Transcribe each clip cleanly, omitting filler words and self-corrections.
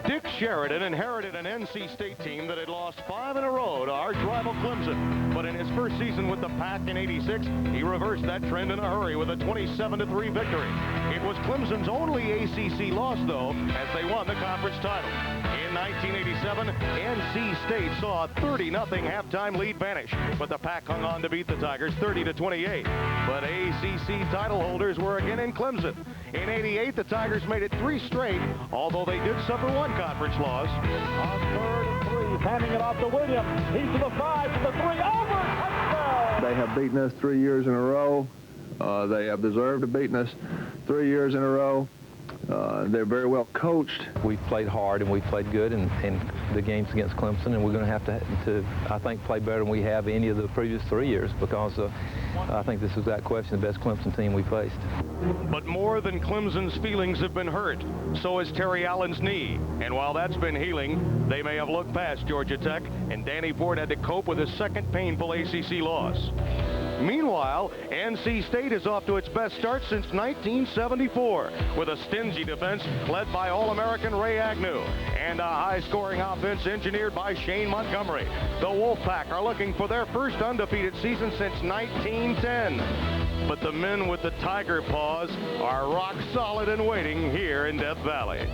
Dick Sheridan inherited an NC State team that had lost 5 in a row to arch rival Clemson. But in his first season with the Pack in '86, he reversed that trend in a hurry with a 27-3 victory. It was Clemson's only ACC loss, though, as they won the conference title. In 1987, NC State saw a 30-0 halftime lead vanish, but the Pack hung on to beat the Tigers 30-28. But ACC title holders were again in Clemson. In '88, the Tigers made it 3 straight, although they did suffer 1 conference loss. On 3rd and 3, handing it off to Williams. He's to the 5, to the 3, over, touchdown! They have beaten us 3 years in a row. They have deserved to beaten us 3 years in a row. They're very well coached. We've played hard and we've played good in the games against Clemson, and we're going to have to, I think, play better than we have any of the previous 3 years, because I think this is without question the best Clemson team we faced. But more than Clemson's feelings have been hurt, so has Terry Allen's knee. And while that's been healing, they may have looked past Georgia Tech, and Danny Ford had to cope with his second painful ACC loss. Meanwhile, NC State is off to its best start since 1974, with a stingy defense led by All-American Ray Agnew and a high-scoring offense engineered by Shane Montgomery. The Wolfpack are looking for their first undefeated season since 1910. But the men with the tiger paws are rock solid and waiting here in Death Valley.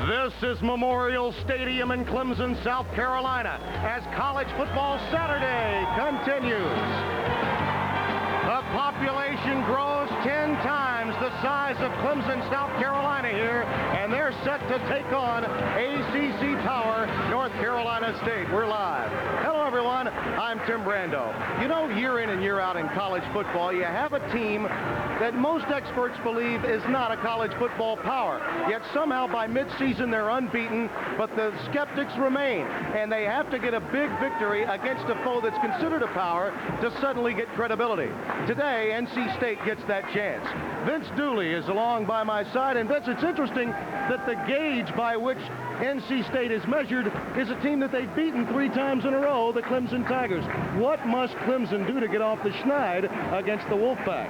This is Memorial Stadium in Clemson, South Carolina, as College Football Saturday continues. The population grows 10 times the size of Clemson, South Carolina here, and they're set to take on ACC power North Carolina State. We're live. Hello, everyone. I'm Tim Brando. You know, year in and year out in college football, you have a team that most experts believe is not a college football power. Yet somehow by midseason they're unbeaten, but the skeptics remain, and they have to get a big victory against a foe that's considered a power to suddenly get credibility. Today, NC State gets that chance. Vince Dooley is along by my side, and Vince, it's interesting that the gauge by which NC State is measured is a team that they've beaten 3 times in a row, the Clemson Tigers. What must Clemson do to get off the schneid against the Wolfpack?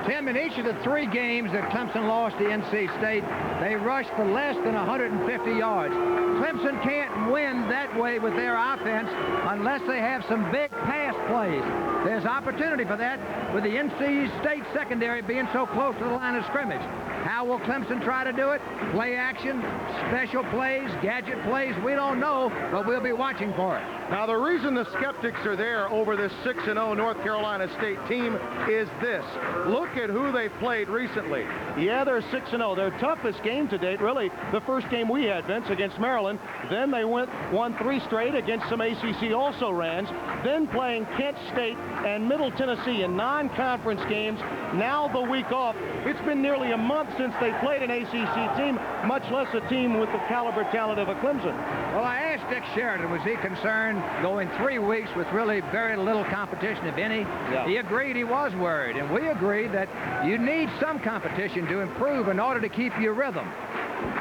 Tim, in each of the 3 games that Clemson lost to NC State, they rushed for less than 150 yards. Clemson can't win that way with their offense unless they have some big pass plays. There's opportunity for that with the NC State secondary being so close to the line of scrimmage. How will Clemson try to do it? Play action, special plays, gadget plays, we don't know, but we'll be watching for it. Now, the reason the skeptics are there over this 6-0 North Carolina State team is this. Look at who they've played recently. Yeah, they're 6-0. Their toughest game to date, really, the first game we had, Vince, against Maryland. Then they won 3 straight against some ACC also-rans. Then playing Kent State and Middle Tennessee in non-conference games. Now the week off. It's been nearly a month since they played an ACC team, much less a team with the caliber talent of a Clemson. Well, I asked Dick Sheridan, was he concerned going 3 weeks with really very little competition, if any? Yeah. He agreed he was worried, and we agreed that you need some competition to improve in order to keep your rhythm.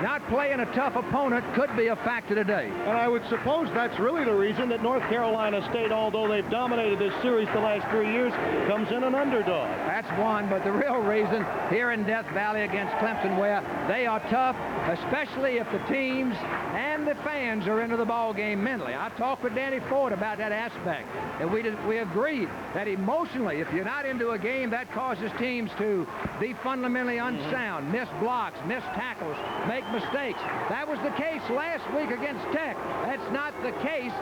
Not playing a tough opponent could be a factor today. And I would suppose that's really the reason that North Carolina State, although they've dominated this series the last 3 years, comes in an underdog. That's one, but the real reason here in Death Valley against Clemson, where they are tough, especially if the teams and the fans are into the ball game mentally. I talked with Danny Ford about that aspect, and we agreed that emotionally, if you're not into a game, that causes teams to be fundamentally unsound, miss blocks, miss tackles, make mistakes. That was the case last week against Tech. That's not the case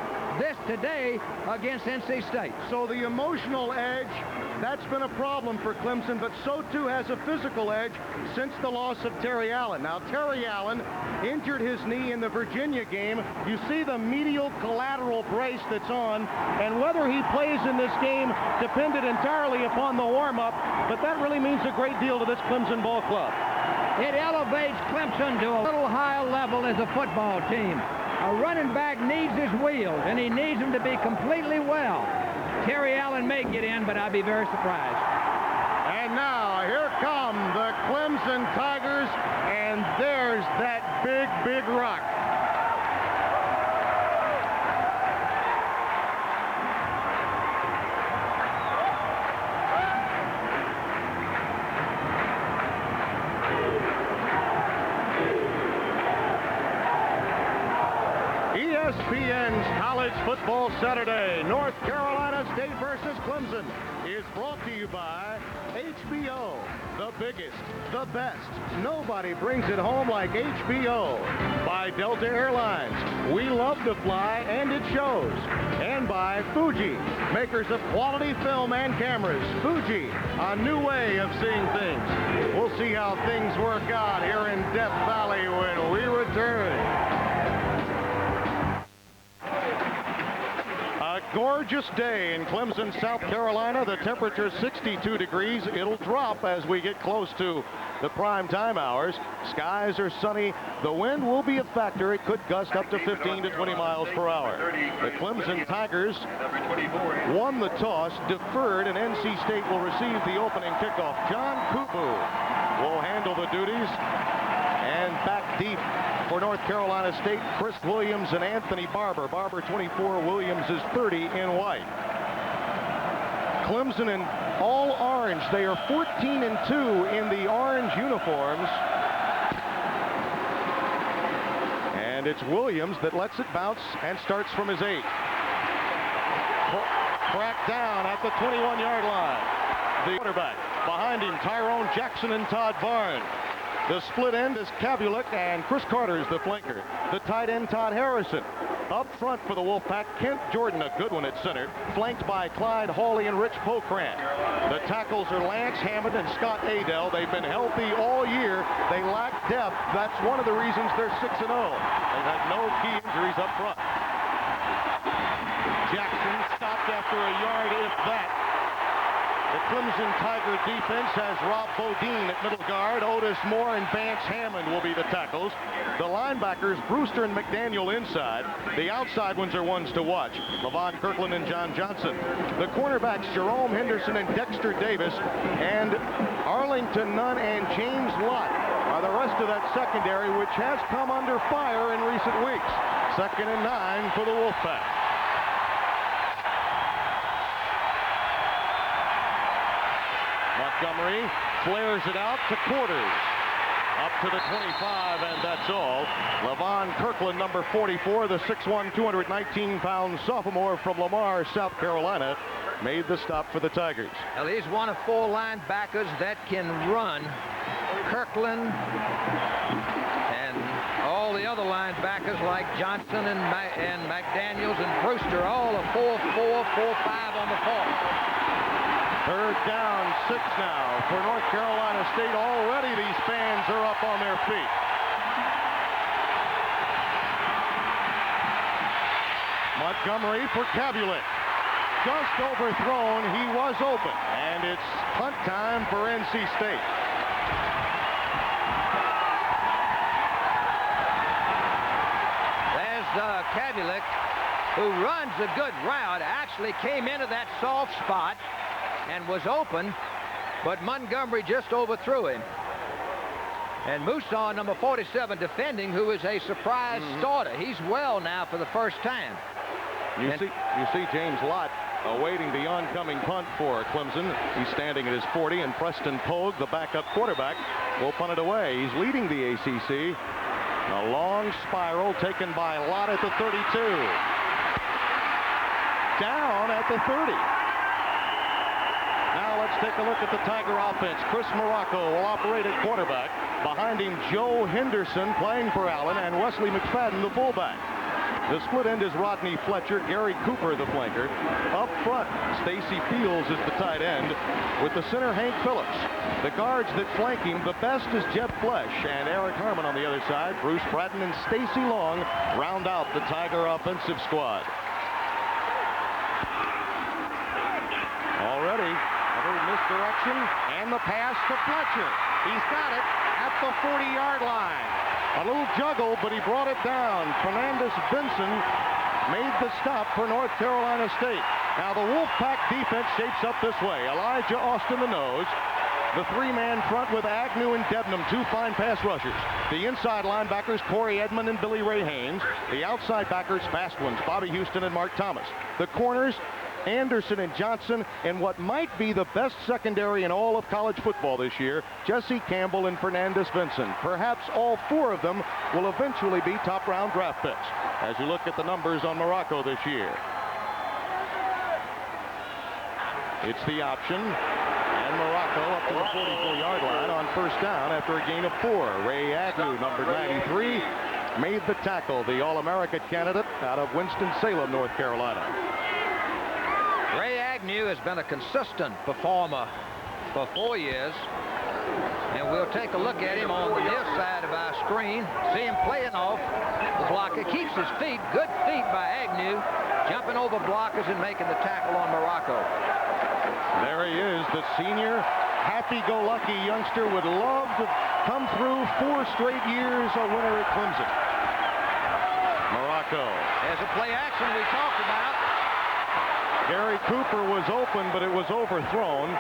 today against NC State. So the emotional edge, that's been a problem for Clemson, but so too has a physical edge since the loss of Terry Allen. Now, Terry Allen injured his knee in the Virginia game. You see the medial collateral brace that's on, and whether he plays in this game depended entirely upon the warm-up, but that really means a great deal to this Clemson ball club. It elevates Clemson to a little higher level as a football team. A running back needs his wheels, and he needs them to be completely well. Terry Allen may get in, but I'd be very surprised. And now, here come the Clemson Tigers, and there's that big rock. ESPN's College Football Saturday, North Carolina State versus Clemson, is brought to you by HBO, the biggest, the best. Nobody brings it home like HBO. By Delta Airlines, we love to fly, and it shows. And by Fuji, makers of quality film and cameras. Fuji, a new way of seeing things. We'll see how things work out here in Death Valley when we return. Gorgeous day in Clemson, South Carolina. The temperature 62 degrees. It'll drop as we get close to the prime time hours. Skies are sunny. The wind will be a factor. It could gust up to 15 to 20 miles per hour. The Clemson Tigers won the toss, deferred, and NC State will receive the opening kickoff. John Kubu will handle the duties. And back deep for North Carolina State, Chris Williams and Anthony Barber. Barber 24, Williams is 30 in white. Clemson in all orange. They are 14-2 in the orange uniforms. And it's Williams that lets it bounce and starts from his 8. Cracked down at the 21-yard line. The quarterback behind him, Tyrone Jackson and Todd Barnes. The split end is Kabulik, and Chris Carter is the flanker. The tight end, Todd Harrison. Up front for the Wolfpack, Kent Jordan, a good one at center, flanked by Clyde Hawley and Rich Pokrant. The tackles are Lance Hammond and Scott Adell. They've been healthy all year. They lack depth. That's one of the reasons they're 6-0. They've had no key injuries up front. Jackson stopped after a yard, if that. The Clemson Tiger defense has Rob Bodine at middle guard. Otis Moore and Vance Hammond will be the tackles. The linebackers, Brewster and McDaniel inside. The outside ones are ones to watch. Levon Kirkland and John Johnson. The cornerbacks, Jerome Henderson and Dexter Davis. And Arlington Nunn and James Lott are the rest of that secondary, which has come under fire in recent weeks. 2nd and 9 for the Wolfpack. Montgomery flares it out to Quarters. Up to the 25, and that's all. Levon Kirkland, number 44, the 6'1", 219-pound sophomore from Lamar, South Carolina, made the stop for the Tigers. Well, he's one of 4 linebackers that can run. Kirkland and all the other linebackers like Johnson and McDaniels and Brewster, all are 4'4", 4'5" on the 4. 3rd down, 6 now for North Carolina State. Already these fans are up on their feet. Montgomery for Kabulik. Just overthrown. He was open. And it's punt time for NC State. There's Kabulik, who runs a good route, actually came into that soft spot and was open, but Montgomery just overthrew him. And Musa, number 47, defending, who is a surprise starter. He's well now for the first time. You see James Lott awaiting the oncoming punt for Clemson. He's standing at his 40, and Preston Pogue, the backup quarterback, will punt it away. He's leading the ACC. A long spiral taken by Lott at the 32. Down at the 30. Now let's take a look at the Tiger offense. Chris Morocco will operate at quarterback. Behind him, Joe Henderson playing for Allen, and Wesley McFadden, the fullback. The split end is Rodney Fletcher, Gary Cooper, the flanker. Up front, Stacy Fields is the tight end, with the center, Hank Phillips. The guards that flank him, the best is Jeb Flesh, and Eric Harmon on the other side. Bruce Bratton and Stacy Long round out the Tiger offensive squad. Already, another misdirection, and the pass to Fletcher. He's got it. at the 40-yard line. A little juggle, but he brought it down. Fernandez Benson made the stop for North Carolina State. Now the Wolfpack defense shapes up this way. Elijah Austin the nose. The three-man front with Agnew and Debnam, two fine pass rushers. The inside linebackers, Corey Edmond and Billy Ray Haynes. The outside backers, fast ones, Bobby Houston and Mark Thomas. The corners, Anderson and Johnson, and what might be the best secondary in all of college football this year, Jesse Campbell and Fernandez Vincent. Perhaps all four of them will eventually be top-round draft picks as you look at the numbers on Morocco this year. It's the option, and Morocco up to the 44-yard line on first down after a gain of 4. Ray Agnew, number 93, made the tackle, the All-America candidate out of Winston-Salem, North Carolina. Ray Agnew has been a consistent performer for 4 years. And we'll take a look at him on the near side of our screen. See him playing off the blocker. Keeps his feet. Good feet by Agnew. Jumping over blockers and making the tackle on Morocco. There he is, the senior, happy-go-lucky youngster, would love to come through 4 straight years a winner at Clemson. Morocco. There's a play action we talked about. Gary Cooper was open, but it was overthrown.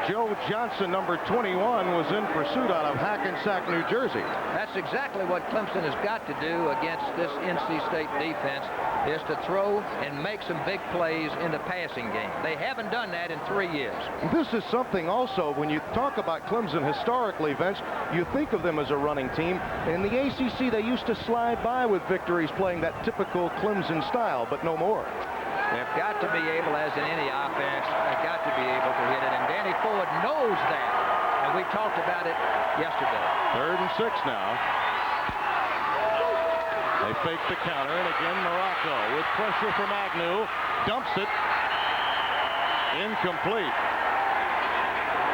Joe Johnson, number 21, was in pursuit out of Hackensack, New Jersey. That's exactly what Clemson has got to do against this NC State defense, is to throw and make some big plays in the passing game. They haven't done that in 3 years. This is something also, when you talk about Clemson historically, Vince, you think of them as a running team. In the ACC, they used to slide by with victories playing that typical Clemson style, but no more. They've got to be able, as in any offense, they've got to be able to hit it. And Danny Ford knows that. And we talked about it yesterday. 3rd and 6 now. They fake the counter, and again Morocco with pressure from Agnew. Dumps it. Incomplete.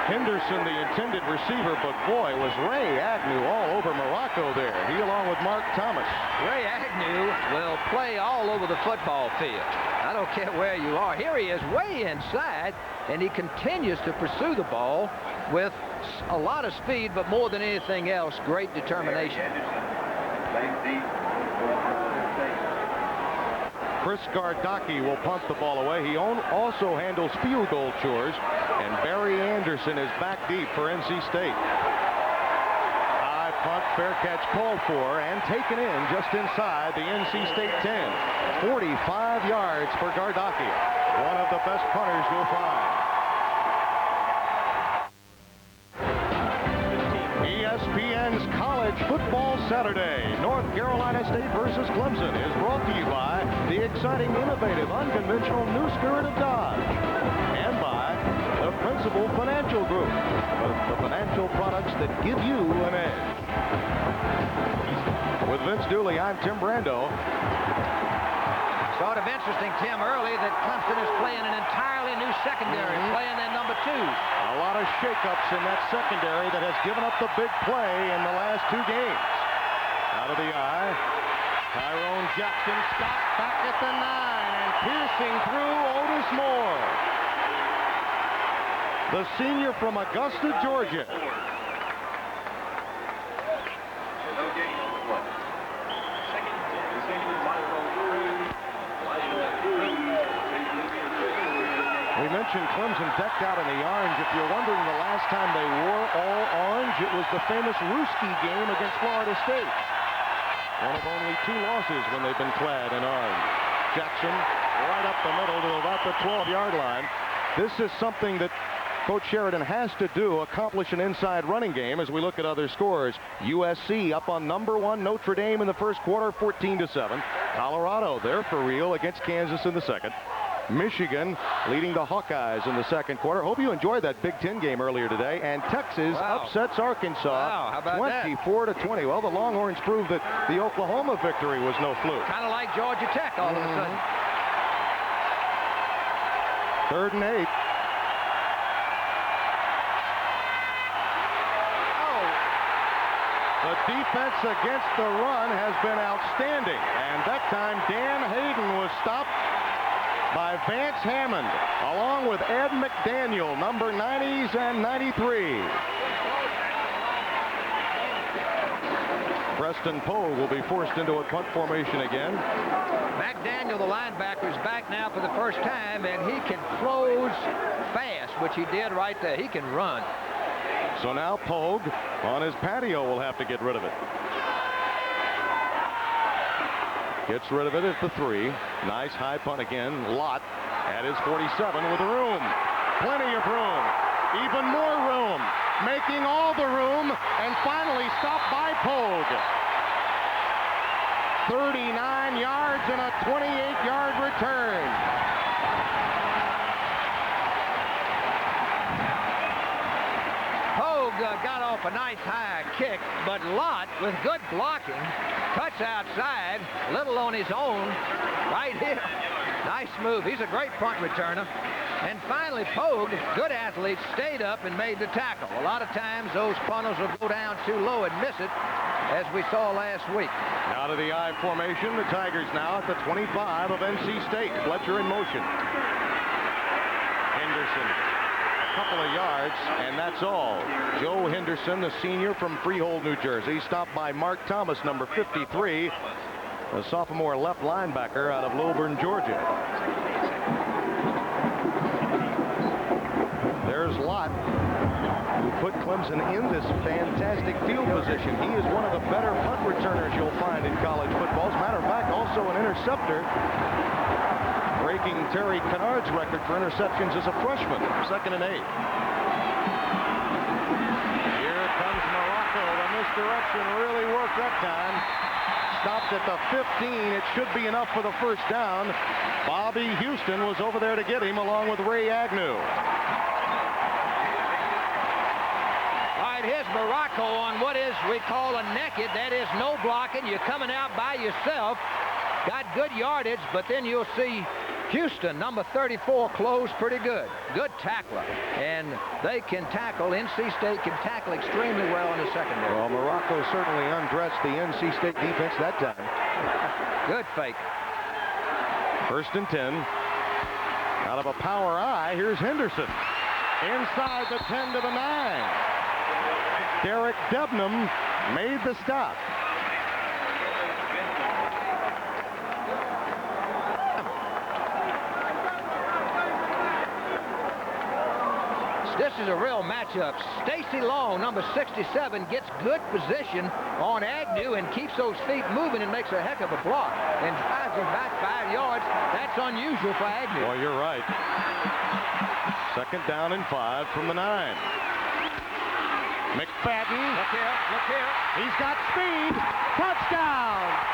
Henderson, the intended receiver, but boy, was Ray Agnew all over Morocco there. He along with Mark Thomas. Ray Agnew will play all over the football field. I don't care where you are. Here he is way inside, and he continues to pursue the ball with a lot of speed, but more than anything else, great determination. Chris Gardocki will punt the ball away. He also handles field goal chores, and Barry Anderson is back deep for NC State. High punt, fair catch called for, and taken in just inside the NC State 10. 45 yards for Gardocki, one of the best punters you'll find. ESPN's College Football Saturday, North Carolina State versus Clemson, is brought to you by the exciting, innovative, unconventional new spirit of Dodge, and by the Principal Financial Group, the financial products that give you an edge. With Vince Dooley, I'm Tim Brando. Sort of interesting, Tim, early that Clemson is playing an entirely new secondary, playing their number 2. A lot of shakeups in that secondary that has given up the big play in the last 2 games. Out of the eye, Tyrone Jackson stopped back at the 9 and piercing through Otis Moore, the senior from Augusta, Georgia. We mentioned Clemson decked out in the orange. If you're wondering the last time they wore all orange, it was the famous Ruski game against Florida State. One of only 2 losses when they've been clad in orange. Jackson right up the middle to about the 12-yard line. This is something that Coach Sheridan has to do, accomplish an inside running game as we look at other scores. USC up on number 1 Notre Dame in the first quarter, 14-7. Colorado, they're for real against Kansas in the second. Michigan leading the Hawkeyes in the second quarter. Hope you enjoyed that Big Ten game earlier today. And Texas upsets Arkansas 24-20. Well, the Longhorns proved that the Oklahoma victory was no fluke. Kind of like Georgia Tech all of a sudden. 3rd and 8. The defense against the run has been outstanding. And that time Dan Hayden was stopped by Vance Hammond, along with Ed McDaniel, number 90s and 93. Preston Pogue will be forced into a punt formation again. McDaniel, the linebacker, is back now for the first time, and he can close fast, which he did right there. He can run. So now Pogue on his patio will have to get rid of it. Gets rid of it at the 3. Nice high punt again. Lott at his 47 with room. Plenty of room. Even more room. Making all the room, and finally stopped by Pogue. 39 yards and a 28-yard return. Pogue got off a nice high kick, but Lott, with good blocking, cuts outside, little on his own, right here. Nice move. He's a great punt returner. And finally, Pogue, good athlete, stayed up and made the tackle. A lot of times, those punters will go down too low and miss it, as we saw last week. Now to the I formation. The Tigers now at the 25 of NC State. Fletcher in motion. Henderson, a couple of yards, and that's all. Joe Henderson, the senior from Freehold, New Jersey, stopped by Mark Thomas, number 53, a sophomore left linebacker out of Lilburn, Georgia. There's Lott, who put Clemson in this fantastic field position. He is one of the better punt returners you'll find in college football. As a matter of fact, also an interceptor, breaking Terry Kennard's record for interceptions as a freshman. 2nd and 8. Here comes Morocco. The misdirection really worked that time. Stopped at the 15. It should be enough for the first down. Bobby Houston was over there to get him, along with Ray Agnew. Here's Morocco on what is we call a naked. That is no blocking. You're coming out by yourself. Got good yardage, but then you'll see Houston, number 34, close pretty good. Good tackler. And they can tackle. NC State can tackle extremely well in the secondary. Well, Morocco certainly undressed the NC State defense that time. Good fake. 1st and 10. Out of a power I, here's Henderson. Inside the 10 to the 9. Derek Debnam made the stop. This is a real matchup. Stacy Long, number 67, gets good position on Agnew and keeps those feet moving and makes a heck of a block and drives him back 5 yards. That's unusual for Agnew. Well, you're right. 2nd down and 5 from the 9. McFadden. Look here, look here. He's got speed. Touchdown.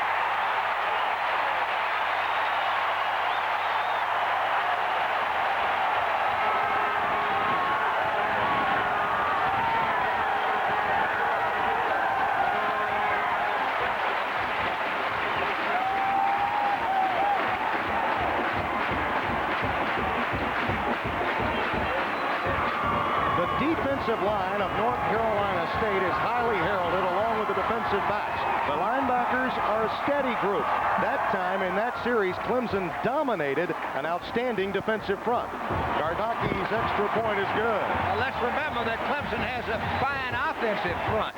Defensive line of North Carolina State is highly heralded along with the defensive backs. The linebackers are a steady group. That time in that series, Clemson dominated an outstanding defensive front. Gardaki's extra point is good. Well, let's remember that Clemson has a fine offensive front.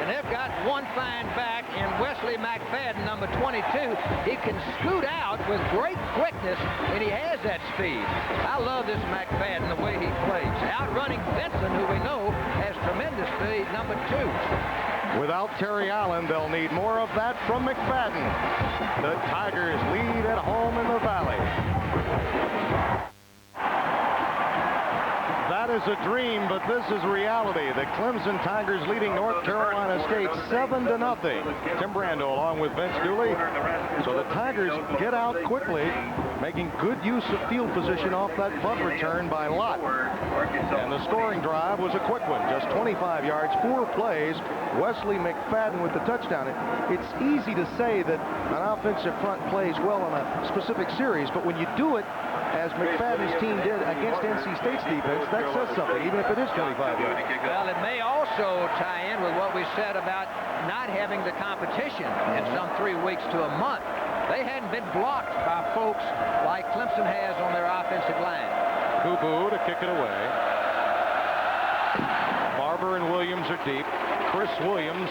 And they've got one fine back in Wesley McFadden, number 22. He can scoot out with great quickness, and he has that speed. I love this McFadden, the way he plays. Outrunning Benson, who we know has tremendous speed, number 2. Without Terry Allen, they'll need more of that from McFadden. The Tigers lead at home in the Valley. That is a dream, but this is reality. The Clemson Tigers leading North Carolina State 7-0. Tim Brando along with Vince Dooley. So the Tigers get out quickly, making good use of field position off that punt return by Lott. And the scoring drive was a quick one, just 25 yards, 4 plays. Wesley McFadden with the touchdown. It's easy to say that an offensive front plays well in a specific series, but when you do it, as McFadden's team did against NC State's defense, that says something, even if it is 25 yards. Well, it may also tie in with what we said about not having the competition in some 3 weeks to a month. They hadn't been blocked by folks like Clemson has on their offensive line. Kubu to kick it away. Barber and Williams are deep. Chris Williams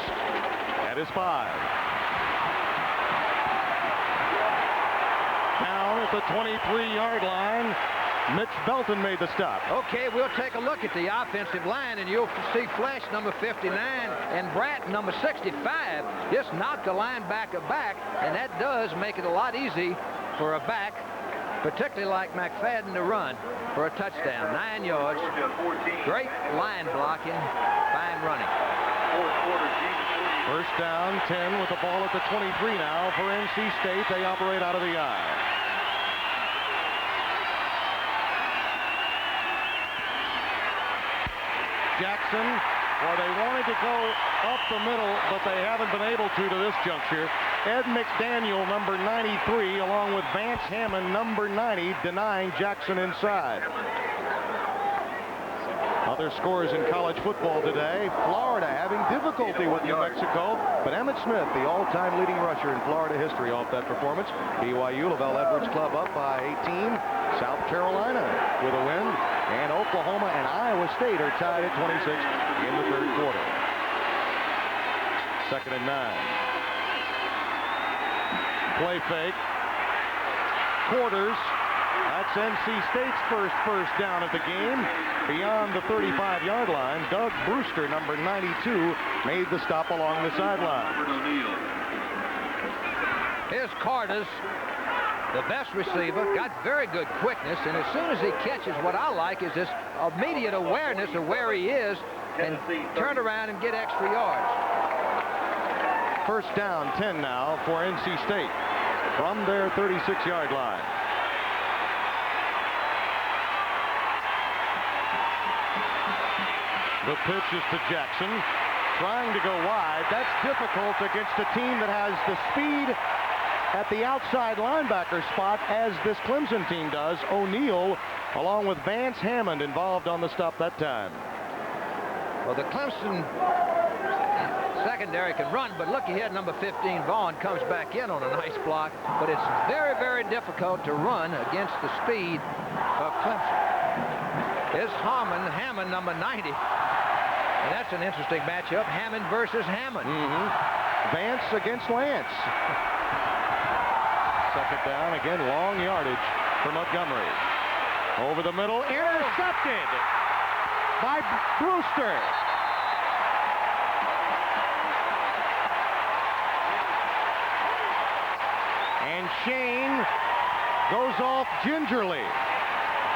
at at his 5. Down at the 23-yard line, Mitch Belton made the stop. Okay, we'll take a look at the offensive line, and you'll see Flesh, number 59, and Bratton, number 65, just knock the linebacker back, and that does make it a lot easy for a back, particularly like McFadden, to run for a touchdown. 9 yards. Great line blocking, fine running. First down, 10 with the ball at the 23 now for NC State. They operate out of the I. Jackson, well, they wanted to go up the middle, but they haven't been able to this juncture. Ed McDaniel, number 93, along with Vance Hammond, number 90, denying Jackson inside. Other scores in college football today. Florida having difficulty with New Mexico, but Emmitt Smith, the all-time leading rusher in Florida history, off that performance. BYU, Lavelle Edwards Club up by 18. South Carolina with a win, and Oklahoma and Iowa State are tied at 26 in the third quarter. 2nd and 9. Play fake. Quarters. That's NC State's first down of the game. Beyond the 35-yard line, Doug Brewster, number 92, made the stop along the sideline. Here's Carter's, the best receiver, got very good quickness, and as soon as he catches, what I like is this immediate awareness of where he is and turn around and get extra yards. First down, 10 now for NC State from their 36-yard line. The pitch is to Jackson, trying to go wide. That's difficult against a team that has the speed at the outside linebacker spot, as this Clemson team does. O'Neal, along with Vance Hammond, involved on the stop that time. Well, the Clemson secondary can run, but look ahead, number 15, Vaughn, comes back in on a nice block, but it's very, very difficult to run against the speed of Clemson. Here's Hammond, number 90. And that's an interesting matchup, Hammond versus Hammond. Vance against Lance. 2nd down, again, long yardage for Montgomery. Over the middle, intercepted by Brewster. And Shane goes off gingerly.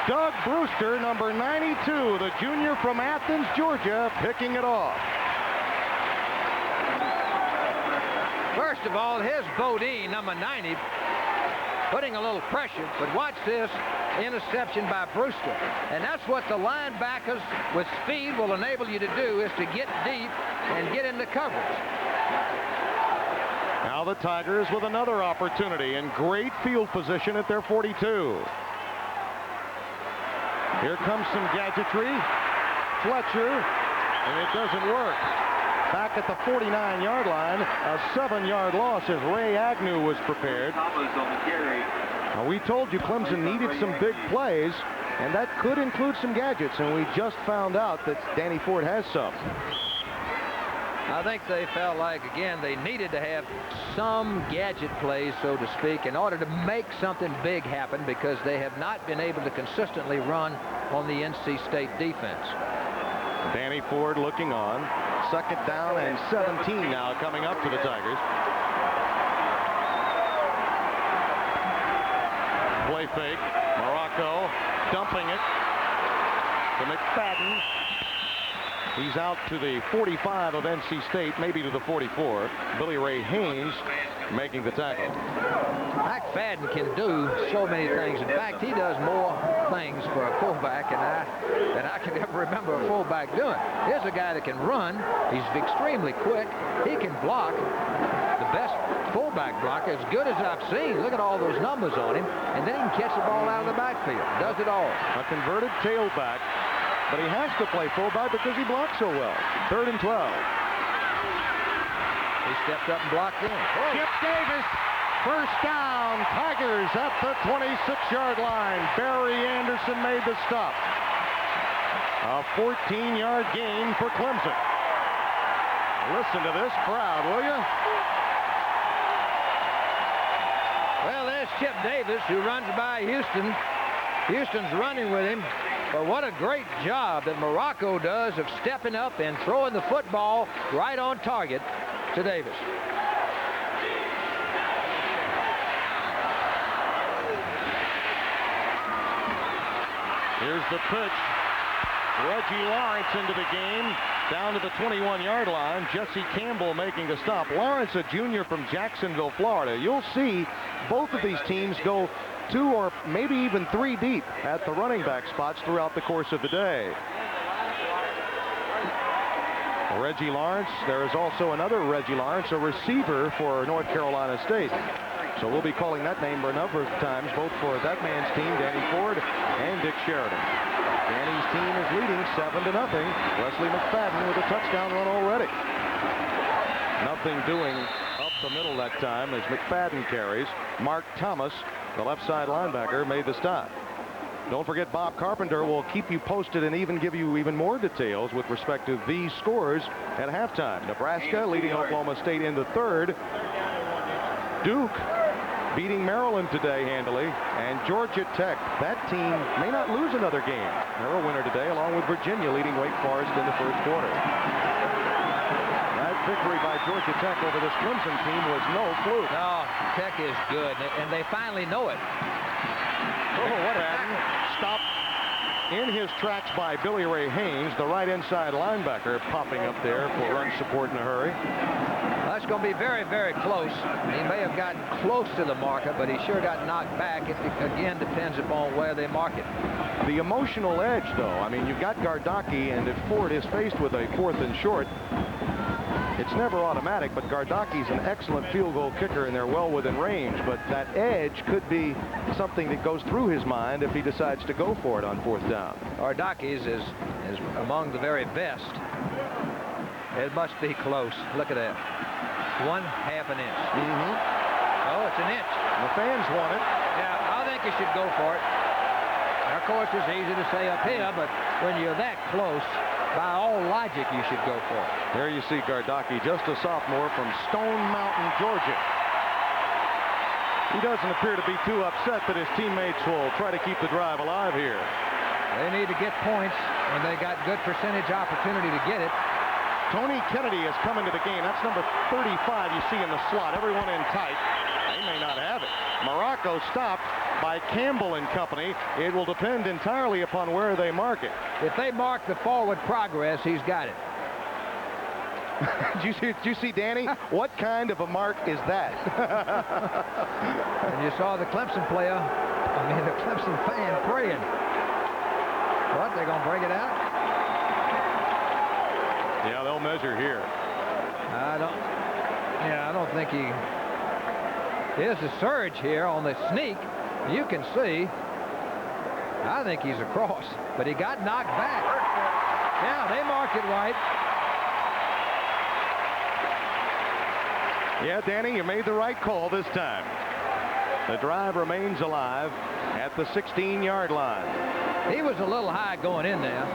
Doug Brewster, number 92, the junior from Athens, Georgia, picking it off. First of all, here's Bodine, number 90, putting a little pressure, but watch this interception by Brewster. And that's what the linebackers with speed will enable you to do, is to get deep and get into coverage. Now the Tigers with another opportunity in great field position at their 42. Here comes some gadgetry. Fletcher, and it doesn't work. Back at the 49-yard line, a 7-yard loss as Ray Agnew was prepared. Now, we told you Clemson needed some big plays, and that could include some gadgets, and we just found out that Danny Ford has some. I think they felt like, again, they needed to have some gadget plays, so to speak, in order to make something big happen, because they have not been able to consistently run on the NC State defense. Danny Ford looking on. 2nd down and 17 now coming up for the Tigers. Play fake. Morocco dumping it to McFadden. He's out to the 45 of NC State, maybe to the 44. Billy Ray Haynes making the tackle. McFadden can do so many things. In fact, he does more things for a fullback than I can ever remember a fullback doing. Here's a guy that can run. He's extremely quick. He can block. The best fullback blocker, as good as I've seen. Look at all those numbers on him. And then he can catch the ball out of the backfield. Does it all. A converted tailback, but he has to play fullback because he blocks so well. 3rd and 12. He stepped up and blocked in. Chip Davis, first down. Tigers at the 26-yard line. Barry Anderson made the stop. A 14-yard gain for Clemson. Listen to this crowd, will you? Well, there's Chip Davis, who runs by Houston. Houston's running with him. But what a great job that Morocco does of stepping up and throwing the football right on target to Davis. Here's the pitch. Reggie Lawrence into the game, down to the 21-yard line. Jesse Campbell making the stop. Lawrence, a junior from Jacksonville, Florida. You'll see both of these teams go 2 or maybe even 3 deep at the running back spots throughout the course of the day. Reggie Lawrence. There is also another Reggie Lawrence, a receiver for North Carolina State. So we'll be calling that name a number of times, both for that man's team, Danny Ford, and Dick Sheridan. Danny's team is leading 7-0. Wesley McFadden with a touchdown run already. Nothing doing up the middle that time as McFadden carries. Mark Thomas, the left side linebacker, made the stop. Don't forget, Bob Carpenter will keep you posted and even give you even more details with respect to these scores at halftime. Nebraska leading Oklahoma State in the third. Duke beating Maryland today handily, and Georgia Tech. That team may not lose another game. They're a winner today, along with Virginia leading Wake Forest in the first quarter. That victory by Georgia Tech over this Clemson team was no fluke. No, Tech is good, and they finally know it. Oh, what a stop in his tracks by Billy Ray Haynes, the right inside linebacker, popping up there for run support in a hurry. That's going to be very, very close. He may have gotten close to the marker, but he sure got knocked back. It again depends upon where they mark it. The emotional edge, though. I mean, you've got Gardocki, and if Ford is faced with a 4th and short, it's never automatic, but Gardocki's an excellent field goal kicker, and they're well within range. But that edge could be something that goes through his mind if he decides to go for it on 4th down. Gardocki's is among the very best. It must be close. Look at that. 1/2 an inch. Oh, it's an inch. The fans want it. Yeah, I think you should go for it. Now, of course, it's easy to say up here, but when you're that close, by all logic, you should go for it. There you see Gardocki, just a sophomore from Stone Mountain, Georgia. He doesn't appear to be too upset that his teammates will try to keep the drive alive here. They need to get points when they got good percentage opportunity to get it. Tony Kennedy has come into the game. That's number 35 you see in the slot. Everyone in tight. They may not have it. Morocco stopped by Campbell and company. It will depend entirely upon where they mark it. If they mark the forward progress, he's got it. Did you see Danny? What kind of a mark is that? And you saw the Clemson player, the Clemson fan praying. What, they're going to break it out? Yeah, they'll measure here. I don't think he... Here's the surge here on the sneak. You can see. I think he's across, but he got knocked back. Yeah, they marked it right. Yeah, Danny, you made the right call this time. The drive remains alive at the 16-yard line. He was a little high going in there.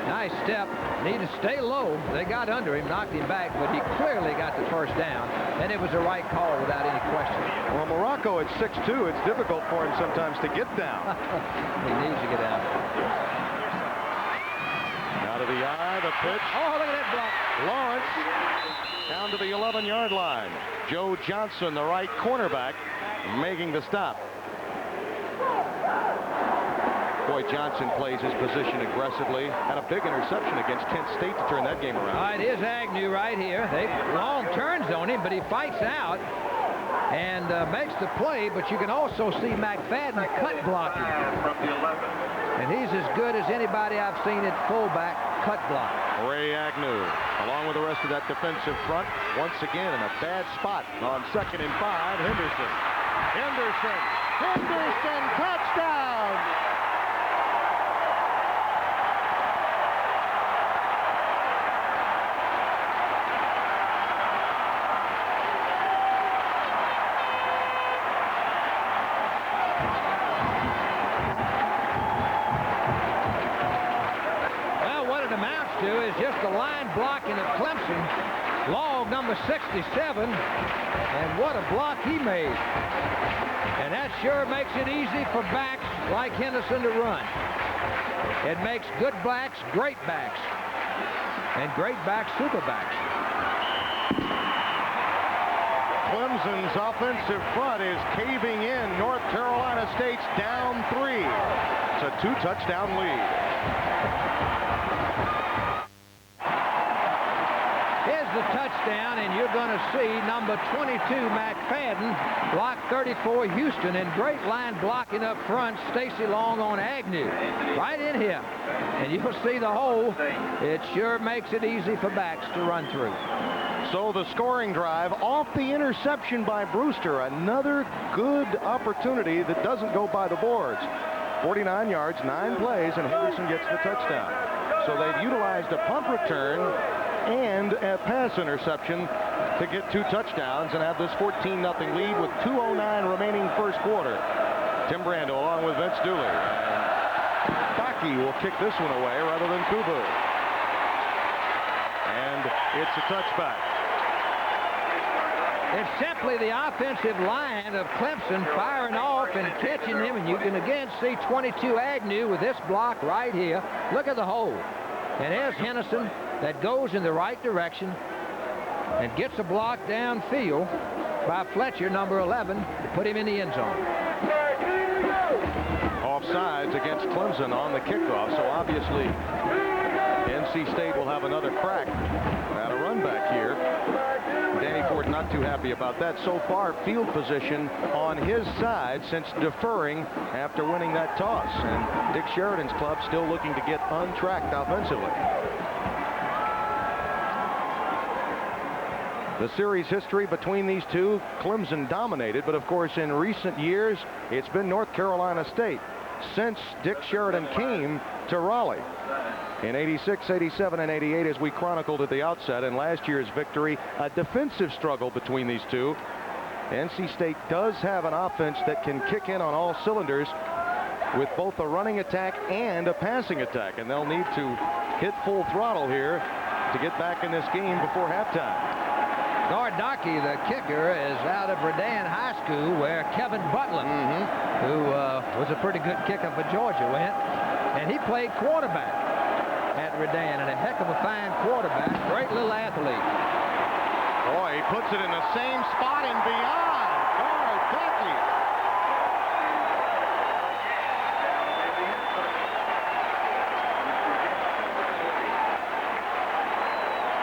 Nice step. Need to stay low. They got under him, knocked him back, but he clearly got the first down, and it was the right call without any question. Well, Morocco at 6'2", it's difficult for him sometimes to get down. He needs to get down. Out of the eye, the pitch. Oh, look at that block. Lawrence down to the 11-yard line. Joe Johnson, the right cornerback, making the stop. Boy, Johnson plays his position aggressively. Had a big interception against Kent State to turn that game around. All right, here's Agnew right here. They long turns on him, but he fights out and makes the play. But you can also see McFadden cut blocking. And he's as good as anybody I've seen at fullback cut block. Ray Agnew, along with the rest of that defensive front, once again in a bad spot on 2nd and 5. Henderson, touchdown! Is just the line blocking of Clemson Long, number 67, and what a block he made. And that sure makes it easy for backs like Henderson to run. It makes good backs great backs, and great backs super backs. Clemson's offensive front is caving in. North Carolina State's down 3. It's a 2-touchdown lead. Here's the touchdown, and you're going to see number 22, McFadden, block 34, Houston, and great line blocking up front, Stacy Long on Agnew. Right in here. And you'll see the hole. It sure makes it easy for backs to run through. So the scoring drive off the interception by Brewster. Another good opportunity that doesn't go by the boards. 49 yards, 9 plays, and Henderson gets the touchdown. So they've utilized a punt return and a pass interception to get 2 touchdowns and have this 14-0 lead with 2:09 remaining first quarter. Tim Brando along with Vince Dooley. Baki will kick this one away rather than Kubu. And it's a touchback. It's simply the offensive line of Clemson firing off and catching him, and you can again see 22 Agnew with this block right here. Look at the hole. And there's Henderson that goes in the right direction and gets a block downfield by Fletcher, number 11, to put him in the end zone. Offsides against Clemson on the kickoff, so obviously NC State will have another crack at a run back here. Danny Ford not too happy about that. So far, field position on his side since deferring after winning that toss. And Dick Sheridan's club still looking to get untracked offensively. The series history between these two, Clemson dominated, but of course in recent years it's been North Carolina State since Dick Sheridan came to Raleigh. In 86, 87, and 88, as we chronicled at the outset, in last year's victory, a defensive struggle between these two. NC State does have an offense that can kick in on all cylinders with both a running attack and a passing attack, and they'll need to hit full throttle here to get back in this game before halftime. Gardocki, the kicker, is out of Redan High School, where Kevin Butler, who was a pretty good kicker for Georgia, went, and he played quarterback at Redan, and a heck of a fine quarterback, great little athlete. Boy, he puts it in the same spot and beyond. Gardocki.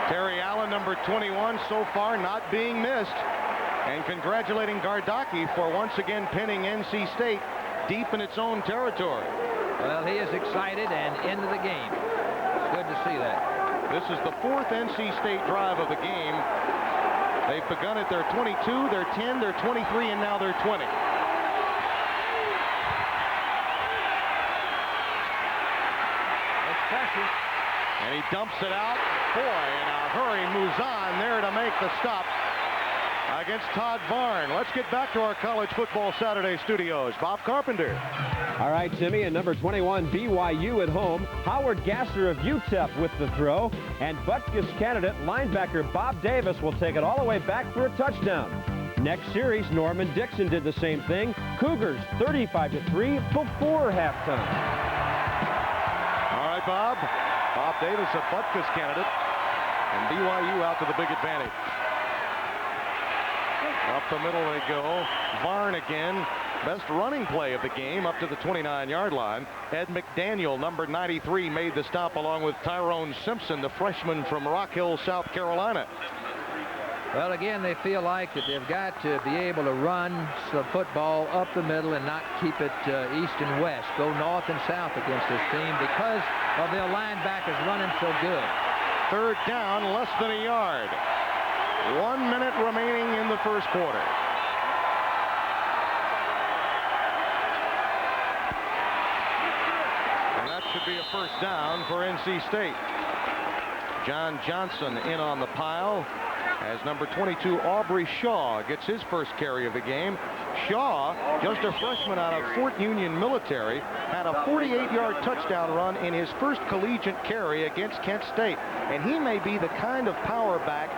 Terry Allen, number 21, so far not being missed. And congratulating Gardocki for once again pinning NC State deep in its own territory. Well, he is excited and into the game. It's good to see that. This is the 4th NC State drive of the game. They've begun at their 22, their 10, their 23, and now their 20. It's pressure. And he dumps it out. Boy, in a hurry, moves on there to make the stop against Todd Varn. Let's get back to our College Football Saturday studios. Bob Carpenter. All right, Timmy, and number 21, BYU at home. Howard Gasser of UTEP with the throw, and Butkus candidate linebacker Bob Davis will take it all the way back for a touchdown. Next series, Norman Dixon did the same thing. Cougars 35-3 before halftime. All right, Bob. Bob Davis, a Butkus candidate, and BYU out to the big advantage. Up the middle they go. Varn again. Best running play of the game up to the 29-yard line. Ed McDaniel, number 93, made the stop along with Tyrone Simpson, the freshman from Rock Hill, South Carolina. Well, again, they feel like that they've got to be able to run the football up the middle and not keep it east and west, go north and south against this team because of their linebackers running so good. 3rd down, less than a yard. 1 minute remaining in the first quarter. And that should be a first down for NC State. John Johnson in on the pile as number 22 Aubrey Shaw gets his first carry of the game. Shaw, just a freshman out of Fort Union Military, had a 48-yard touchdown run in his first collegiate carry against Kent State. And he may be the kind of power back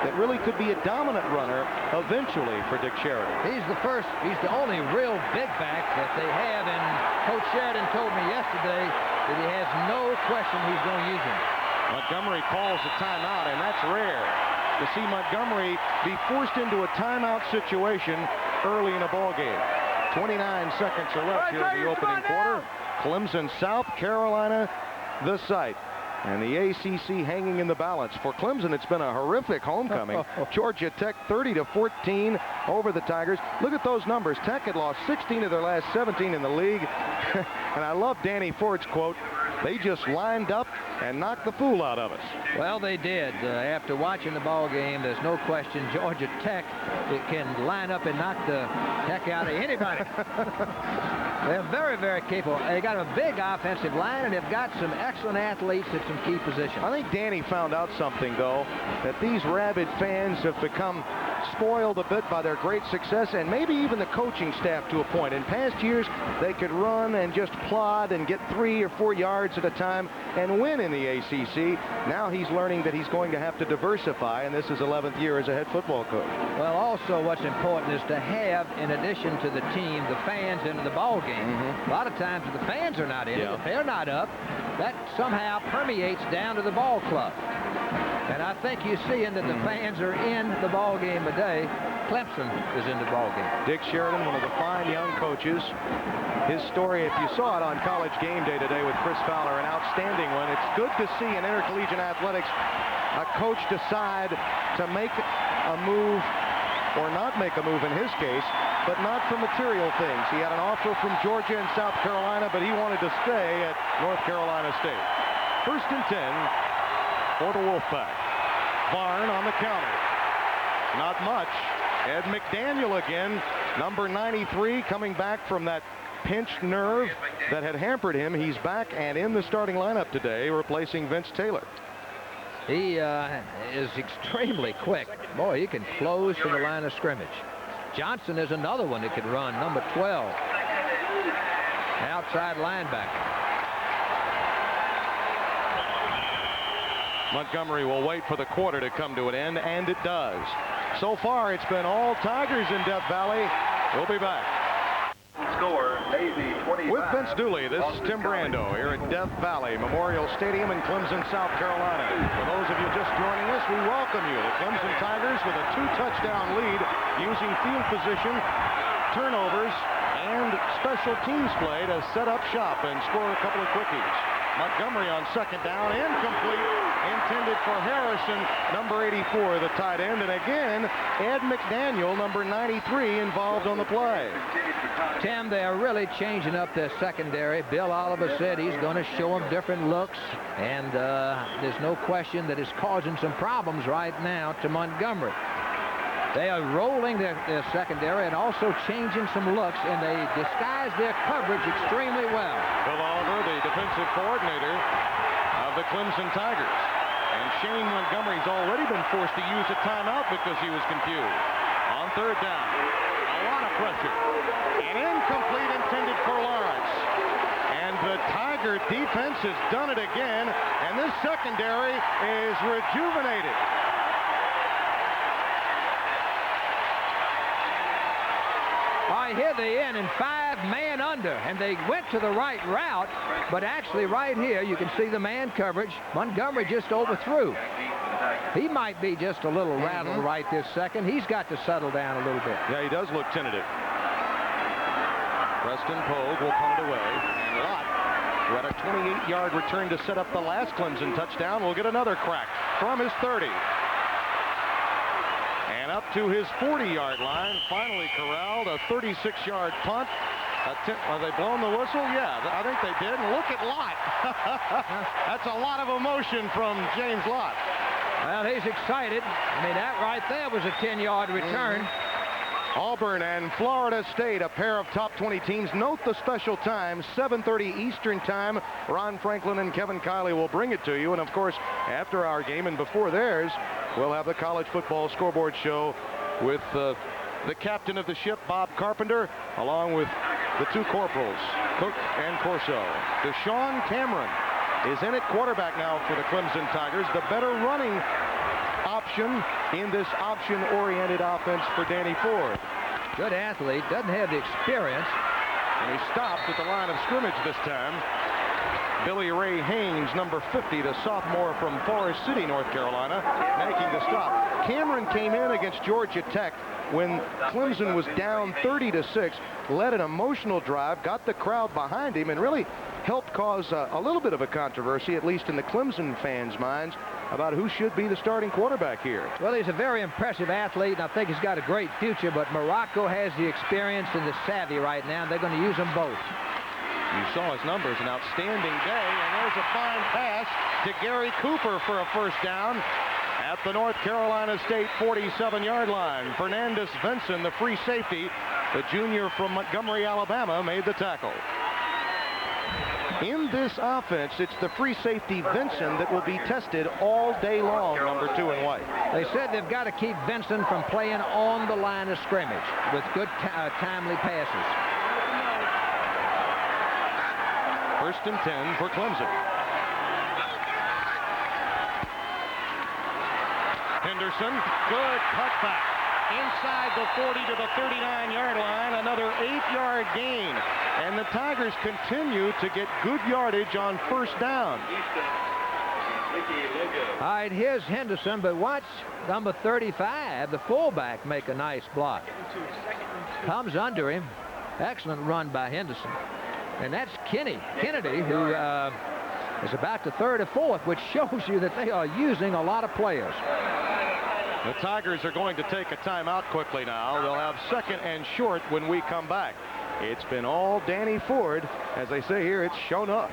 that really could be a dominant runner eventually for Dick Sheridan. He's the only real big back that they have, and Coach Sheridan told me yesterday that he has no question he's going to use him. Montgomery calls a timeout, and that's rare to see Montgomery be forced into a timeout situation early in a ball game. 29 seconds are left here in the opening quarter. Clemson, South Carolina, the site. And the ACC hanging in the balance. For Clemson, it's been a horrific homecoming. Georgia Tech 30-14 over the Tigers. Look at those numbers. Tech had lost 16 of their last 17 in the league. And I love Danny Ford's quote, "They just lined up and knocked the fool out of us." Well, they did. After watching the ball game, there's no question Georgia Tech can line up and knock the heck out of anybody. They're very, very capable. They got a big offensive line, and they've got some excellent athletes at some key positions. I think Danny found out something, though, that these rabid fans have become spoiled a bit by their great success, and maybe even the coaching staff to a point. In past years, they could run and just plod and get 3 or 4 yards at a time and win in the ACC. Now he's learning that he's going to have to diversify, and this is 11th year as a head football coach. Well, also what's important is to have, in addition to the team, the fans in the ball game. A lot of times if the fans are not in it, if they're not up, that somehow permeates down to the ball club. And I think you're seeing that the fans are in the ball game today. Clemson is in the ball game. Dick Sheridan, one of the fine young coaches. His story, if you saw it on College Game Day today with Chris Fowler, an outstanding one. It's good to see in intercollegiate athletics a coach decide to make a move or not make a move in his case, but not for material things. He had an offer from Georgia and South Carolina, but he wanted to stay at North Carolina State. 1st and 10 for the Wolfpack. Varn on the counter. Not much. Ed McDaniel again, number 93, coming back from that pinched nerve that had hampered him. He's back and in the starting lineup today, replacing Vince Taylor. He is extremely quick. Boy, he can close to the line of scrimmage. Johnson is another one that could run, number 12. Outside linebacker. Montgomery will wait for the quarter to come to an end, and it does. So far, it's been all Tigers in Death Valley. We'll be back. Score, Navy 25. With Vince Dooley, this is Tim Brando here at Death Valley Memorial Stadium in Clemson, South Carolina. For those of you just joining us, we welcome you. The Clemson Tigers with a 2-touchdown lead using field position, turnovers, and special teams play to set up shop and score a couple of quickies. Montgomery on 2nd down, incomplete, intended for Harrison, number 84, the tight end. And again, Ed McDaniel, number 93, involved on the play. Tim, they are really changing up their secondary. Bill Oliver said he's going to show them different looks, and there's no question that it's causing some problems right now to Montgomery. They are rolling their secondary and also changing some looks, and they disguise their coverage extremely well. Bill Oliver, the defensive coordinator of the Clemson Tigers. And Shane Montgomery's already been forced to use a timeout because he was confused. On 3rd down, a lot of pressure. And incomplete, intended for Lawrence. And the Tiger defense has done it again, and this secondary is rejuvenated. Here they in 5-man under, and they went to the right route, but actually right here you can see the man coverage. Montgomery just overthrew. He might be just a little rattled right this second. He's got to settle down a little bit. Yeah, he does look tentative. Preston Pogue will punt it away. And Lott, who had a 28-yard return to set up the last Clemson touchdown, will get another crack from his 30. And up to his 40-yard line, finally corralled, a 36-yard punt. Are they blowing the whistle? Yeah, I think they did. And look at Lott. That's a lot of emotion from James Lott. Well, he's excited. I mean, that right there was a 10-yard return. Auburn and Florida State, a pair of top 20 teams. Note the special time, 7:30 Eastern time. Ron Franklin and Kevin Kiley will bring it to you. And, of course, after our game and before theirs, we'll have the college football scoreboard show with the captain of the ship, Bob Carpenter, along with the 2 corporals, Cook and Corso. Deshaun Cameron is in at quarterback now for the Clemson Tigers. The better running option in this option-oriented offense for Danny Ford. Good athlete, doesn't have the experience. And he stopped at the line of scrimmage this time. Billy Ray Haynes, number 50, the sophomore from Forest City, North Carolina, making the stop. Cameron came in against Georgia Tech when Clemson was down 30-6, led an emotional drive, got the crowd behind him, and really helped cause a little bit of a controversy, at least in the Clemson fans' minds, about who should be the starting quarterback here. Well, he's a very impressive athlete, and I think he's got a great future, but Morocco has the experience and the savvy right now, and they're going to use them both. You saw his numbers, an outstanding day, and there's a fine pass to Gary Cooper for a first down at the North Carolina State 47-yard line. Fernandez Vinson, the free safety, the junior from Montgomery, Alabama, made the tackle. In this offense, it's the free safety Vinson that will be tested all day long, number 2 in white. They said they've got to keep Vinson from playing on the line of scrimmage with good timely passes. 1st and 10 for Clemson. Henderson, good cutback. Inside the 40 to the 39-yard line, another 8-yard gain. And the Tigers continue to get good yardage on first down. All right, here's Henderson, but watch number 35, the fullback, make a nice block. Comes under him. Excellent run by Henderson. And that's Kennedy, who is about to third or fourth, which shows you that they are using a lot of players. The Tigers are going to take a timeout quickly now. They'll have 2nd and short when we come back. It's been all Danny Ford. As they say here, it's shown up.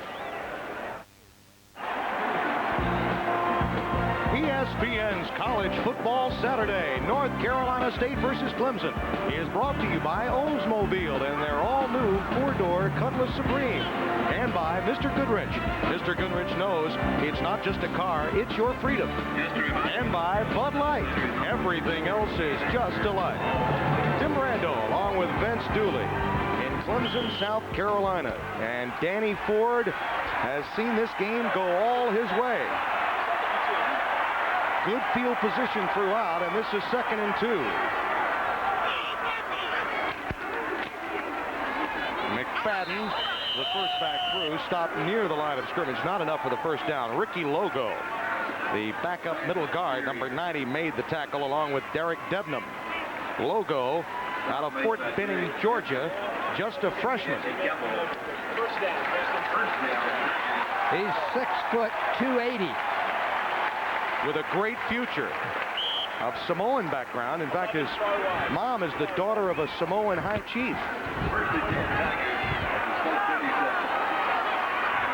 ESPN's College Football Saturday, North Carolina State versus Clemson, is brought to you by Oldsmobile and their all-new 4-door Cutlass Supreme, and by Mr. Goodrich. Mr. Goodrich knows it's not just a car, it's your freedom. And by Bud Light. Everything else is just a light. Tim Brando, along with Vince Dooley, in Clemson, South Carolina. And Danny Ford has seen this game go all his way. Good field position throughout, and this is 2nd and 2. McFadden, the first back through, stopped near the line of scrimmage. Not enough for the first down. Ricky Logo, the backup middle guard, number 90, made the tackle along with Derek Debnam. Logo, out of Fort Benning, Georgia, just a freshman. He's 6 foot 280. With a great future, of Samoan background. In fact, his mom is the daughter of a Samoan high chief.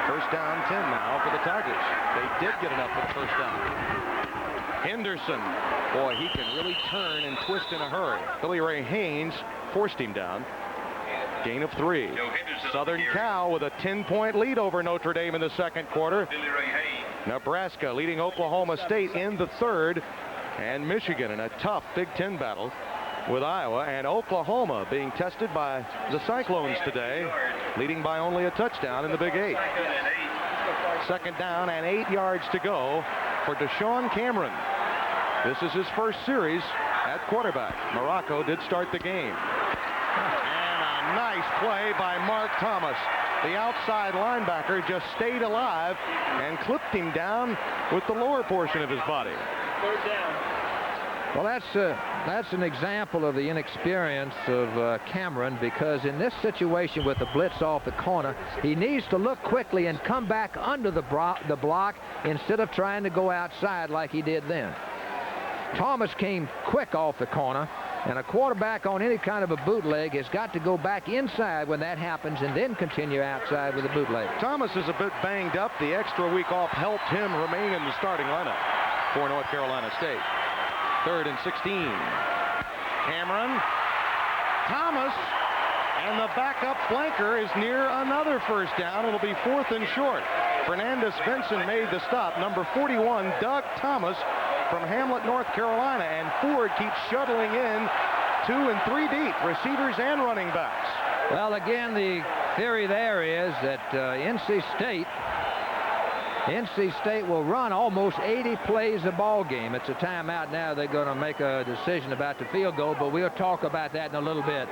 First down 10 now for the Tigers. They did get enough for the first down. Henderson, boy, he can really turn and twist in a hurry. Billy Ray Haynes forced him down. Gain of 3. Southern Cal with a 10-point lead over Notre Dame in the second quarter. Nebraska leading Oklahoma State in the third. And Michigan in a tough Big Ten battle with Iowa, and Oklahoma being tested by the Cyclones today, leading by only a touchdown in the Big 8. Second down and 8 yards to go for Deshaun Cameron. This is his first series at quarterback. Morocco did start the game. And a nice play by Mark Thomas. The outside linebacker just stayed alive and clipped him down with the lower portion of his body. Third down. Well, that's an example of the inexperience of Cameron, because in this situation with the blitz off the corner, he needs to look quickly and come back under the block instead of trying to go outside like he did then. Thomas came quick off the corner, and a quarterback on any kind of a bootleg has got to go back inside when that happens and then continue outside with a bootleg. Thomas is a bit banged up. The extra week off helped him remain in the starting lineup for North Carolina State. 3rd and 16. Cameron, Thomas, and the backup flanker is near another first down. It'll be 4th and short. Fernandez Vinson made the stop. Number 41, Doug Thomas from Hamlet, North Carolina, and Ford keeps shuttling in 2 and 3 deep, receivers and running backs. Well, again, the theory there is that NC State NC State will run almost 80 plays a ball game. It's a timeout now. They're going to make a decision about the field goal, but we'll talk about that in a little bit.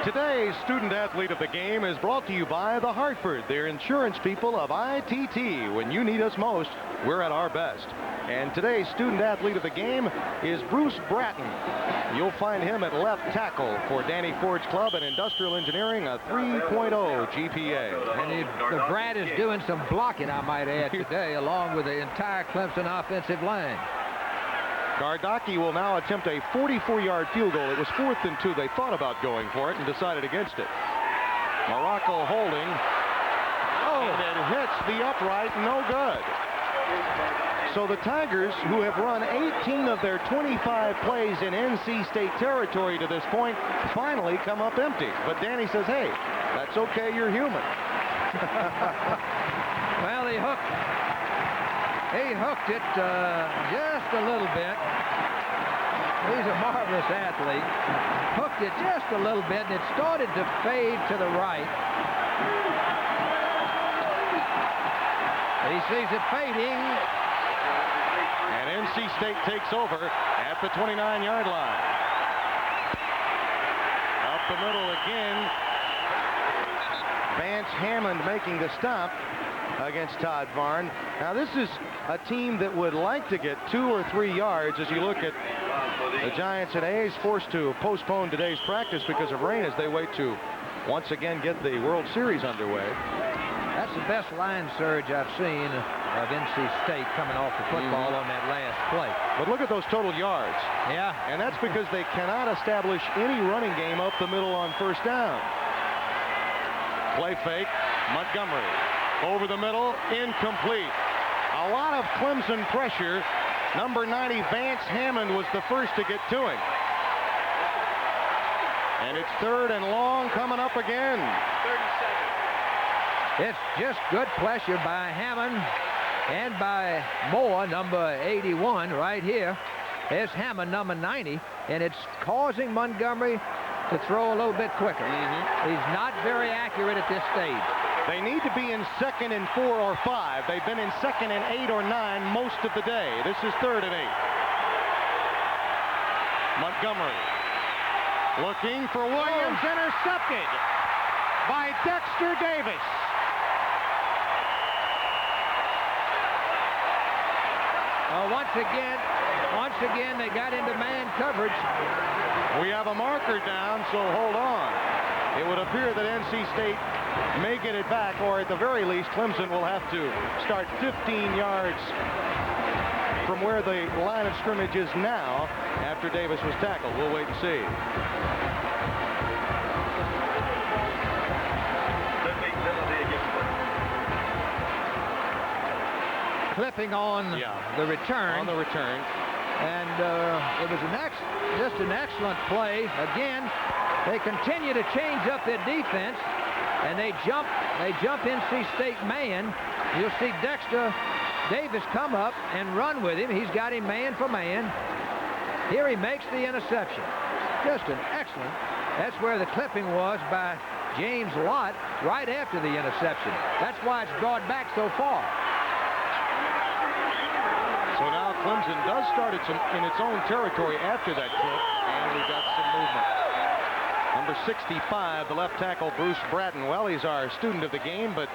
Today's student athlete of the game is brought to you by the Hartford, their insurance people of ITT. When you need us most, we're at our best. And today's student athlete of the game is Bruce Bratton. You'll find him at left tackle for Danny Ford's club in industrial engineering, a 3.0 GPA. And the Brat is doing some blocking, I might add, today, along with the entire Clemson offensive line. Gardocki will now attempt a 44-yard field goal. It was 4th and 2. They thought about going for it and decided against it. Morocco holding. Oh, and it hits the upright. No good. So the Tigers, who have run 18 of their 25 plays in NC State territory to this point, finally come up empty. But Danny says, hey, that's okay, you're human. Well, he hooked it just a little bit. He's a marvelous athlete. Hooked it just a little bit, and it started to fade to the right. He sees it fading. And NC State takes over at the 29-yard line. Up the middle again. Vance Hammond making the stop against Todd Varn. Now this is a team that would like to get 2 or 3 yards. As you look at the Giants and A's forced to postpone today's practice because of rain as they wait to once again get the World Series underway. That's the best line surge I've seen of NC State coming off the football on that last play. But look at those total yards. Yeah. And that's because they cannot establish any running game up the middle on first down. Play fake, Montgomery. Over the middle, incomplete. A lot of Clemson pressure. Number 90, Vance Hammond, was the first to get to him. And it's 3rd and long coming up again. 37. It's just good pressure by Hammond and by Moore, number 81, right here. There's Hammond, number 90, and it's causing Montgomery to throw a little bit quicker. He's not very accurate at this stage. They need to be in 2nd and 4 or 5. They've been in 2nd and 8 or 9 most of the day. This is 3rd and 8. Montgomery looking for Williams, intercepted by Dexter Davis. Once again, they got into man coverage. We have a marker down, so hold on. It would appear that NC State may get it back, or at the very least, Clemson will have to start 15 yards from where the line of scrimmage is now after Davis was tackled. We'll wait and see. Clipping on the return. On the return. And it was just an excellent play. Again, they continue to change up their defense, and they jump NC State man. You'll see Dexter Davis come up and run with him. He's got him man for man. Here he makes the interception. Just an excellent. That's where the clipping was by James Lott right after the interception. That's why it's brought back so far. So now Clemson does start in its own territory after that clip, and we got some movement. Number 65, the left tackle, Bruce Bratton. Well, he's our student of the game, but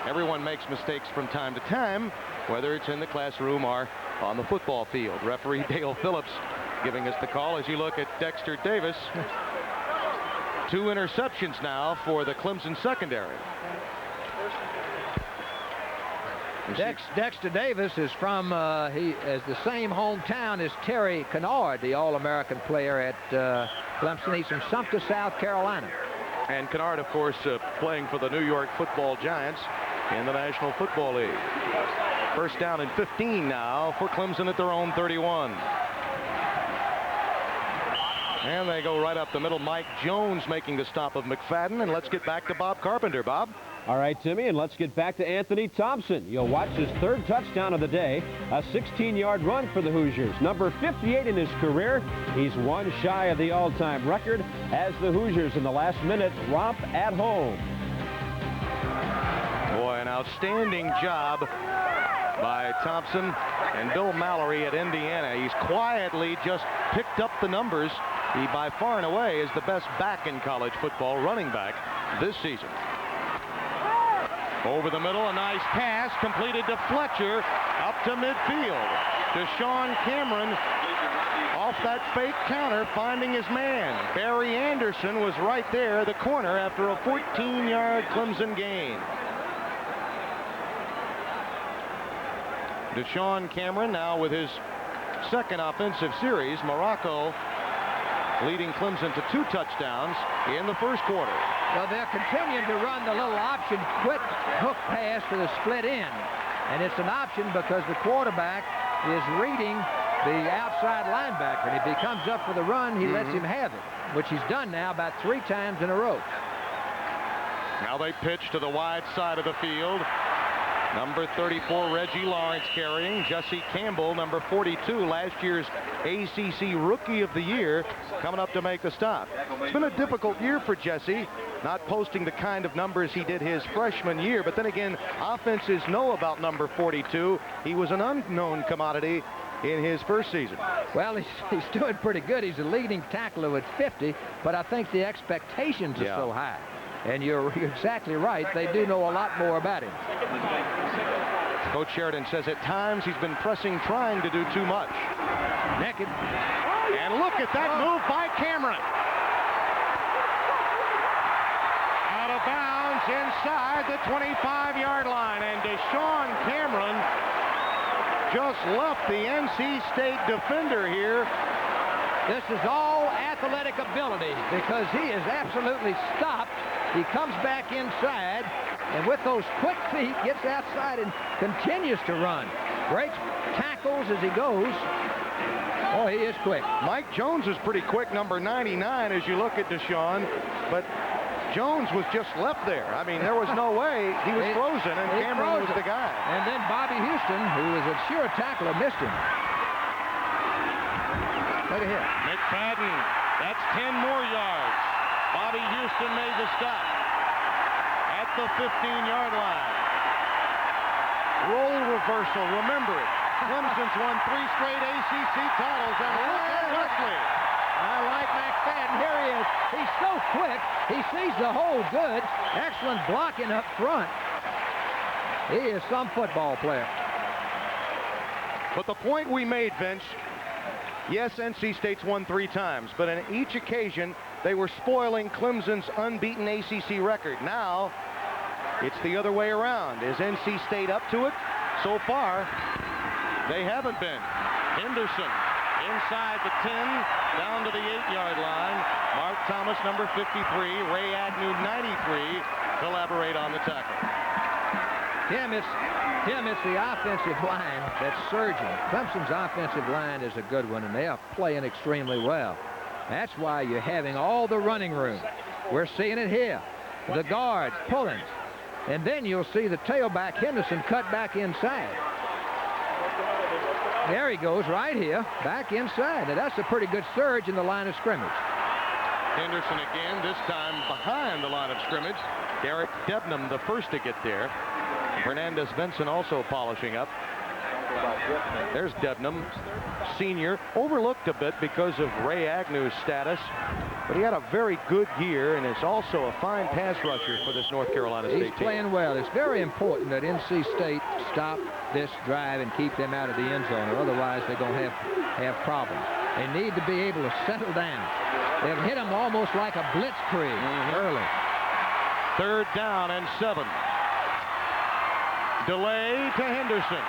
everyone makes mistakes from time to time, whether it's in the classroom or on the football field. Referee Dale Phillips giving us the call as you look at Dexter Davis. 2 interceptions now for the Clemson secondary. Dexter Davis is from, he has the same hometown as Terry Kennard, the All-American player at Clemson. He's from Sumter, South Carolina. And Kennard, of course, playing for the New York Football Giants in the National Football League. First down and 15 now for Clemson at their own 31. And they go right up the middle. Mike Jones making the stop of McFadden. And let's get back to Bob Carpenter. Bob? All right, Timmy, and let's get back to Anthony Thompson. You'll watch his 3rd touchdown of the day, a 16-yard run for the Hoosiers. Number 58 in his career. He's 1 shy of the all-time record as the Hoosiers in the last minute romp at home. An outstanding job by Thompson and Bill Mallory at Indiana. He's quietly just picked up the numbers. He by far and away is the best back in college football, running back this season. Over the middle, a nice pass completed to Fletcher up to midfield. Deshaun Cameron off that fake counter, finding his man. Barry Anderson was right there, the corner, after a 14-yard Clemson gain. Deshaun Cameron now with his second offensive series. Morocco leading Clemson to 2 touchdowns in the first quarter. Well, they're continuing to run the little option quick hook pass to the split end. And it's an option because the quarterback is reading the outside linebacker. And if he comes up for the run, he lets him have it, which he's done now about 3 times in a row. Now they pitch to the wide side of the field. Number 34, Reggie Lawrence carrying. Jesse Campbell, number 42, last year's ACC Rookie of the Year, coming up to make the stop. It's been a difficult year for Jesse, not posting the kind of numbers he did his freshman year. But then again, offenses know about number 42. He was an unknown commodity in his first season. Well, he's doing pretty good. He's a leading tackler with 50, but I think the expectations are so high. And you're exactly right. They do know a lot more about him. Coach Sheridan says at times he's been pressing, trying to do too much. Naked. And look at that move by Cameron. Out of bounds inside the 25-yard line. And Deshaun Cameron just left the NC State defender here. This is all athletic ability because he is absolutely stopped. He comes back inside, and with those quick feet, gets outside and continues to run. Breaks tackles as he goes. Oh, he is quick. Mike Jones is pretty quick, number 99, as you look at Deshaun. But Jones was just left there. I mean, there was no way. He was frozen, and Cameron was the guy. And then Bobby Houston, who is a sure tackler, missed him. Look at here. McFadden, that's 10 more yards. Bobby Houston made the stop at the 15-yard line. Role reversal, remember it. Clemson's won 3 straight ACC titles, and look at Wesley. I like McFadden. Here he is. He's so quick. He sees the hole good. Excellent blocking up front. He is some football player. But the point we made, Vince, yes, NC State's won 3 times, but in each occasion, they were spoiling Clemson's unbeaten ACC record. Now, it's the other way around. Is NC State up to it? So far, they haven't been. Henderson inside the 10, down to the 8-yard line. Mark Thomas, number 53, Ray Agnew, 93, collaborate on the tackle. Tim, it's the offensive line that's surging. Clemson's offensive line is a good one, and they are playing extremely well. That's why you're having all the running room. We're seeing it here. The guards pulling. And then you'll see the tailback, Henderson, cut back inside. There he goes right here, back inside. Now, that's a pretty good surge in the line of scrimmage. Henderson again, this time behind the line of scrimmage. Derek Debnam, the first to get there. Fernandez Benson also polishing up. There's Debnam, senior, overlooked a bit because of Ray Agnew's status, but he had a very good year, and is also a fine pass rusher for this North Carolina State team. He's playing well. It's very important that NC State stop this drive and keep them out of the end zone, or otherwise they're going to have problems. They need to be able to settle down. They've hit them almost like a blitzkrieg early. 3rd down and 7. Delay to Henderson.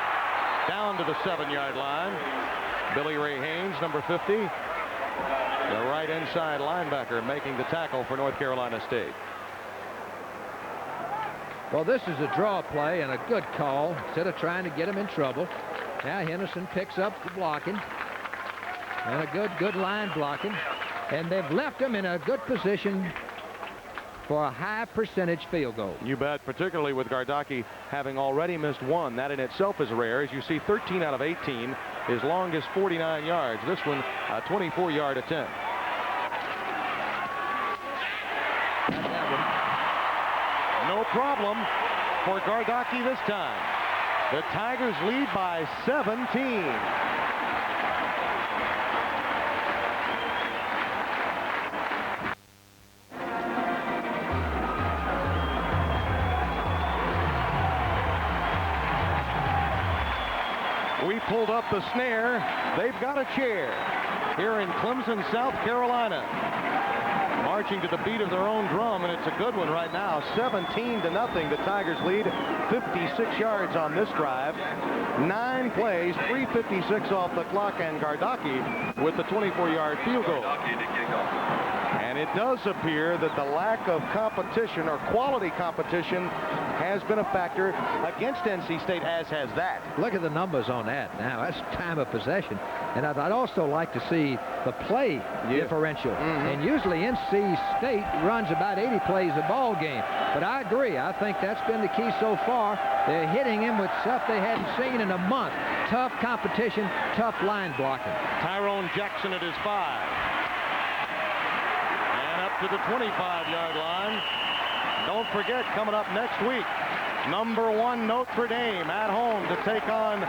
Down to the 7-yard line. Billy Ray Haynes, number 50. The right inside linebacker making the tackle for North Carolina State. Well, this is a draw play and a good call instead of trying to get him in trouble. Now Henderson picks up the blocking. And a good line blocking. And they've left him in a good position for a high percentage field goal. You bet, particularly with Gardocki having already missed 1. That in itself is rare. As you see, 13 out of 18. His longest 49 yards. This one, a 24-yard attempt. No problem. for Gardocki this time. The Tigers lead by 17. We pulled up the snare. They've got a chair here in Clemson, South Carolina. Marching to the beat of their own drum, and it's a good one right now. 17-0. The Tigers lead. 56 yards on this drive. 9 plays, 3:56 off the clock, and Gardocki with the 24-yard field goal. And it does appear that the lack of competition or quality competition has been a factor against NC State, as has that. Look at the numbers on that. Now, that's time of possession. And I'd also like to see the play differential. And usually NC State runs about 80 plays a ball game. But I agree. I think that's been the key so far. They're hitting him with stuff they hadn't seen in a month. Tough competition, tough line blocking. Tyrone Jackson at his 5. And up to the 25-yard line. Don't forget, coming up next week, number 1 Notre Dame at home to take on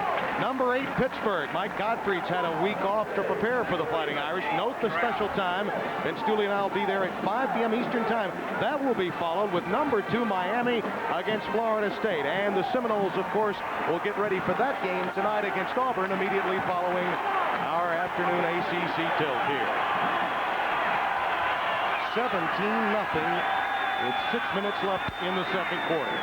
number 8 Pittsburgh. Mike Gottfried's had a week off to prepare for the Fighting Irish. Note the special time. Vince Dooley and I will be there at 5 p.m. Eastern time. That will be followed with number 2 Miami against Florida State. And the Seminoles, of course, will get ready for that game tonight against Auburn immediately following our afternoon ACC tilt here. 17-0. With 6 minutes left in the second quarter.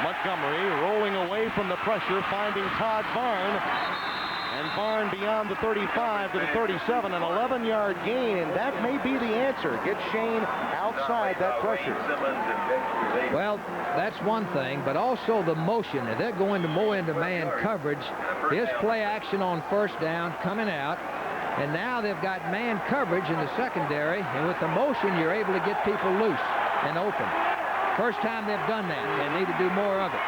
Montgomery rolling away from the pressure, finding Todd Varn. And Varn beyond the 35 to the 37, an 11-yard gain, and that may be the answer. Get Shane outside that pressure. Well, that's one thing, but also the motion. They're going to more into man coverage. Here's play action on first down coming out. And now they've got man coverage in the secondary, and with the motion, you're able to get people loose and open. First time they've done that. They need to do more of it.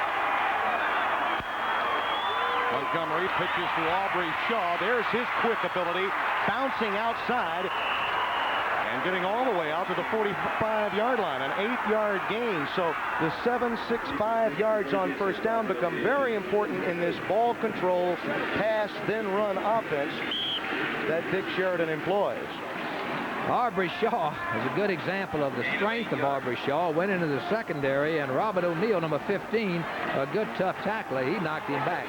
Montgomery pitches to Aubrey Shaw. There's his quick ability, bouncing outside and getting all the way out to the 45-yard line, an 8-yard gain. So the 7, 6, 5 yards on first down become very important in this ball control, pass, then run offense that Dick Sheridan employs. Aubrey Shaw is a good example of the strength of Aubrey Shaw. Went into the secondary, and Robert O'Neill, number 15, a good tough tackler. He knocked him back.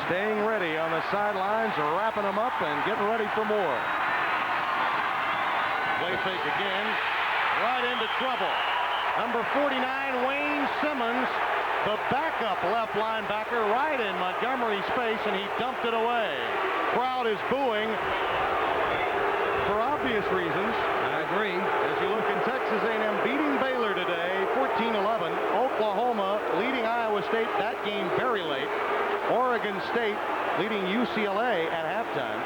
Staying ready on the sidelines, wrapping them up and getting ready for more. Play fake again, right into trouble. Number 49, Wayne Simmons, the backup left linebacker, right in Montgomery's face, and he dumped it away. Crowd is booing. For obvious reasons. I agree. As you look in Texas A&M beating Baylor today, 14-11. Oklahoma leading Iowa State, that game very late. Oregon State leading UCLA at halftime.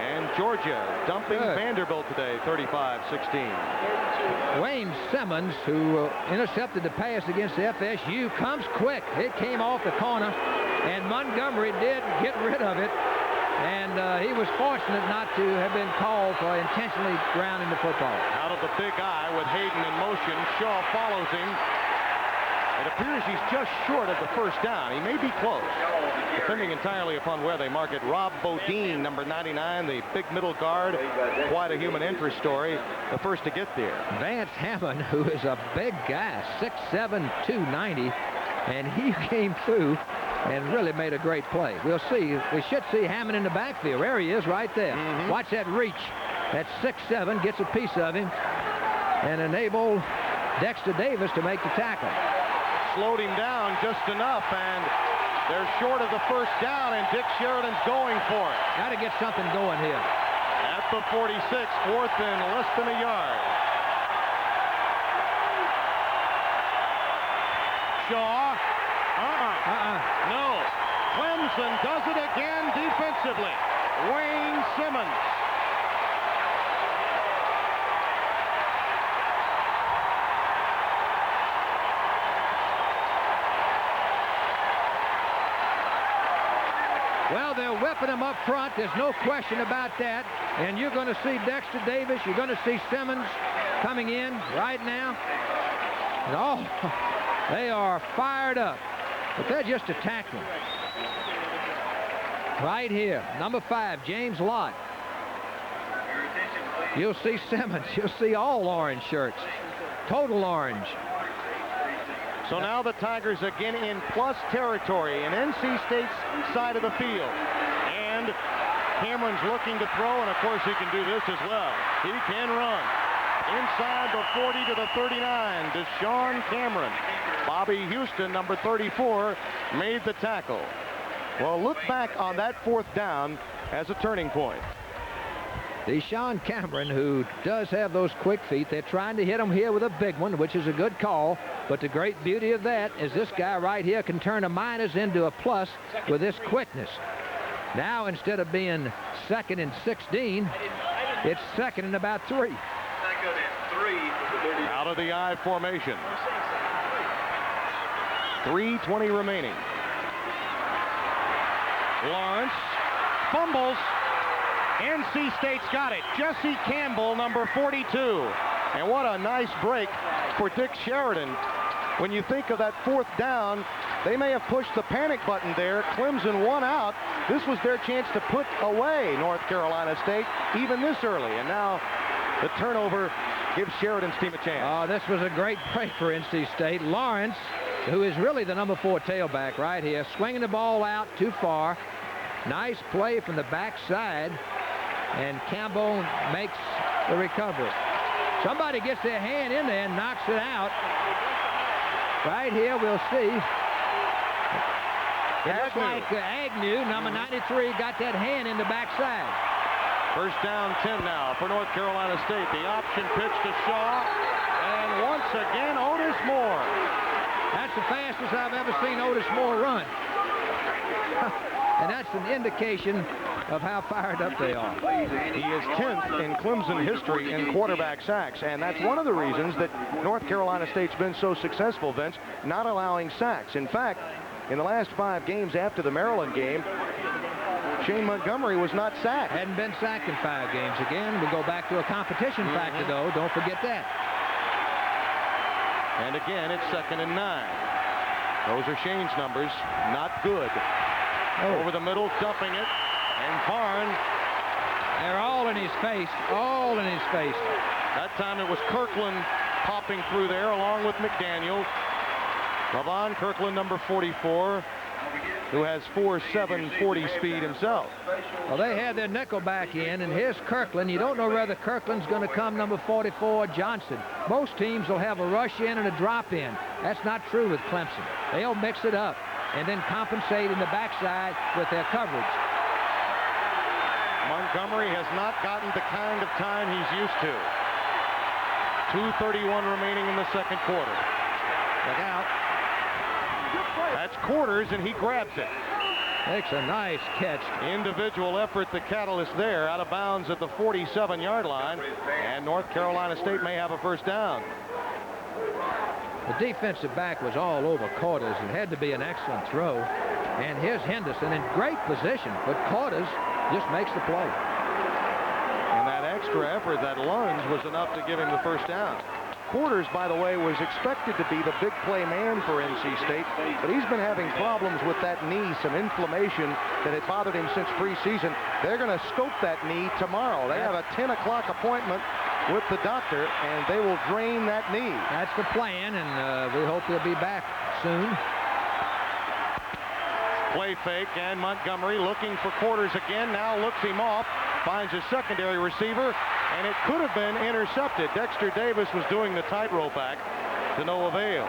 And Georgia dumping Vanderbilt today, 35-16. Wayne Simmons, who intercepted the pass against FSU, comes quick. It came off the corner, and Montgomery did get rid of it. And he was fortunate not to have been called for intentionally grounding the football. Out of the big eye with Hayden in motion. Shaw follows him. It appears he's just short of the first down. He may be close. Depending entirely upon where they mark it. Rob Bodine, number 99, the big middle guard. Quite a human interest story. The first to get there. Vance Hammond, who is a big guy, 6'7", 290. And he came through and really made a great play. We'll see. We should see Hammond in the backfield. There he is right there. Watch that reach. That 6'7", gets a piece of him and enable Dexter Davis to make the tackle. Slowed him down just enough, and they're short of the first down, and Dick Sheridan's going for it. Got to get something going here. At the 46, fourth and less than a yard. Shaw. No. Clemson does it again defensively. Wayne Simmons. Well, they're whipping him up front. There's no question about that. And you're going to see Dexter Davis. You're going to see Simmons coming in right now. And they are fired up, but they're just attacking. Right here, number 5, James Lott. You'll see Simmons. You'll see all orange shirts. Total orange. So now the Tigers again in plus territory in NC State's side of the field. And Cameron's looking to throw, and of course he can do this as well. He can run. Inside the 40 to the 39, Deshaun Cameron. Bobby Houston, number 34, made the tackle. Well, look back on that 4th down as a turning point. Deshaun Cameron, who does have those quick feet, they're trying to hit him here with a big one, which is a good call. But the great beauty of that is this guy right here can turn a minus into a plus with this quickness. Now, instead of being 2nd and 16, it's 2nd and about 3. Out of the I formation. 3:20 remaining. Lawrence fumbles. NC State's got it. Jesse Campbell, number 42. And what a nice break for Dick Sheridan. When you think of that 4th down, they may have pushed the panic button there. Clemson 1 out. This was their chance to put away North Carolina State even this early. And now the turnover gives Sheridan's team a chance. Oh, this was a great break for NC State. Lawrence, who is really the number 4 tailback right here, swinging the ball out too far. Nice play from the backside, and Campbell makes the recovery. Somebody gets their hand in there and knocks it out. Right here, we'll see. It looks like Agnew, number 93, got that hand in the backside. First down 10 now for North Carolina State. The option pitch to Shaw. And once again, Otis Moore. That's the fastest I've ever seen Otis Moore run. And that's an indication of how fired up they are. He is 10th in Clemson history in quarterback sacks, and that's one of the reasons that North Carolina State's been so successful, Vince, not allowing sacks. In fact, in the last 5 games after the Maryland game, Shane Montgomery was not sacked. Hadn't been sacked in 5 games. Again, we go back to a competition factor, though. Don't forget that. And again, it's 2nd and 9. Those are Shane's numbers. Not good. Over the middle, dumping it. And Barn. They're all in his face. All in his face. That time it was Kirkland popping through there along with McDaniel. Lavon Kirkland, number 44, who has 4.7 40 speed himself. Well, they had their nickel back in, and here's Kirkland. You don't know whether Kirkland's going to come number 44 Johnson. Most teams will have a rush in and a drop in. That's not true with Clemson. They'll mix it up and then compensate in the backside with their coverage. Montgomery has not gotten the kind of time he's used to. 2:31 remaining in the 2nd quarter. Look out. That's Quarters, and he grabs it. Makes a nice catch. Individual effort, the catalyst there, out of bounds at the 47-yard line, and North Carolina State may have a first down. The defensive back was all over Quarters. It had to be an excellent throw. And here's Henderson in great position, but Quarters just makes the play. And that extra effort, that lunge, was enough to give him the first down. Quarters, by the way, was expected to be the big play man for NC State, but he's been having problems with that knee, some inflammation that had bothered him since preseason. They're going to scope that knee tomorrow. They have a 10 o'clock appointment with the doctor, and they will drain that knee. That's the plan, and we hope he'll be back soon. Play fake, and Montgomery looking for Quarters again. Now looks him off, finds his secondary receiver, and it could have been intercepted. Dexter Davis was doing the tightrope act to no avail.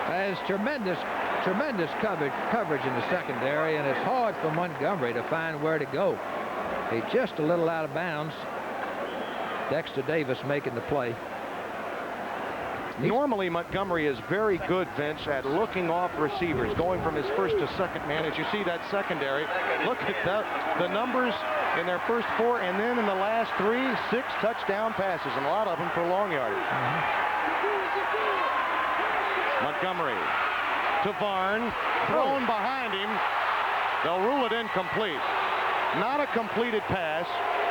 There's tremendous coverage in the secondary, and it's hard for Montgomery to find where to go. He's just a little out of bounds. Dexter Davis making the play. Normally, Montgomery is very good, Vince, at looking off receivers, going from his first to second man. As you see that secondary, look at the numbers in their first 4, and then in the last 3, 6 touchdown passes, and a lot of them for long yardage. Montgomery to Varn, thrown behind him. They'll rule it incomplete. Not a completed pass.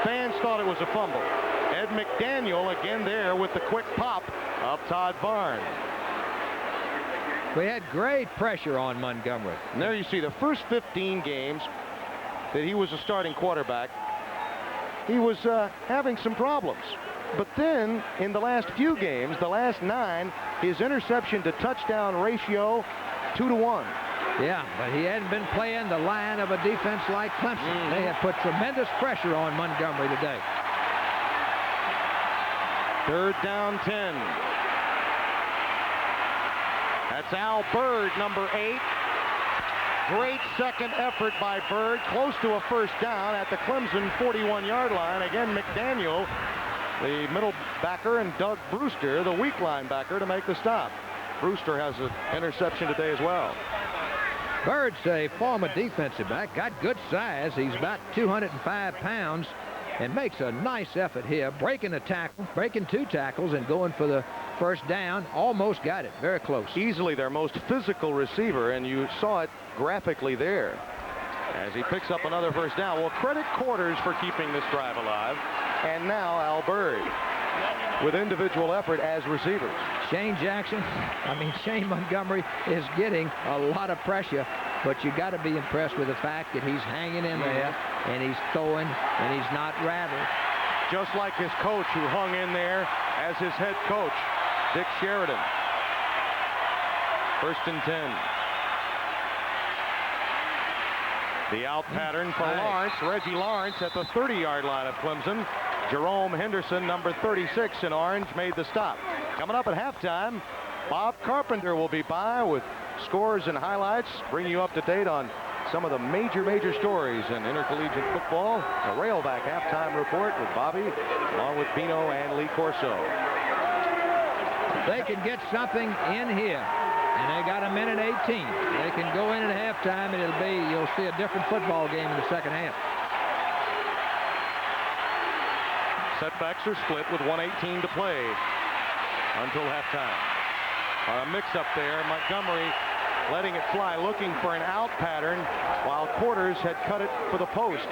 Fans thought it was a fumble. Ed McDaniel again there with the quick pop of Todd Varn. We had great pressure on Montgomery. And there you see the first 15 games that he was a starting quarterback, he was having some problems. But then in the last few games, the last 9, his interception to touchdown ratio 2-to-1. Yeah, but he hadn't been playing the line of a defense like Clemson. They have put tremendous pressure on Montgomery today. 3rd down 10. That's Al Bird, number 8. Great second effort by Bird, close to a first down at the Clemson 41-yard line. Again, McDaniel, the middle backer, and Doug Brewster, the weak linebacker, to make the stop. Brewster has an interception today as well. Bird's a former defensive back, got good size. He's about 205 pounds and makes a nice effort here, breaking a tackle, breaking 2 tackles and going for the first down. Almost got it, very close. Easily their most physical receiver, and you saw it graphically there as he picks up another first down. Well, credit Quarters for keeping this drive alive, and now Al Bird with individual effort as receivers. Shane Montgomery is getting a lot of pressure, but you got to be impressed with the fact that he's hanging in there and he's throwing and he's not rattled. Just like his coach, who hung in there as his head coach, Dick Sheridan. 1st and 10. The out pattern for Lawrence. Reggie Lawrence at the 30-yard line of Clemson. Jerome Henderson, number 36 in orange, made the stop. Coming up at halftime, Bob Carpenter will be by with scores and highlights, bringing you up to date on some of the major stories in intercollegiate football. A Railback halftime report with Bobby, along with Bino and Lee Corso. They can get something in here, and they got a minute 18. They can go in at halftime, and you'll see a different football game in the second half. Setbacks are split with 1:18 to play until halftime. A mix-up there. Montgomery letting it fly, looking for an out pattern, while Quarters had cut it for the post.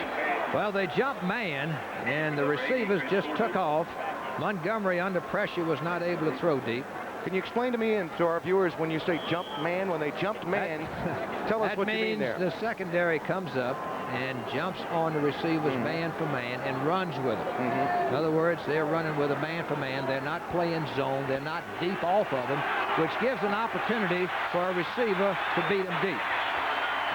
Well, they jumped man, and the receivers just took off. Montgomery, under pressure, was not able to throw deep. Can you explain to me and to our viewers, when you say jumped man, when they jumped man, tell us what you mean there. That means the secondary comes up and jumps on the receiver's man for man and runs with it. In other words, they're running with a man for man. They're not playing zone. They're not deep off of them, which gives an opportunity for a receiver to beat them deep.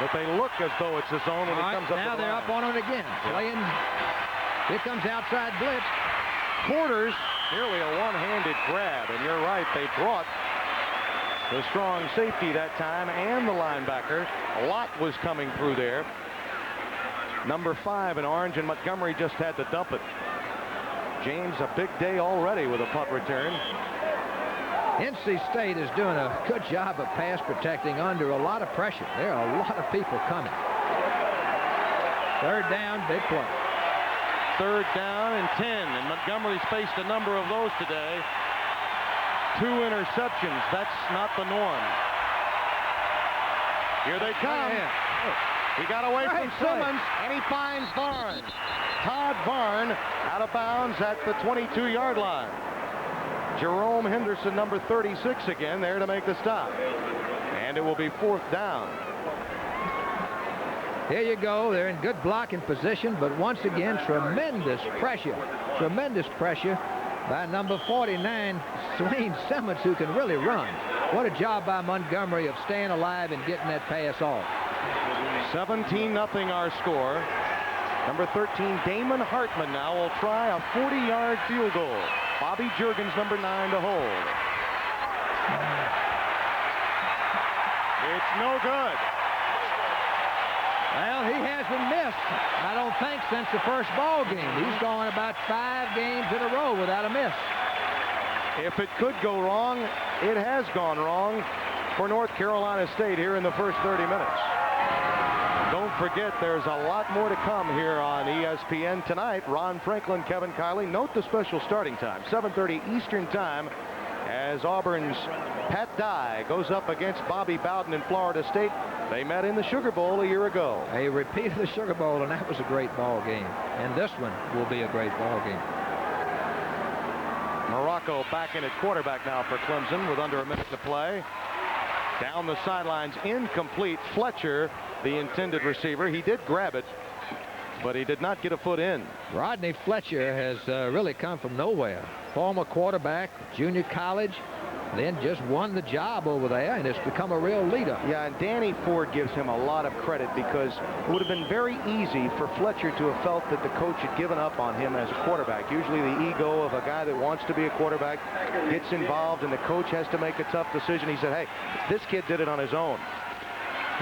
But they look as though it's a zone when it comes up. Now they're up on it again. Playing. Here comes outside blitz. Quarters, nearly a one-handed grab, and you're right, they brought the strong safety that time and the linebacker. A lot was coming through there. Number 5 in orange, and Montgomery just had to dump it. James, a big day already with a punt return. NC State is doing a good job of pass protecting under a lot of pressure. There are a lot of people coming. 3rd down, big play. 3rd down and 10, and Montgomery's faced a number of those today. 2 interceptions. That's not the norm. Here they come. He got away from Simmons, and he finds Varn. Todd Varn out of bounds at the 22-yard line. Jerome Henderson, number 36 again, there to make the stop. And it will be 4th down. Here you go. They're in good blocking position, but once again, tremendous pressure. Tremendous pressure by number 49, Swain Simmons, who can really run. What a job by Montgomery of staying alive and getting that pass off. 17-0 our score. Number 13, Damon Hartman now will try a 40-yard field goal. Bobby Juergens, number 9, to hold. It's no good. Well, he hasn't missed, I don't think, since the first ball game. He's gone about 5 games in a row without a miss. If it could go wrong, it has gone wrong for North Carolina State here in the first 30 minutes. Don't forget, there's a lot more to come here on ESPN tonight. Ron Franklin, Kevin Kiley. Note the special starting time, 7:30 Eastern Time, as Auburn's Pat Dye goes up against Bobby Bowden in Florida State. They met in the Sugar Bowl a year ago. A repeat of the Sugar Bowl, and that was a great ball game. And this one will be a great ball game. Morocco back in at quarterback now for Clemson with under a minute to play. Down the sidelines, incomplete. Fletcher, the intended receiver, he did grab it, but he did not get a foot in. Rodney Fletcher has really come from nowhere. Former quarterback, junior college, then just won the job over there and has become a real leader. Yeah, and Danny Ford gives him a lot of credit because it would have been very easy for Fletcher to have felt that the coach had given up on him as a quarterback. Usually the ego of a guy that wants to be a quarterback gets involved and the coach has to make a tough decision. He said, hey, this kid did it on his own.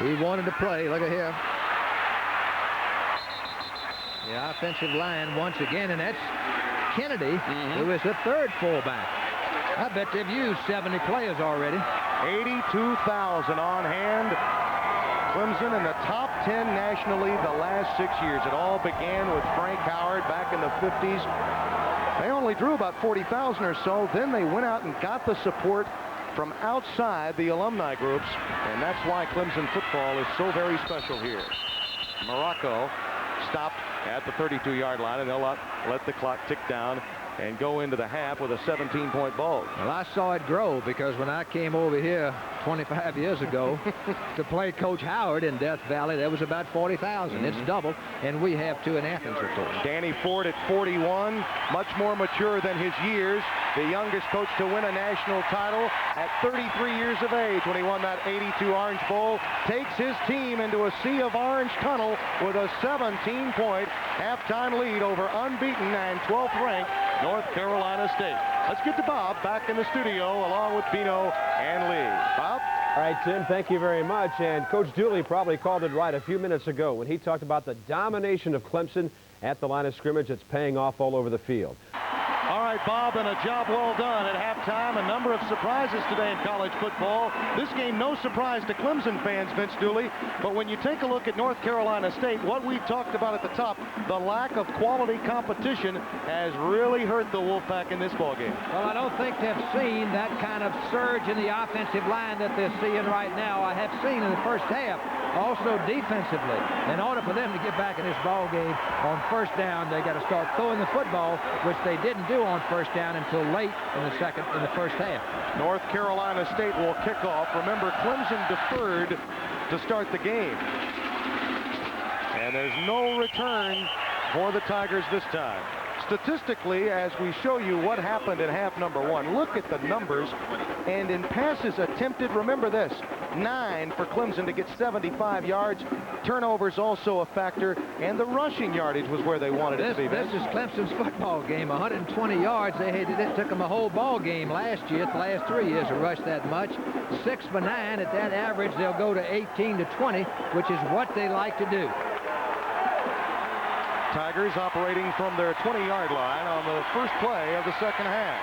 He wanted to play. Look at here. The offensive line once again, and that's Kennedy, who is the third fullback. I bet they've used 70 players already. 82,000 on hand. Clemson in the top 10 nationally the last 6 years. It all began with Frank Howard back in the 50s. They only drew about 40,000 or so. Then they went out and got the support from outside the alumni groups, and that's why Clemson football is so very special here. Morocco stopped at the 32-yard line, and they'll let the clock tick down and go into the half with a 17-point ball. Well, I saw it grow because when I came over here 25 years ago to play Coach Howard in Death Valley, there was about 40,000. It's double, and we have two in Athens, of course. Danny Ford at 41, much more mature than his years. The youngest coach to win a national title at 33 years of age when he won that 82 Orange Bowl. Takes his team into a sea of orange tunnel with a 17-point halftime lead over unbeaten and 12th ranked North Carolina State. Let's get to Bob back in the studio along with Bino and Lee. Bob? All right, Tim, thank you very much. And Coach Dooley probably called it right a few minutes ago when he talked about the domination of Clemson at the line of scrimmage. It's paying off all over the field. All right, Bob, and a job well done at halftime. A number of surprises today in college football. This game, no surprise to Clemson fans, Vince Dooley. But when you take a look at North Carolina State, what we talked about at the top, the lack of quality competition has really hurt the Wolfpack in this ballgame. Well, I don't think they've seen that kind of surge in the offensive line that they're seeing right now. I have seen in the first half. Also defensively, in order for them to get back in this ball game on first down, they got to start throwing the football, which they didn't do on first down until late in the first half. North Carolina State will kick off. Remember, Clemson deferred to start the game, and there's no return for the Tigers this time. Statistically, as we show you what happened in half number one, look at the numbers. And in passes attempted, remember this, 9 for Clemson to get 75 yards. Turnovers also a factor, and the rushing yardage was where they wanted it to be. This is Clemson's football game, 120 yards. It took them a whole ball game last year, the last 3 years to rush that much. 6 for 9. At that average, they'll go to 18 to 20, which is what they like to do. Tigers operating from their 20-yard line on the first play of the second half.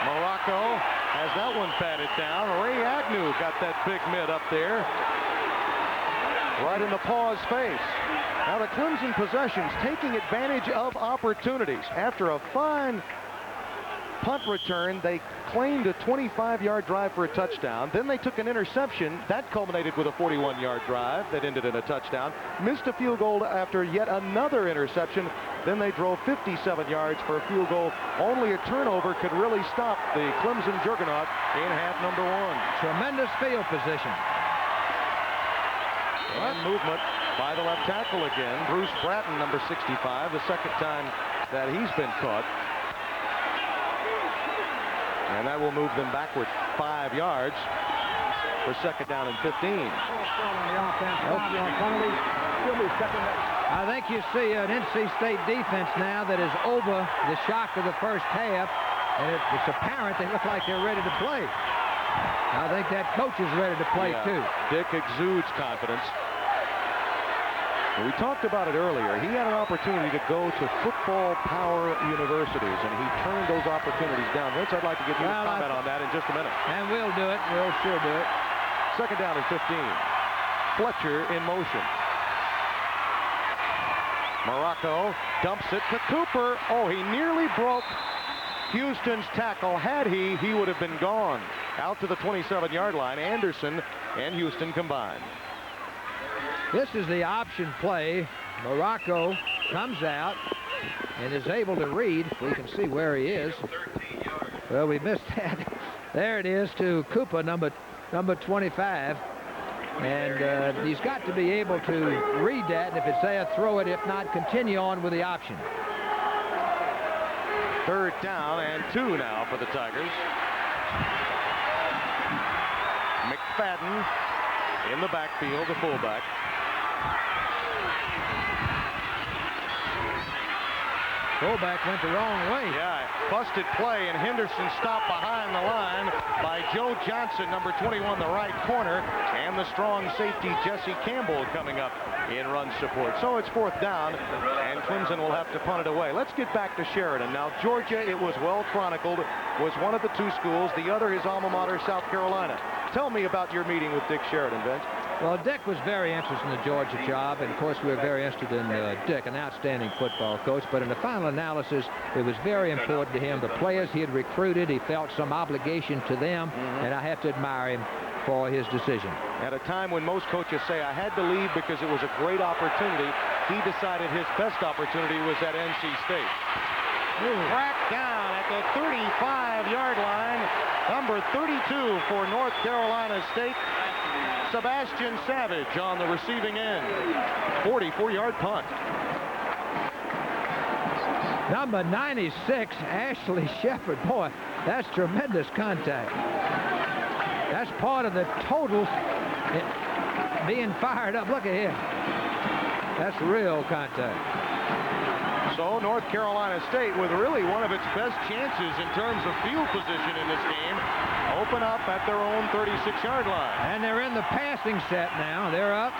Morocco has that one patted down. Ray Agnew got that big mid up there, right in the paw's face. Now the Clemson possessions taking advantage of opportunities. After a fine punt return, they claimed a 25-yard drive for a touchdown. Then they took an interception. That culminated with a 41-yard drive that ended in a touchdown. Missed a field goal after yet another interception. Then they drove 57 yards for a field goal. Only a turnover could really stop the Clemson juggernaut in half number one. Tremendous field position. And movement by the left tackle again. Bruce Bratton, number 65, the second time that he's been caught. And that will move them backward 5 yards for second down and 15. I think you see an NC State defense now that is over the shock of the first half, and it's apparent they look like they're ready to play. I think that coach is ready to play, too. Dick exudes confidence. We talked about it earlier. He had an opportunity to go to football power universities, and he turned those opportunities down. Vince, I'd like to get you a comment on that in just a minute. And we'll do it. We'll sure do it. Second down and 15. Fletcher in motion. Morocco dumps it to Cooper. Oh, he nearly broke Houston's tackle. Had he would have been gone. Out to the 27-yard line. Anderson and Houston combined. This is the option play. Morocco comes out, and is able to read. We can see where he is. Well, we missed that. There it is to Cooper, number 25. And he's got to be able to read that, and if it's there, throw it. If not, continue on with the option. 3rd down and 2 now for the Tigers. McFadden in the backfield, the fullback. Fullback went the wrong way. Yeah, busted play, and Henderson stopped behind the line by Joe Johnson, number 21, the right corner, and the strong safety Jesse Campbell coming up in run support. So it's 4th down, and Clemson will have to punt it away. Let's get back to Sheridan. Now, Georgia, it was well chronicled, was one of the 2 schools. The other, his alma mater, South Carolina. Tell me about your meeting with Dick Sheridan, Vince. Well, Dick was very interested in the Georgia job, and of course we were very interested in Dick, an outstanding football coach. But in the final analysis, it was very important to him. The players he had recruited, he felt some obligation to them, and I have to admire him for his decision. At a time when most coaches say, I had to leave because it was a great opportunity, he decided his best opportunity was at NC State. Cracked down at the 35-yard line. Number 32 for North Carolina State, Sebastian Savage on the receiving end. 44-yard punt. Number 96, Ashley Shepard. Boy, that's tremendous contact. That's part of the total being fired up. Look at here. That's real contact. So North Carolina State, with really one of its best chances in terms of field position in this game, open up at their own 36-yard line. And they're in the passing set now. They're up.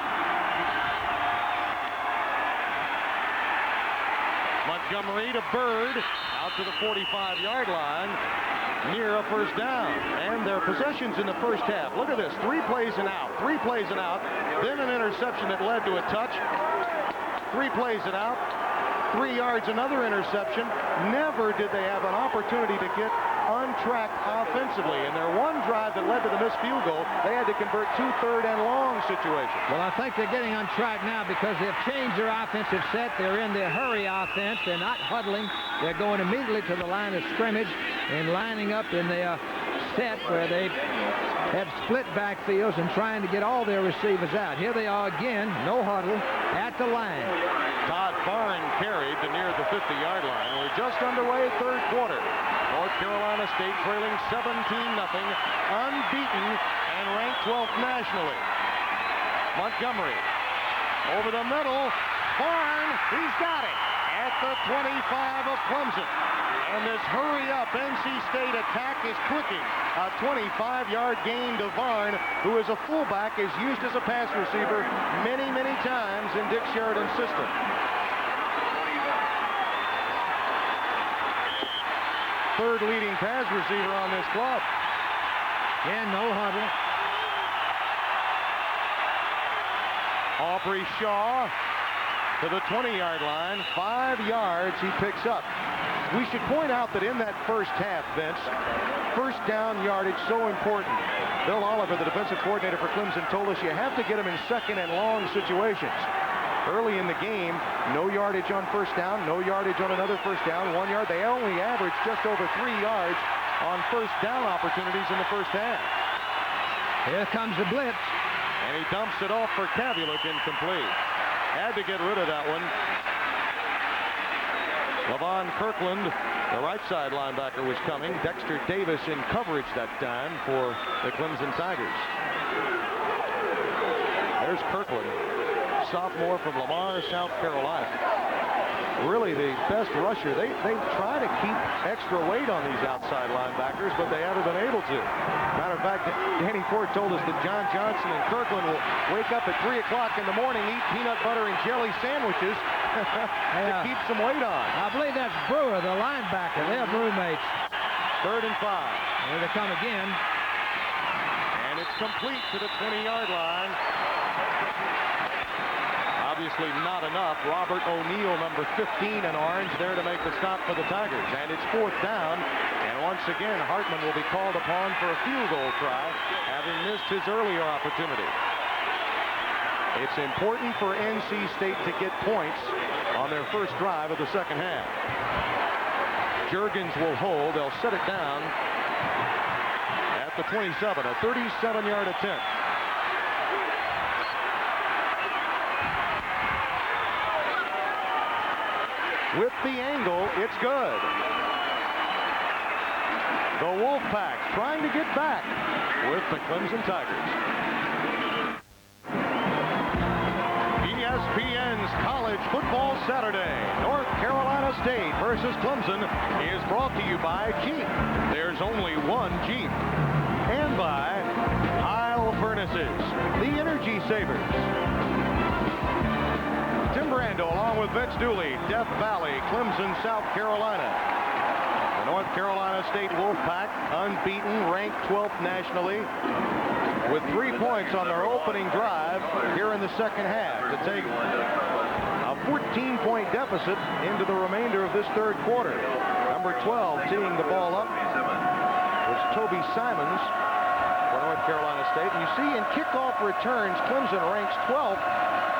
Montgomery to Bird, out to the 45-yard line, near a 1st down. And their possessions in the first half. Look at this, 3 plays and out, 3 plays and out, then an interception that led to a touch, 3 plays and out, 3 yards, another interception. Never did they have an opportunity to get on track offensively. And their one drive that led to the missed field goal, they had to convert 2 third and long situations. Well, I think they're getting on track now because they've changed their offensive set. They're in their hurry offense. They're not huddling. They're going immediately to the line of scrimmage and lining up in their set where they have split backfields and trying to get all their receivers out. Here they are again, no huddle, at the line. Todd Barring carried to near the 50-yard line. We're just underway, 3rd quarter. North Carolina State trailing 17-0, unbeaten and ranked 12th nationally. Montgomery over the middle. Barn, he's got it at the 25 of Clemson. And this hurry-up NC State attack is clicking. A 25-yard gain to Varn, who is a fullback, is used as a pass receiver many, many times in Dick Sheridan's system. Third leading pass receiver on this club. And no huddle. Aubrey Shaw to the 20-yard line. 5 yards he picks up. We should point out that in that first half, Vince, 1st down yardage so important. Bill Oliver, the defensive coordinator for Clemson, told us you have to get them in 2nd and long situations. Early in the game, no yardage on 1st down, no yardage on another 1st down, 1 yard. They only averaged just over 3 yards on 1st down opportunities in the first half. Here comes the blitz. And he dumps it off for Kavulik, incomplete. Had to get rid of that one. Levon Kirkland, the right side linebacker, was coming. Dexter Davis in coverage that time for the Clemson Tigers. There's Kirkland, sophomore from Lamar, South Carolina. Really the best rusher. They try to keep extra weight on these outside linebackers, but they haven't been able to. Matter of fact, Danny Ford told us that John Johnson and Kirkland will wake up at 3 o'clock in the morning, eat peanut butter and jelly sandwiches to keep some weight on. I believe that's Brewer, the linebacker. They're roommates. 3rd and 5. Here they come again. And it's complete to the 20-yard line. Obviously not enough. Robert O'Neill, number 15 in orange, there to make the stop for the Tigers. And it's 4th down. And once again, Hartman will be called upon for a field goal try, having missed his earlier opportunity. It's important for NC State to get points on their first drive of the second half. Juergens will hold. They'll set it down at the 27, a 37-yard attempt. With the angle, it's good. The Wolfpack trying to get back with the Clemson Tigers. ESPN's College Football Saturday, North Carolina State versus Clemson, is brought to you by Jeep. There's only one Jeep. And by Heil Furnaces, the energy savers. Tim Brando along with Vince Dooley, Death Valley, Clemson, South Carolina. The North Carolina State Wolfpack, unbeaten, ranked 12th nationally, with 3 points on their opening drive here in the second half to take a 14-point deficit into the remainder of this third quarter. Number 12 teeing the ball up was Toby Simons for North Carolina State. And you see in kickoff returns, Clemson ranks 12th,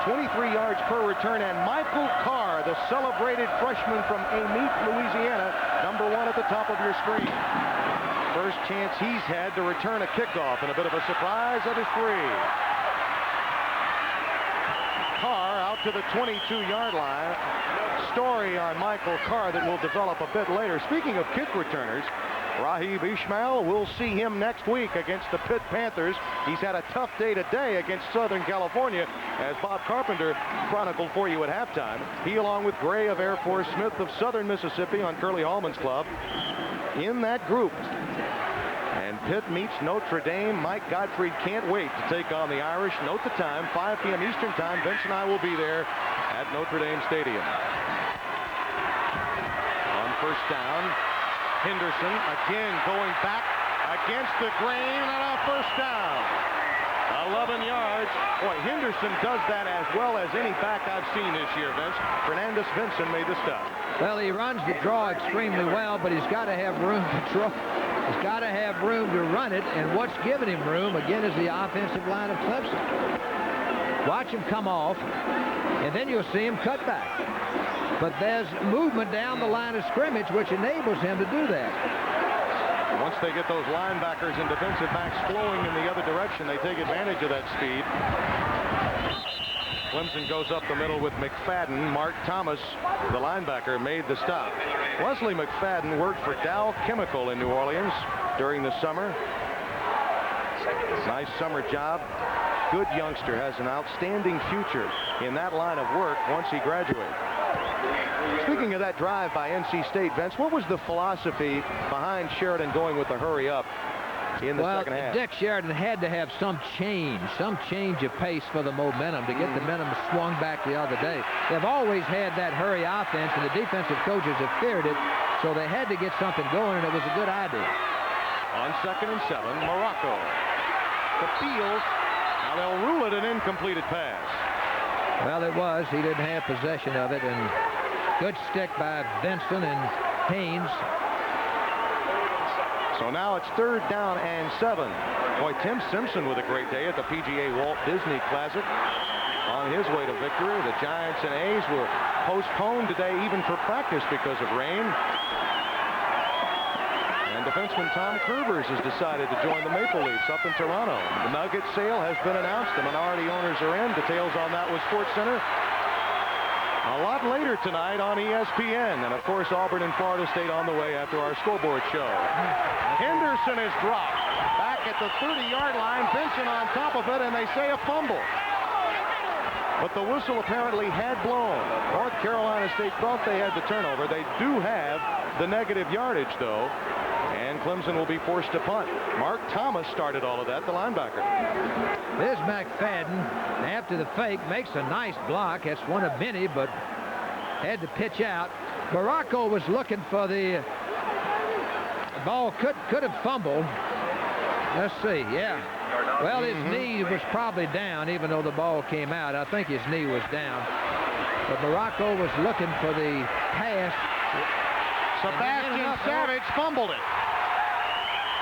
23 yards per return, and Michael Carr, the celebrated freshman from Amite, Louisiana, number 1 at the top of your screen. First chance he's had to return a kickoff, and a bit of a surprise at his 3. Carr out to the 22-yard line. Story on Michael Carr that will develop a bit later. Speaking of kick returners, Rahib Ishmael, we'll see him next week against the Pitt Panthers. He's had a tough day today against Southern California, as Bob Carpenter chronicled for you at halftime. He, along with Gray of Air Force, Smith of Southern Mississippi on Curly Hallman's club, in that group. And Pitt meets Notre Dame. Mike Gottfried can't wait to take on the Irish. Note the time, 5 p.m. Eastern time. Vince and I will be there at Notre Dame Stadium. On first down, Henderson again going back against the grain and a first down. 11 yards. Boy, Henderson does that as well as any back I've seen this year, Vince. Fernandez Vinson made the stop. Well, he runs the draw extremely well, but he's got to have room to throw. He's got to have room to run it, and what's giving him room, again, is the offensive line of Clemson. Watch him come off, and then you'll see him cut back. But there's movement down the line of scrimmage, which enables him to do that. Once they get those linebackers and defensive backs flowing in the other direction, they take advantage of that speed. Clemson goes up the middle with McFadden. Mark Thomas, the linebacker, made the stop. Wesley McFadden worked for Dow Chemical in New Orleans during the summer. Nice summer job. Good youngster, has an outstanding future in that line of work once he graduates. Speaking of that drive by NC State, Vince, what was the philosophy behind Sheridan going with the hurry up in the second half? Dick Sheridan had to have some change of pace for the momentum to get the momentum swung back the other day. They've always had that hurry offense, and the defensive coaches have feared it, so they had to get something going, and it was a good idea. On 2nd and 7, Morocco. The Fields. Now they'll rule it an incompleted pass. Well, it was. He didn't have possession of it, and good stick by Benson and Haynes. So now it's 3rd down and 7. Boy, Tim Simpson with a great day at the PGA Walt Disney Classic on his way to victory. The Giants and A's were postponed today even for practice because of rain. And defenseman Tom Krubers has decided to join the Maple Leafs up in Toronto. The Nugget sale has been announced. The minority owners are in. Details on that with SportsCenter a lot later tonight on ESPN. And, of course, Auburn and Florida State on the way after our scoreboard show. Henderson is dropped back at the 30-yard line. Benson on top of it, and they say a fumble. But the whistle apparently had blown. North Carolina State thought they had the turnover. They do have the negative yardage, though. And Clemson will be forced to punt. Mark Thomas started all of that, the linebacker. There's McFadden. After the fake, makes a nice block. That's one of many, but had to pitch out. Morocco was looking for the ball. Could have fumbled. Let's see. Yeah. Well, his knee was probably down, even though the ball came out. I think his knee was down. But Morocco was looking for the pass. Sebastian Savage fumbled it.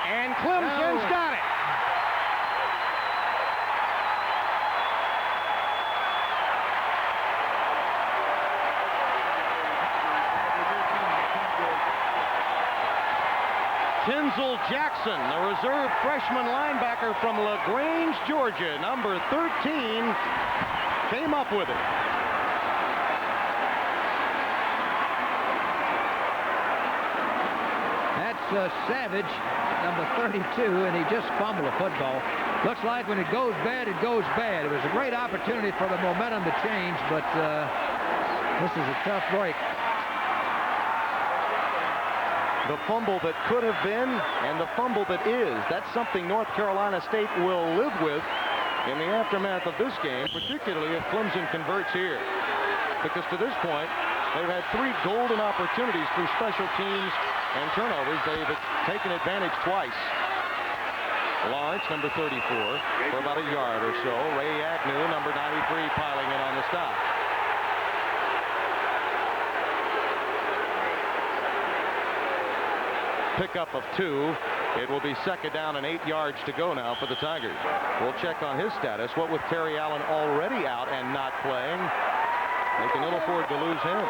And Clemson's got it. Tinzel Jackson, the reserve freshman linebacker from LaGrange, Georgia, number 13, came up with it. That's Savage, number 32, and he just fumbled a football. Looks like when it goes bad, it goes bad. It was a great opportunity for the momentum to change, but this is a tough break. The fumble that could have been and the fumble that is, that's something North Carolina State will live with in the aftermath of this game, particularly if Clemson converts here. Because to this point, they've had 3 golden opportunities through special teams and turnovers. They've taken advantage twice. Lawrence, number 34, for about a yard or so. Ray Agnew, number 93, piling in on the stop. Pickup of 2. It will be 2nd down and 8 yards to go now for the Tigers. We'll check on his status. What with Terry Allen already out and not playing, they can ill afford to lose him.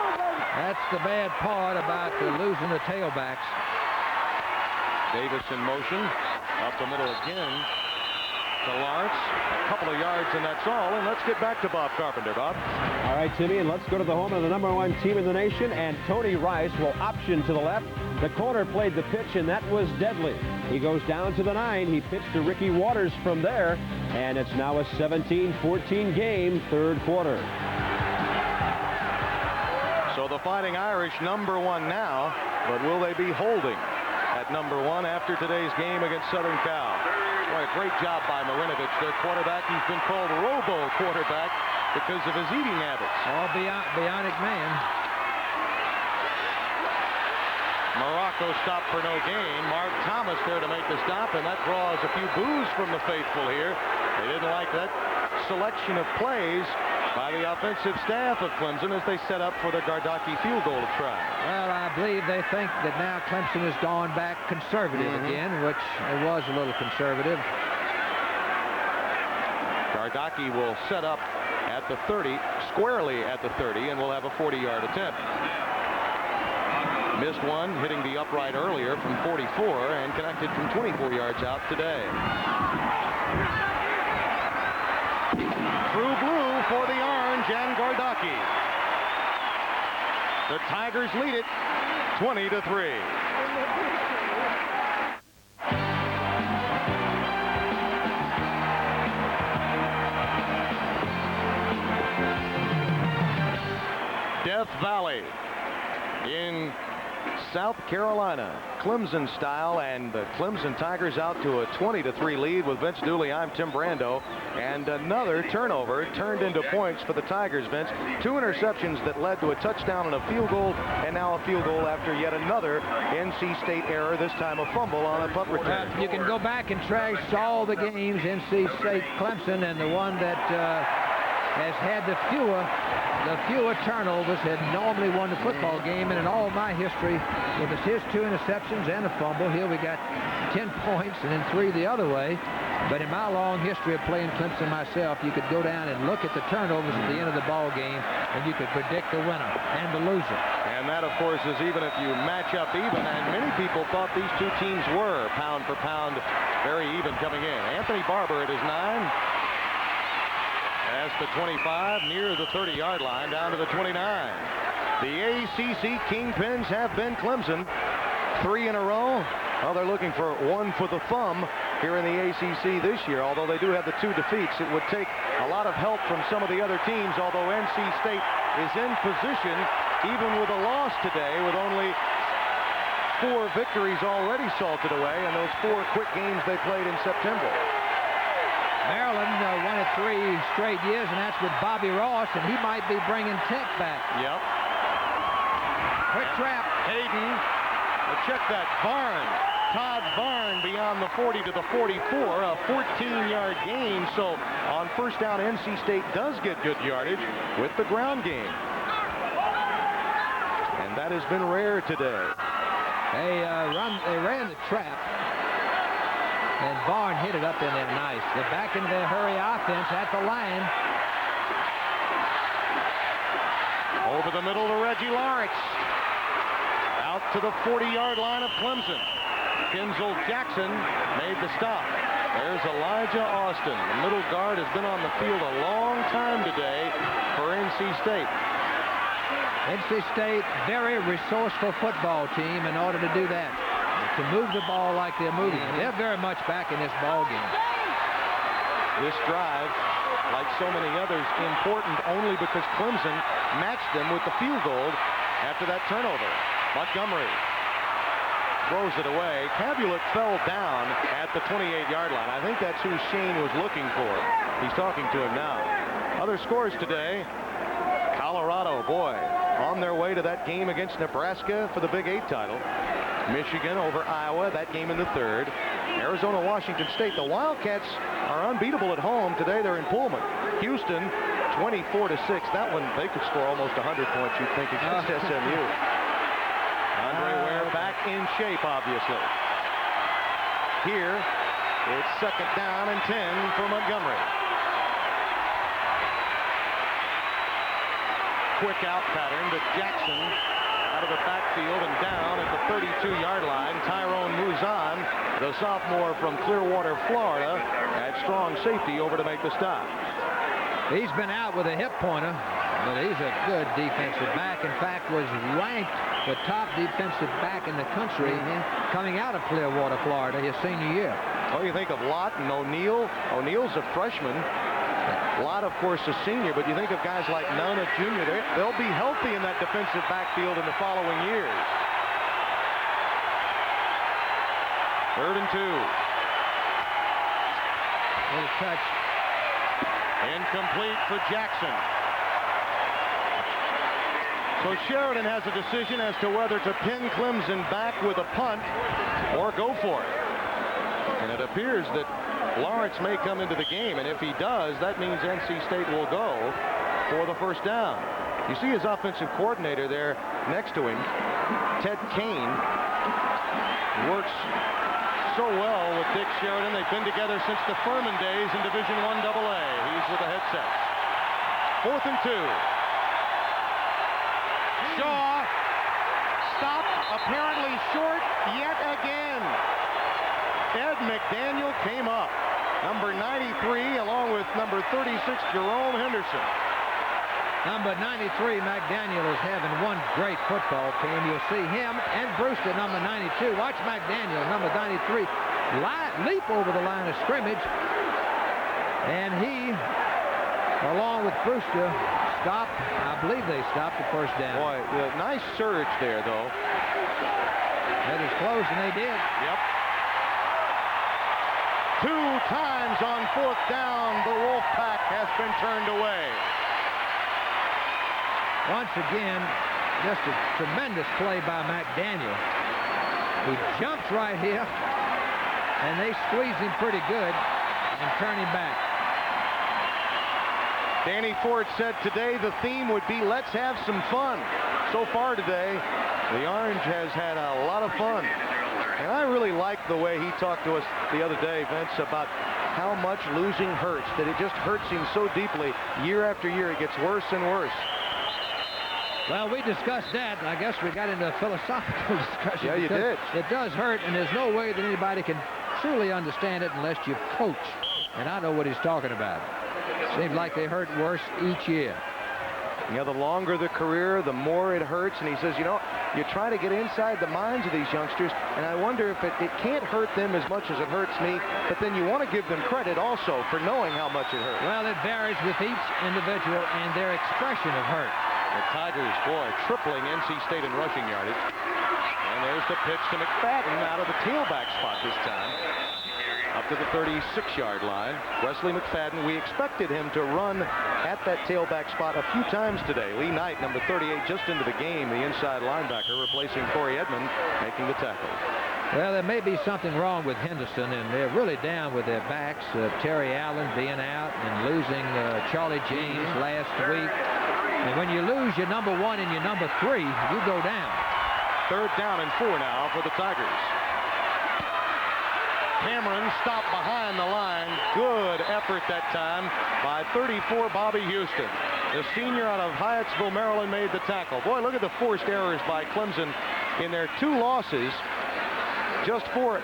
That's the bad part about losing the tailbacks. Davis in motion. Up the middle again to Lawrence. A couple of yards and that's all. And let's get back to Bob Carpenter. Bob. All right, Timmy, and let's go to the home of the #1 team in the nation, and Tony Rice will option to the left. The corner played the pitch, and that was deadly. He goes down to the 9. He pitched to Ricky Waters from there, and it's now a 17-14 game, 3rd quarter. So the Fighting Irish #1 now, but will they be holding at #1 after today's game against Southern Cal? Boy, a great job by Marinovich, their quarterback. He's been called Robo quarterback because of his eating habits. Oh, bionic man. Morocco stopped for no gain. Mark Thomas there to make the stop, and that draws a few boos from the faithful here. They didn't like that selection of plays by the offensive staff of Clemson as they set up for the Gardocki field goal to try. Well, I believe they think that now Clemson has gone back conservative again, which it was a little conservative. Gardocki will set up at the 30, squarely at the 30, and will have a 40-yard attempt. Missed one, hitting the upright earlier from 44, and connected from 24 yards out today. True blue for the orange and Gardocki. The Tigers lead it 20-3. Death Valley in South Carolina, Clemson style, and the Clemson Tigers out to a 20-3 lead with Vince Dooley. I'm Tim Brando, and another turnover turned into points for the Tigers, Vince. 2 interceptions that led to a touchdown and a field goal, and now a field goal after yet another NC State error, this time a fumble on a punt return. You can go back and trace all the games, NC State, Clemson, and the one that has had the fewer turnovers had normally won the football game. And in all my history, with his 2 interceptions and a fumble, here we got 10 points and then 3 the other way. But in my long history of playing Clemson myself, you could go down and look at the turnovers at the end of the ball game, and you could predict the winner and the loser. And that, of course, is even if you match up even. And many people thought these 2 teams were pound for pound very even coming in. Anthony Barber at his 9. Past the 25, near the 30-yard line, down to the 29. The ACC Kingpins have been Clemson 3 in a row. Well, they're looking for 1 for the thumb here in the ACC this year. Although they do have the 2 defeats, it would take a lot of help from some of the other teams. Although NC State is in position, even with a loss today, with only 4 victories already salted away, and those 4 quick games they played in September. Maryland won it 3 straight years, and that's with Bobby Ross, and he might be bringing Tech back. Yep. Quick trap. Hayden. Check that. Varn. Todd Varn beyond the 40 to the 44, a 14-yard gain. So on first down, NC State does get good yardage with the ground game. And that has been rare today. They ran the trap. And Varn hit it up in there nice. They're back into their hurry offense at the line. Over the middle to Reggie Lawrence. Out to the 40-yard line of Clemson. Kinzel Jackson made the stop. There's Elijah Austin. The middle guard has been on the field a long time today for NC State. NC State, very resourceful football team in order to do that. To move the ball like they're moving. They're very much back in this ball game. This drive, like so many others, important only because Clemson matched them with the field goal after that turnover. Montgomery throws it away. Cabulic fell down at the 28-yard line. I think that's who Shane was looking for. He's talking to him now. Other scores today. Colorado, boy, on their way to that game against Nebraska for the Big 8 title. Michigan over Iowa, that game in the third. Arizona, Washington State. The Wildcats are unbeatable at home. Today they're in Pullman. Houston, 24-6. That one, they could score almost 100 points, you'd think, against SMU. Andre Ware back in shape, obviously. Here, it's second down and 10 for Montgomery. Quick out pattern to Jackson out of the backfield and down at the 32-yard line. Tyrone Muzan, the sophomore from Clearwater, Florida, at strong safety over to make the stop. He's been out with a hip pointer, but he's a good defensive back. In fact, was ranked the top defensive back in the country coming out of Clearwater, Florida, his senior year. Oh, you think of Lott and O'Neal. O'Neal's a freshman. Lott, of course, a senior, but you think of guys like Nona Jr., they'll be healthy in that defensive backfield in the following years. 3rd and 2. Little touch. Incomplete for Jackson. So Sheridan has a decision as to whether to pin Clemson back with a punt or go for it. And it appears that Lawrence may come into the game, and if he does, that means NC State will go for the first down. You see his offensive coordinator there next to him, Ted Kane, works so well with Dick Sheridan. They've been together since the Furman days in Division I AA. He's with the headsets. 4th and 2. Shaw stopped, apparently short yet again. Ed McDaniel came up. Number 93 along with number 36 Jerome Henderson. Number 93, McDaniel, is having one great football team. You'll see him and Brewster, number 92. Watch McDaniel, number 93, leap over the line of scrimmage. And he, along with Brewster, stopped. I believe they stopped the first down. Boy, nice surge there, though. That is close, and they did. Yep. 2 times on 4th down, the Wolfpack has been turned away. Once again, just a tremendous play by McDaniel. He jumps right here, and they squeeze him pretty good and turn him back. Danny Ford said today the theme would be let's have some fun. So far today, the Orange has had a lot of fun. And I really liked the way he talked to us the other day, Vince, about how much losing hurts, that it just hurts him so deeply. Year after year, it gets worse and worse. Well, we discussed that, and I guess we got into a philosophical discussion. Yeah, you did. It does hurt, and there's no way that anybody can truly understand it unless you coach. And I know what he's talking about. Seems like they hurt worse each year. You know, the longer the career, the more it hurts. And he says, you know, you try to get inside the minds of these youngsters, and I wonder if it can't hurt them as much as it hurts me, but then you want to give them credit also for knowing how much it hurts. Well, it varies with each individual and their expression of hurt. The Tigers, boy, tripling NC State in rushing yardage. And there's the pitch to McFadden out of the tailback spot this time. Up to the 36-yard line. Wesley McFadden, we expected him to run at that tailback spot a few times today. Lee Knight, number 38, just into the game, the inside linebacker, replacing Corey Edmond, making the tackle. Well, there may be something wrong with Henderson, and they're really down with their backs. Terry Allen being out and losing Charlie James last week. And when you lose your number 1 and your number 3, you go down. 3rd down and 4 now for the Tigers. Cameron stopped behind the line. Good effort that time by 34 Bobby Houston. The senior out of Hyattsville, Maryland, made the tackle. Boy, look at the forced errors by Clemson in their 2 losses. just 4.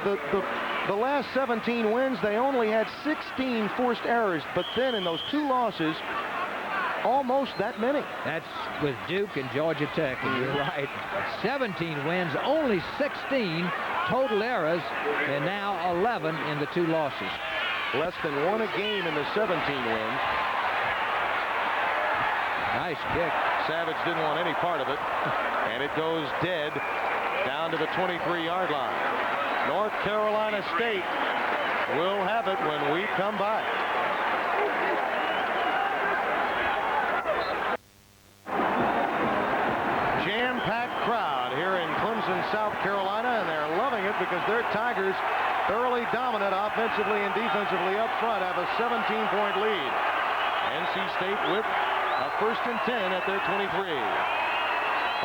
The last 17 wins, they only had 16 forced errors, but then in those 2 losses, almost that many. That's with Duke and Georgia Tech, and you're right. 17 wins, only 16 total errors, and now 11 in the 2 losses. Less than 1 a game in the 17 wins. Nice kick. Savage didn't want any part of it, and it goes dead down to the 23-yard line. North Carolina State will have it when we come back. Jam-packed crowd here in Clemson, South Carolina, and they're loving it because their Tigers, thoroughly dominant offensively and defensively up front, have a 17-point lead. NC State with a 1st and 10 at their 23.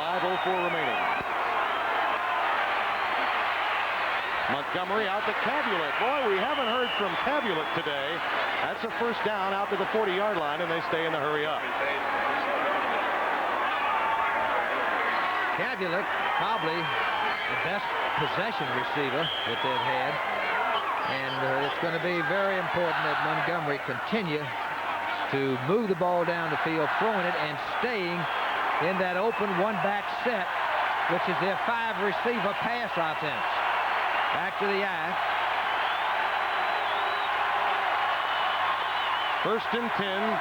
5:04 remaining. Montgomery out to Cabulet. Boy, we haven't heard from Cabulet today. That's a 1st down out to the 40-yard line, and they stay in the hurry up. Cabulet, probably the best possession receiver that they've had. And it's going to be very important that Montgomery continue to move the ball down the field, throwing it and staying in that open 1-back set, which is their 5-receiver pass offense. Back to the eye. 1st and 10.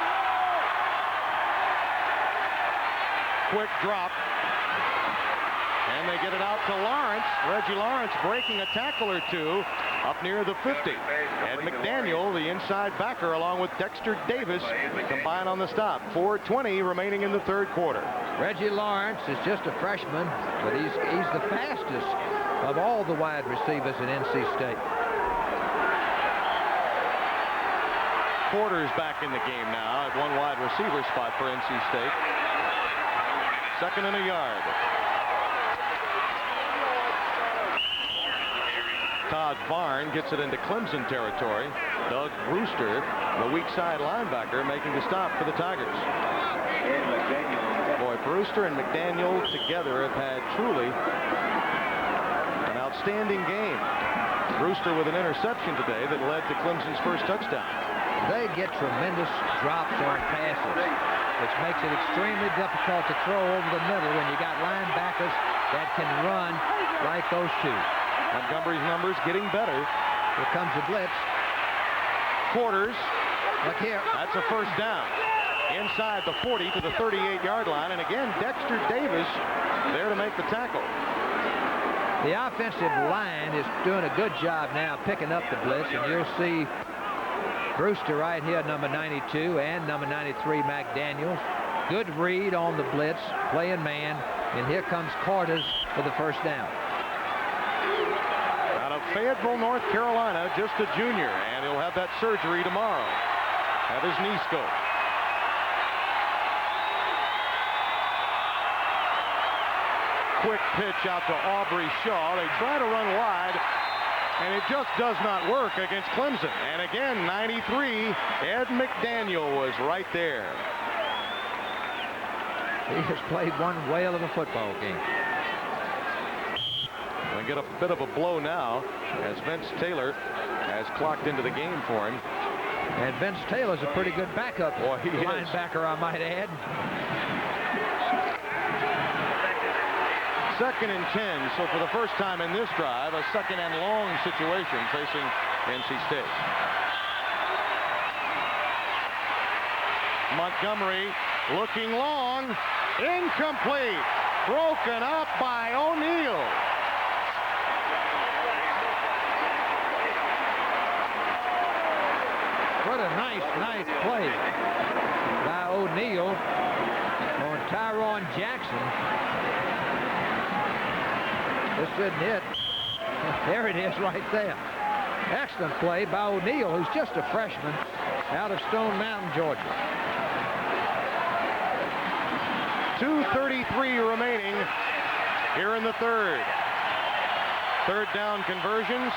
Quick drop. And they get it out to Lawrence. Reggie Lawrence breaking a tackle or 2 up near the 50. And McDaniel, the inside backer, along with Dexter Davis, combine on the stop. 4:20 remaining in the 3rd quarter. Reggie Lawrence is just a freshman, but he's the fastest of all the wide receivers at NC State. Porter's back in the game now at 1 wide receiver spot for NC State. 2nd and a yard. Todd Barn gets it into Clemson territory. Doug Brewster, the weak side linebacker, making the stop for the Tigers. Boy, Brewster and McDaniel together have had truly an outstanding game. Brewster with an interception today that led to Clemson's 1st touchdown. They get tremendous drops on passes, which makes it extremely difficult to throw over the middle when you got linebackers that can run like those 2. Montgomery's numbers getting better. Here comes the blitz. Quarters. Look here. That's a 1st down. Inside the 40 to the 38-yard line. And again, Dexter Davis there to make the tackle. The offensive line is doing a good job now picking up the blitz. And you'll see Brewster right here, number 92, and number 93, McDaniels. Good read on the blitz, playing man. And here comes Carter's for the 1st down. Out of Fayetteville, North Carolina, just a junior, and he'll have that surgery tomorrow. Have his knee scoped. Quick pitch out to Aubrey Shaw. They try to run wide, and it just does not work against Clemson. And again, 93, Ed McDaniel was right there. He has played one whale of a football game. They get a bit of a blow now as Vince Taylor has clocked into the game for him. And Vince Taylor's a pretty good backup linebacker, I might add. 2nd and 10, so for the 1st time in this drive, a 2nd and long situation facing NC State. Montgomery looking long, incomplete, broken up by O'Neal. What a nice play by O'Neal on Tyron Jackson. This isn't it. There it is right there. Excellent play by O'Neal, who's just a freshman out of Stone Mountain, Georgia. 2:33 remaining here in the 3rd. 3rd down conversions.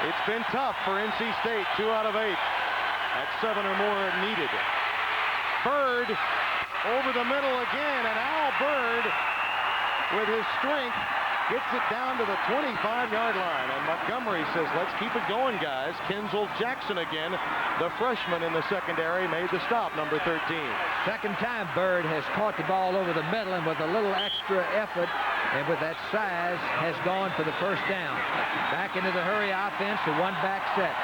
It's been tough for NC State, 2 out of 8. At 7 or more needed. Bird over the middle again, and Al Bird with his strength Gets it down to the 25-yard line, and Montgomery says, let's keep it going, guys. Kenzel Jackson again, the freshman in the secondary, made the stop, number 13. Second time Bird has caught the ball over the middle, and with a little extra effort and with that size has gone for the first down. Back into the hurry offense, a one-back set.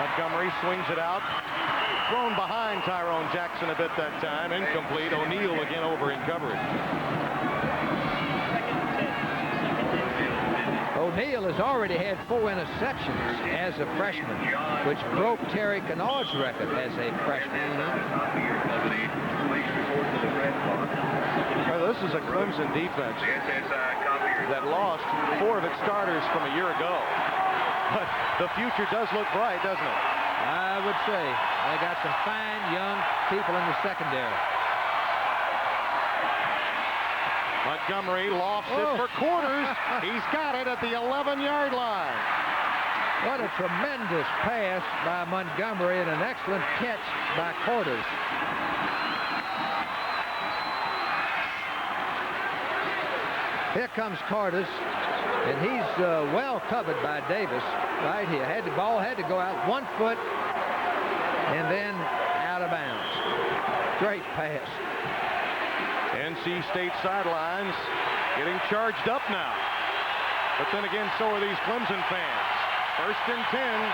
Montgomery swings it out. Thrown behind Tyrone Jackson a bit that time. Incomplete. O'Neal again over in coverage. O'Neal has already had 4 interceptions as a freshman, which broke Terry Kennard's record as a freshman. Well, this is a Clemson defense that lost 4 of its starters from a year ago. But the future does look bright, doesn't it? I would say. They got some fine young people in the secondary. Montgomery lofts it for Quarters. He's got it at the 11-yard line. What a tremendous pass by Montgomery and an excellent catch by Quarters. Here comes Quarters, and he's well covered by Davis right here. The ball had to go out 1 foot and then out of bounds. Great pass. NC State sidelines getting charged up now. But then again, so are these Clemson fans. 1st and 10,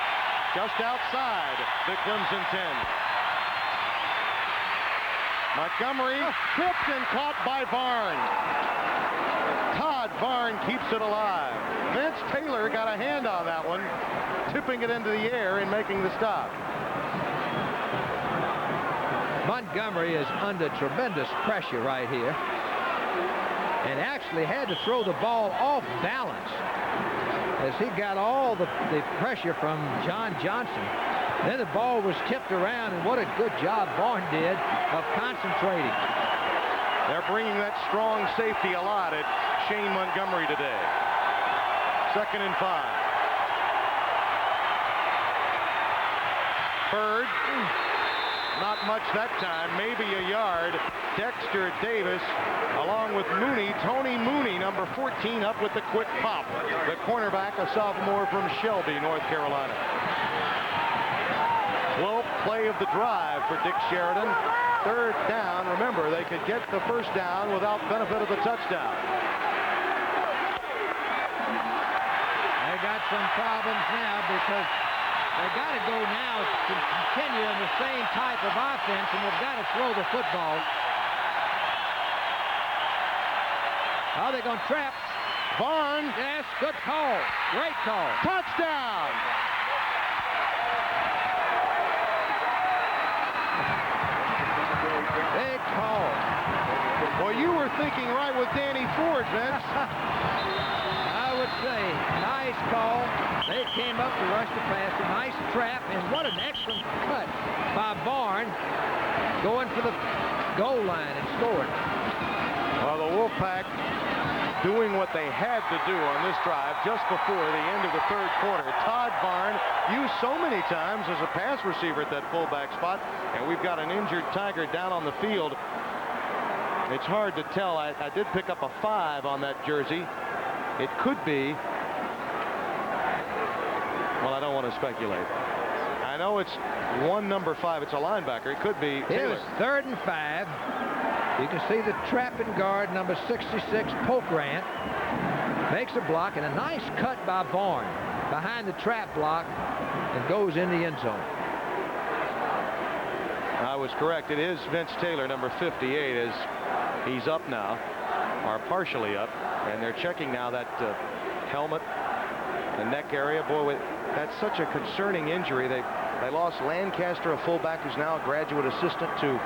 just outside the Clemson 10. Montgomery tipped and caught by Varn. Todd Varn keeps it alive. Vince Taylor got a hand on that one, tipping it into the air and making the stop. Montgomery is under tremendous pressure right here and actually had to throw the ball off balance as he got all the pressure from John Johnson. Then the ball was tipped around, and what a good job Varn did of concentrating. They're bringing that strong safety a lot at Shane Montgomery today. 2nd and 5. Bird. Not much that time, maybe a yard. Dexter Davis, along with Mooney, Tony Mooney, number 14, up with the quick pop. The cornerback, a sophomore from Shelby, North Carolina. 12th play of the drive for Dick Sheridan. 3rd down. Remember, they could get the first down without benefit of the touchdown. They got some problems now because they got to go now to continue in the same type of offense, and they've got to throw the football. Are they going to trap? Varn. Yes, good call. Great call. Touchdown. Big call. Well, you were thinking right with Danny Ford, Vince. I would say, nice call. They came up to rush the pass, a nice trap, and what an excellent cut by Varn, going for the goal line and scoring. Well, the Wolfpack doing what they had to do on this drive just before the end of the 3rd quarter. Todd Varn used so many times as a pass receiver at that fullback spot, and we've got an injured Tiger down on the field. It's hard to tell. I did pick up a 5 on that jersey. It could be, well, I don't want to speculate. I know it's number 5. It's a linebacker. It could be Taylor. It was 3rd and 5. You can see the trapping guard, number 66, Pokrant, makes a block, and a nice cut by Varn behind the trap block and goes in the end zone. I was correct. It is Vince Taylor, number 58, as he's up now, or partially up, and they're checking now that helmet, the neck area. Boy, that's such a concerning injury. They lost Lancaster, a fullback who's now a graduate assistant, to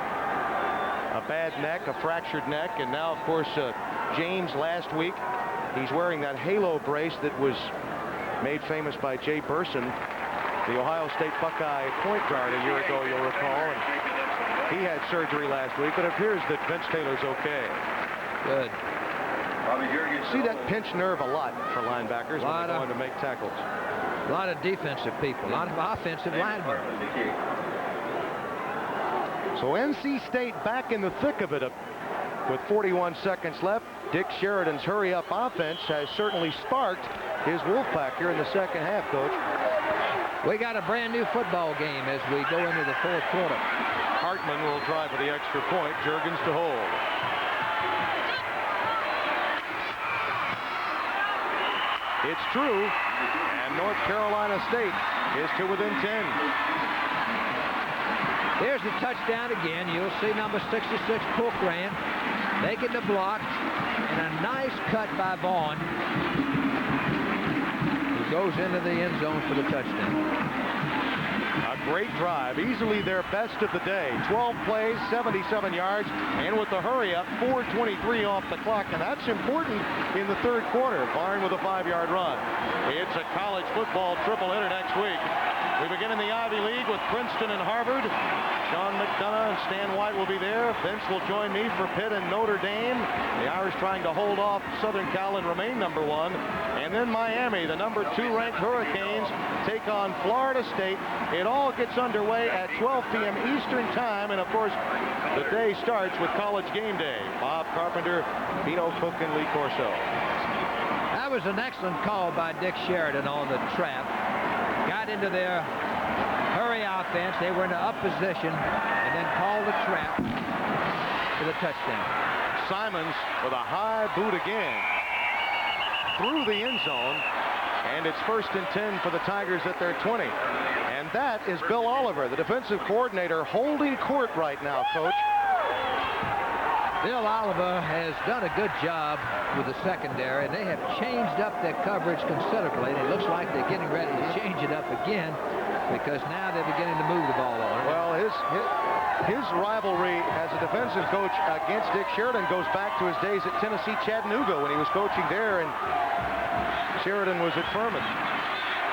a bad neck, a fractured neck, and now, of course, James last week. He's wearing that halo brace that was made famous by Jay Burson, the Ohio State Buckeye point guard, a year ago, you'll recall. And he had surgery last week, but it appears that Vince Taylor's okay. Good. You see that pinch nerve a lot for linebackers when they're going to make tackles. A lot of defensive people, a lot of offensive linemen. So NC State back in the thick of it With 41 seconds left, Dick Sheridan's hurry-up offense has certainly sparked his Wolfpack here in the second half, Coach. We got a brand new football game as we go into the fourth quarter. Hartman will drive for the extra point. Juergens to hold. It's true, and North Carolina State is to within 10. Here's the touchdown again. You'll see number 66, Corcoran, making the block, and a nice cut by Vaughn, who goes into the end zone for the touchdown. A great drive, easily their best of the day. 12 plays, 77 yards, and with the hurry-up, 4:23 off the clock, and that's important in the third quarter. Barn with a 5-yard run. It's a college football triple-hitter next week. We begin in the Ivy League with Princeton and Harvard. Sean McDonough and Stan White will be there. Vince will join me for Pitt and Notre Dame. The Irish trying to hold off Southern Cal and remain number 1. And then Miami, the number 2 ranked Hurricanes, take on Florida State. It all gets underway at 12 p.m. Eastern Time. And, of course, the day starts with College Game Day. Bob Carpenter, Pino Cook, and Lee Corso. That was an excellent call by Dick Sheridan on the trap. Got into their hurry offense. They were in an up position and then called the trap for the touchdown. Simons with a high boot again through the end zone, and it's 1st and 10 for the Tigers at their 20. And that is Bill Oliver, the defensive coordinator, holding court right now, Coach. Bill Oliver has done a good job with the secondary, and they have changed up their coverage considerably, and it looks like they're getting ready to change it up again because now they're beginning to move the ball on it. Well, his rivalry as a defensive coach against Dick Sheridan goes back to his days at Tennessee Chattanooga when he was coaching there, and Sheridan was at Furman.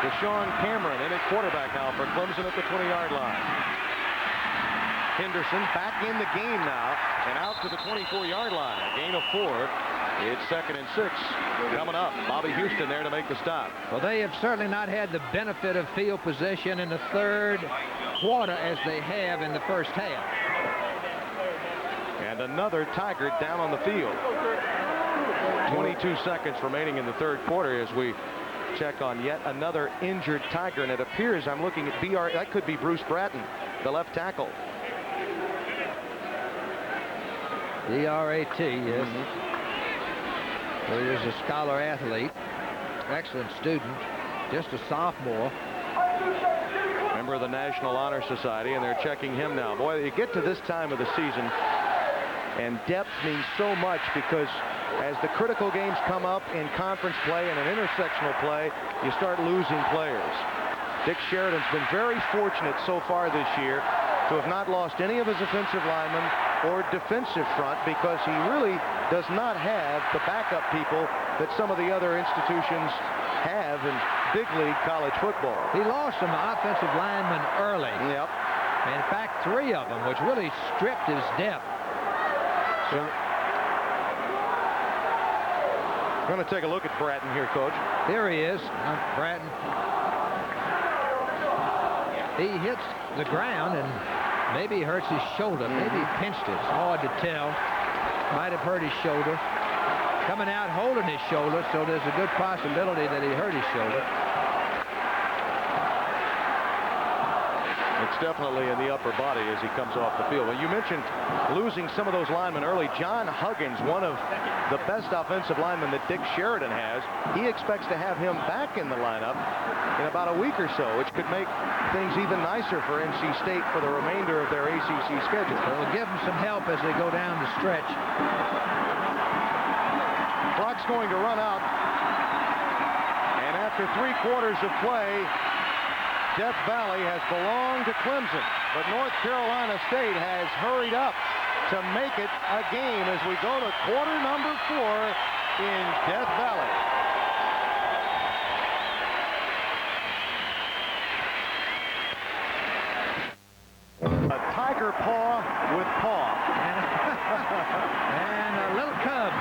Deshaun Cameron in at quarterback now for Clemson at the 20-yard line. Henderson back in the game now and out to the 24-yard line. A gain of 4. It's 2nd and 6 coming up. Bobby Houston there to make the stop. Well, they have certainly not had the benefit of field position in the third quarter as they have in the first half. And another Tiger down on the field. 22 seconds remaining in the third quarter as we check on yet another injured Tiger. And it appears, I'm looking at BR, that could be Bruce Bratton, the left tackle. B-R-A-T, yes. So he is a scholar athlete, excellent student, just a sophomore. Member of the National Honor Society, and they're checking him now. Boy, you get to this time of the season, and depth means so much because as the critical games come up in conference play and in intersectional play, you start losing players. Dick Sheridan's been very fortunate so far this year to have not lost any of his offensive linemen or defensive front because he really does not have the backup people that some of the other institutions have in big league college football. He lost some offensive linemen early. Yep. In fact, 3 of them, which really stripped his depth. So we're going to take a look at Bratton here, Coach. There he is, Bratton. He hits the ground and maybe hurts his shoulder. Maybe he pinched it. It's hard to tell. Might have hurt his shoulder. Coming out holding his shoulder, so there's a good possibility that he hurt his shoulder. It's definitely in the upper body as he comes off the field. Well, you mentioned losing some of those linemen early. John Huggins, one of the best offensive linemen that Dick Sheridan has, he expects to have him back in the lineup in about a week or so, which could make things even nicer for NC State for the remainder of their ACC schedule. It'll give them some help as they go down the stretch. Clock's going to run out, and after 3 quarters of play, Death Valley has belonged to Clemson, but North Carolina State has hurried up to make it a game as we go to quarter number 4 in Death Valley. A tiger paw with paw. And a little cub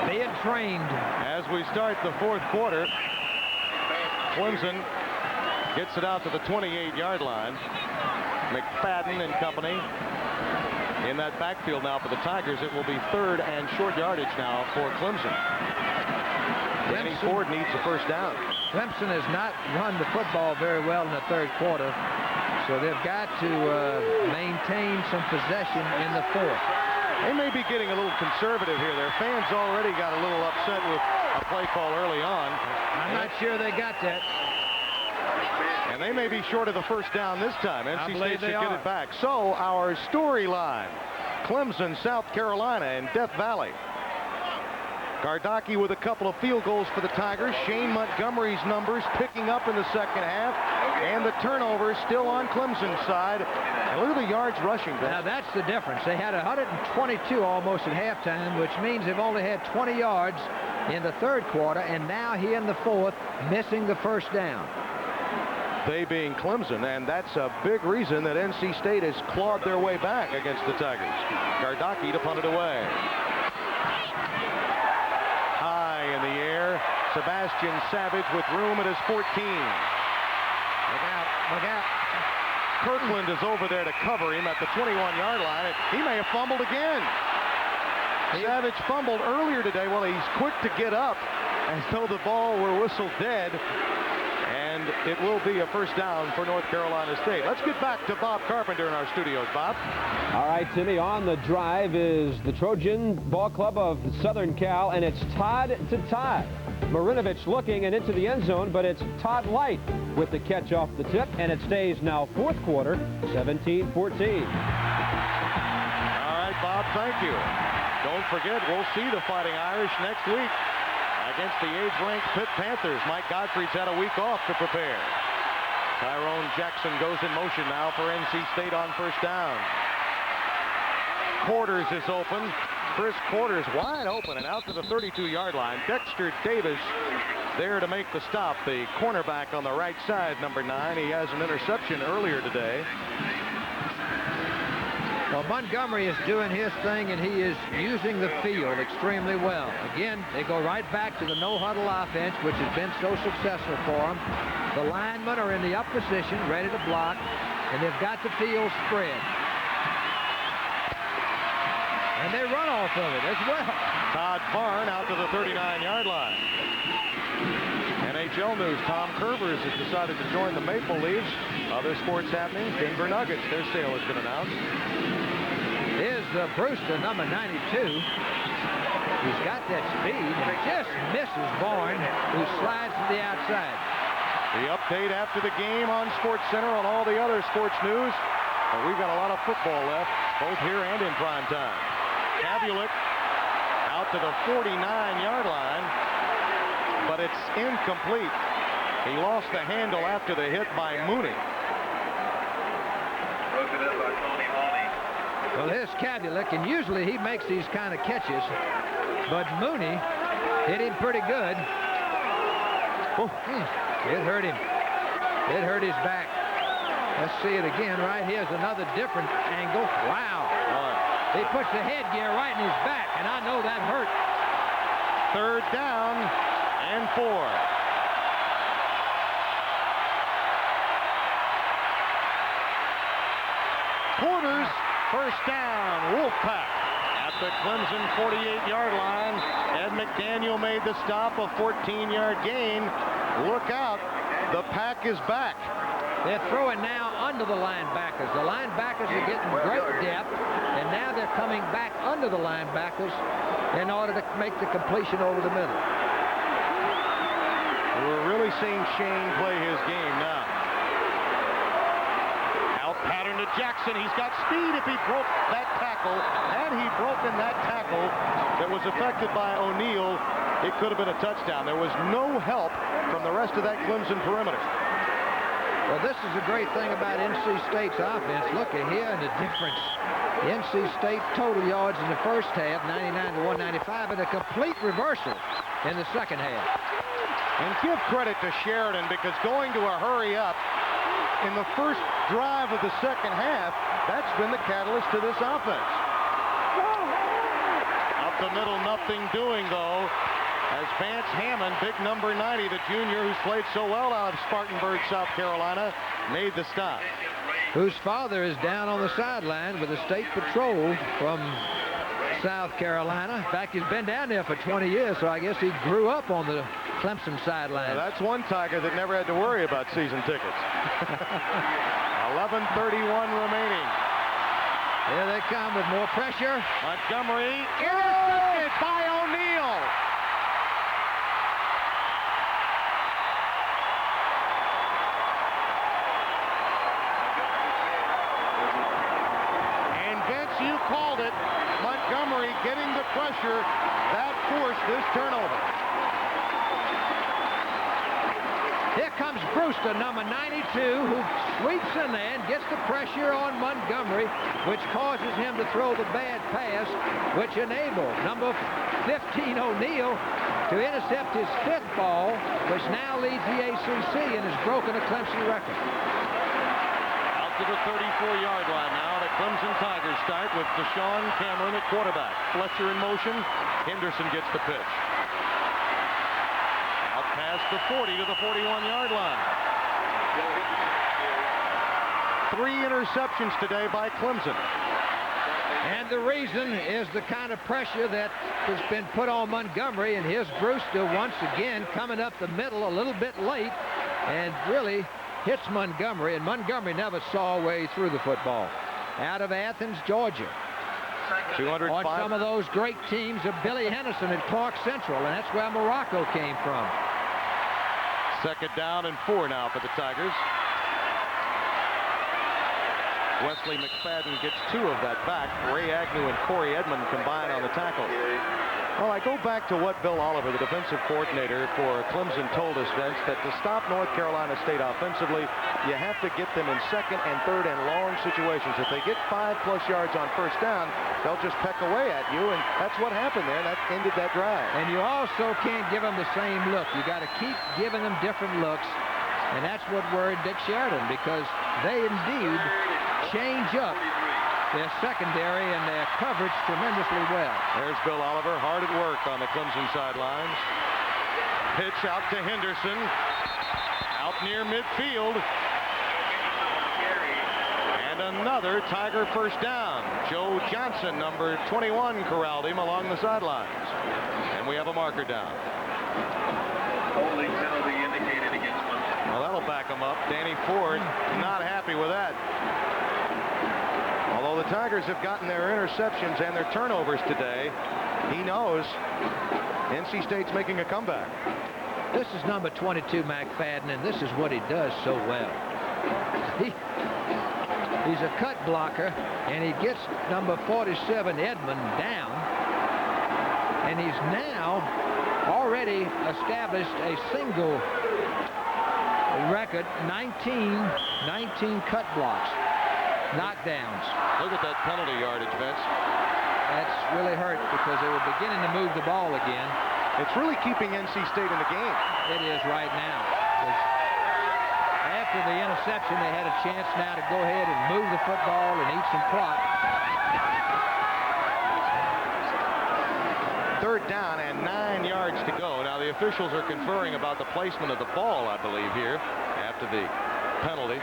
being trained. As we start the fourth quarter, Clemson gets it out to the 28-yard line. McFadden and company in that backfield now for the Tigers. It will be 3rd and short yardage now for Clemson. Danny Ford needs a first down. Clemson has not run the football very well in the 3rd quarter, so they've got to maintain some possession in the 4th. They may be getting a little conservative here. Their fans already got a little upset with a play call early on. I'm not sure they got that. And they may be short of the first down this time. NC State should get it back. So our storyline, Clemson, South Carolina in Death Valley. Gardocki with a couple of field goals for the Tigers. Shane Montgomery's numbers picking up in the second half. And the turnover still on Clemson's side. And look at the yards rushing. Now that's the difference. They had 122 almost at halftime, which means they've only had 20 yards in the 3rd quarter. And now here in the 4th, missing the first down. They being Clemson, and that's a big reason that NC State has clawed their way back against the Tigers. Gardocki to punt it away. High in the air, Sebastian Savage with room at his 14. Look out, look out. Kirkland is over there to cover him at the 21-yard line. He may have fumbled again. Savage fumbled earlier today. Well, he's quick to get up as though the ball were whistled dead. And it will be a first down for North Carolina State. Let's get back to Bob Carpenter in our studios. Bob. All right, Timmy, on the drive is the Trojan Ball Club of Southern Cal, and it's Todd to Todd. Marinovich looking and into the end zone, but it's Todd Light with the catch off the tip, and it stays now 4th quarter, 17-14. All right, Bob, thank you. Don't forget, we'll see the Fighting Irish next week against the age-ranked Pitt Panthers. Mike Godfrey's had a week off to prepare. Tyrone Jackson goes in motion now for NC State on first down. Quarters is open. Chris Quarters wide open and out to the 32-yard line. Dexter Davis there to make the stop. The cornerback on the right side, number 9. He has an interception earlier today. Well, Montgomery is doing his thing, and he is using the field extremely well. Again, they go right back to the no-huddle offense, which has been so successful for them. The linemen are in the up position, ready to block, and they've got the field spread. And they run off of it as well. Todd Barn out to the 39-yard line. NHL news, Tom Curvers has decided to join the Maple Leafs. Other sports happenings, Denver Nuggets, their sale has been announced. Here's Brewster, number 92. He's got that speed, and just misses Barn, who slides to the outside. The update after the game on SportsCenter on all the other sports news. But we've got a lot of football left, both here and in prime time. Kavulik out to the 49-yard line, but it's incomplete. He lost the handle after the hit by Mooney. Well, here's Kavulik, and usually he makes these kind of catches, but Mooney hit him pretty good. It hurt him. It hurt his back. Let's see it again. Right here's another different angle. Wow. He puts the headgear right in his back, and I know that hurt. 3rd down and 4. Quarters, first down, Wolfpack at the Clemson 48-yard line. Ed McDaniel made the stop, a 14-yard gain. Look out, the Pack is back. They're throwing now under the linebackers. The linebackers are getting great depth, and now they're coming back under the linebackers in order to make the completion over the middle. We're really seeing Shane play his game now. Out pattern to Jackson. He's got speed if he broke that tackle. Had he broken that tackle that was affected by O'Neal, it could have been a touchdown. There was no help from the rest of that Clemson perimeter. Well, this is a great thing about NC State's offense. Look at here and the difference. The NC State total yards in the first half, 99 to 195, and a complete reversal in the second half. And give credit to Sheridan, because going to a hurry up in the first drive of the second half, that's been the catalyst to this offense. Up the middle, nothing doing, though, as Vance Hammond, big number 90, the junior who's played so well out of Spartanburg, South Carolina, made the stop. whose father is down on the sideline with the state patrol from South Carolina. In fact, he's been down there for 20 years, so I guess he grew up on the Clemson sideline. Now, that's one Tiger that never had to worry about season tickets. 11:31 remaining. Here they come with more pressure. Montgomery intercepted by O'Neal. And Vince, you called it. Montgomery getting the pressure that forced this turnover. Here comes Brewster, number 92, who sweeps in there and gets the pressure on Montgomery, which causes him to throw the bad pass, which enabled number 15 O'Neal to intercept his 5th ball, which now leads the ACC and has broken a Clemson record. Out to the 34-yard line now. The Clemson Tigers start with Deshaun Cameron at quarterback. Fletcher in motion. Henderson gets the pitch. Past the 40 to the 41-yard line. 3 interceptions today by Clemson. And the reason is the kind of pressure that has been put on Montgomery, and here's Brewster once again coming up the middle a little bit late and really hits Montgomery, and Montgomery never saw a way through the football. Out of Athens, Georgia. 205. On some of those great teams of Billy Henderson at Clark Central, and that's where Morocco came from. 2nd down and 4 now for the Tigers. Wesley McFadden gets 2 of that back. Ray Agnew and Corey Edmond combine on the tackle. Well, I go back to what Bill Oliver, the defensive coordinator for Clemson, told us, Vince, that to stop North Carolina State offensively, you have to get them in 2nd and 3rd and long situations. If they get 5+ yards on 1st down, they'll just peck away at you, and that's what happened there. That ended that drive. And you also can't give them the same look. You got to keep giving them different looks, and that's what worried Dick Sheridan, because they indeed change up their secondary and their coverage tremendously well. There's Bill Oliver hard at work on the Clemson sidelines. Pitch out to Henderson. Out near midfield. And another Tiger 1st down. Joe Johnson, number 21, corralled him along the sidelines. And we have a marker down. Holding penalty indicated against Clemson. Well, that'll back him up. Danny Ford not happy with that. Although the Tigers have gotten their interceptions and their turnovers today, he knows NC State's making a comeback. This is number 22, McFadden, and this is what he does so well. He's a cut blocker, and he gets number 47, Edmond, down. And he's now already established a single record, 19 cut blocks. Knockdowns. Look at that penalty yardage, Vince. That's really hurt because they were beginning to move the ball again. It's really keeping NC State in the game. It is right now. After the interception, they had a chance now to go ahead and move the football and eat some clock. 3rd down and 9 yards to go. Now the officials are conferring about the placement of the ball, I believe, here after the penalty.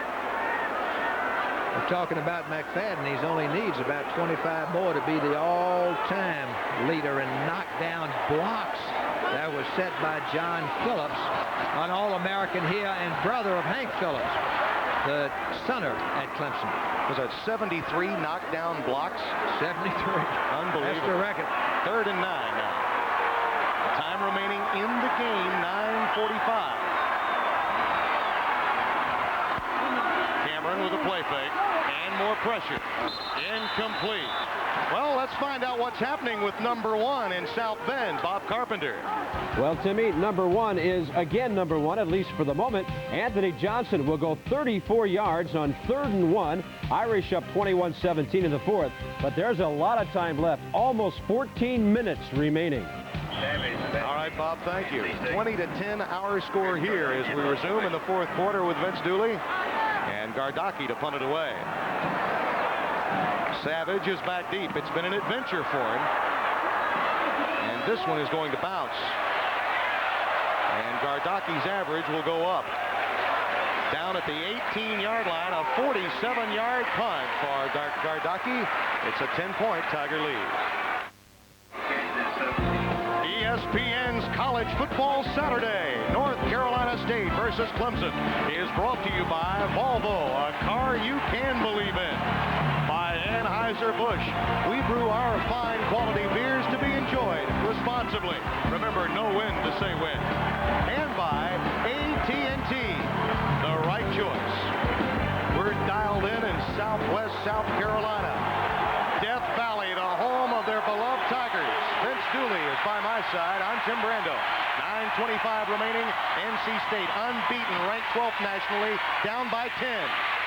We're talking about McFadden. He only needs about 25 more to be the all-time leader in knockdown blocks. That was set by John Phillips, an All-American here and brother of Hank Phillips, the center at Clemson. Was that 73 knockdown blocks? 73. Unbelievable. That's the record. 3rd and 9 now. Time remaining in the game, 9:45. Cameron with a play fake and more pressure. Incomplete. Well, let's find out what's happening with number 1 in South Bend, Bob Carpenter. Well, Timmy, number 1 is again number 1, at least for the moment. Anthony Johnson will go 34 yards on 3rd and 1. Irish up 21-17 in the 4th. But there's a lot of time left. Almost 14 minutes remaining. All right, Bob, thank you. 20-10 our score here as we resume in the 4th quarter with Vince Dooley and Gardocki to punt it away. Savage is back deep. It's been an adventure for him. And this one is going to bounce. And Gardocki's average will go up. Down at the 18-yard line, a 47-yard punt for Gardocki. It's a 10-point Tiger lead. ESPN's College Football Saturday, North Carolina State versus Clemson, is brought to you by Volvo, a car you can believe in. By Anheuser-Busch, we brew our fine quality beers to be enjoyed responsibly. Remember, no win to say win. And by AT&T, the right choice. We're dialed in Southwest South Carolina. Death Valley, the home of their beloved Tigers. Vince Dooley is by my side. I'm Tim Brando. 9:25 remaining. NC State unbeaten, ranked 12th nationally, down by 10.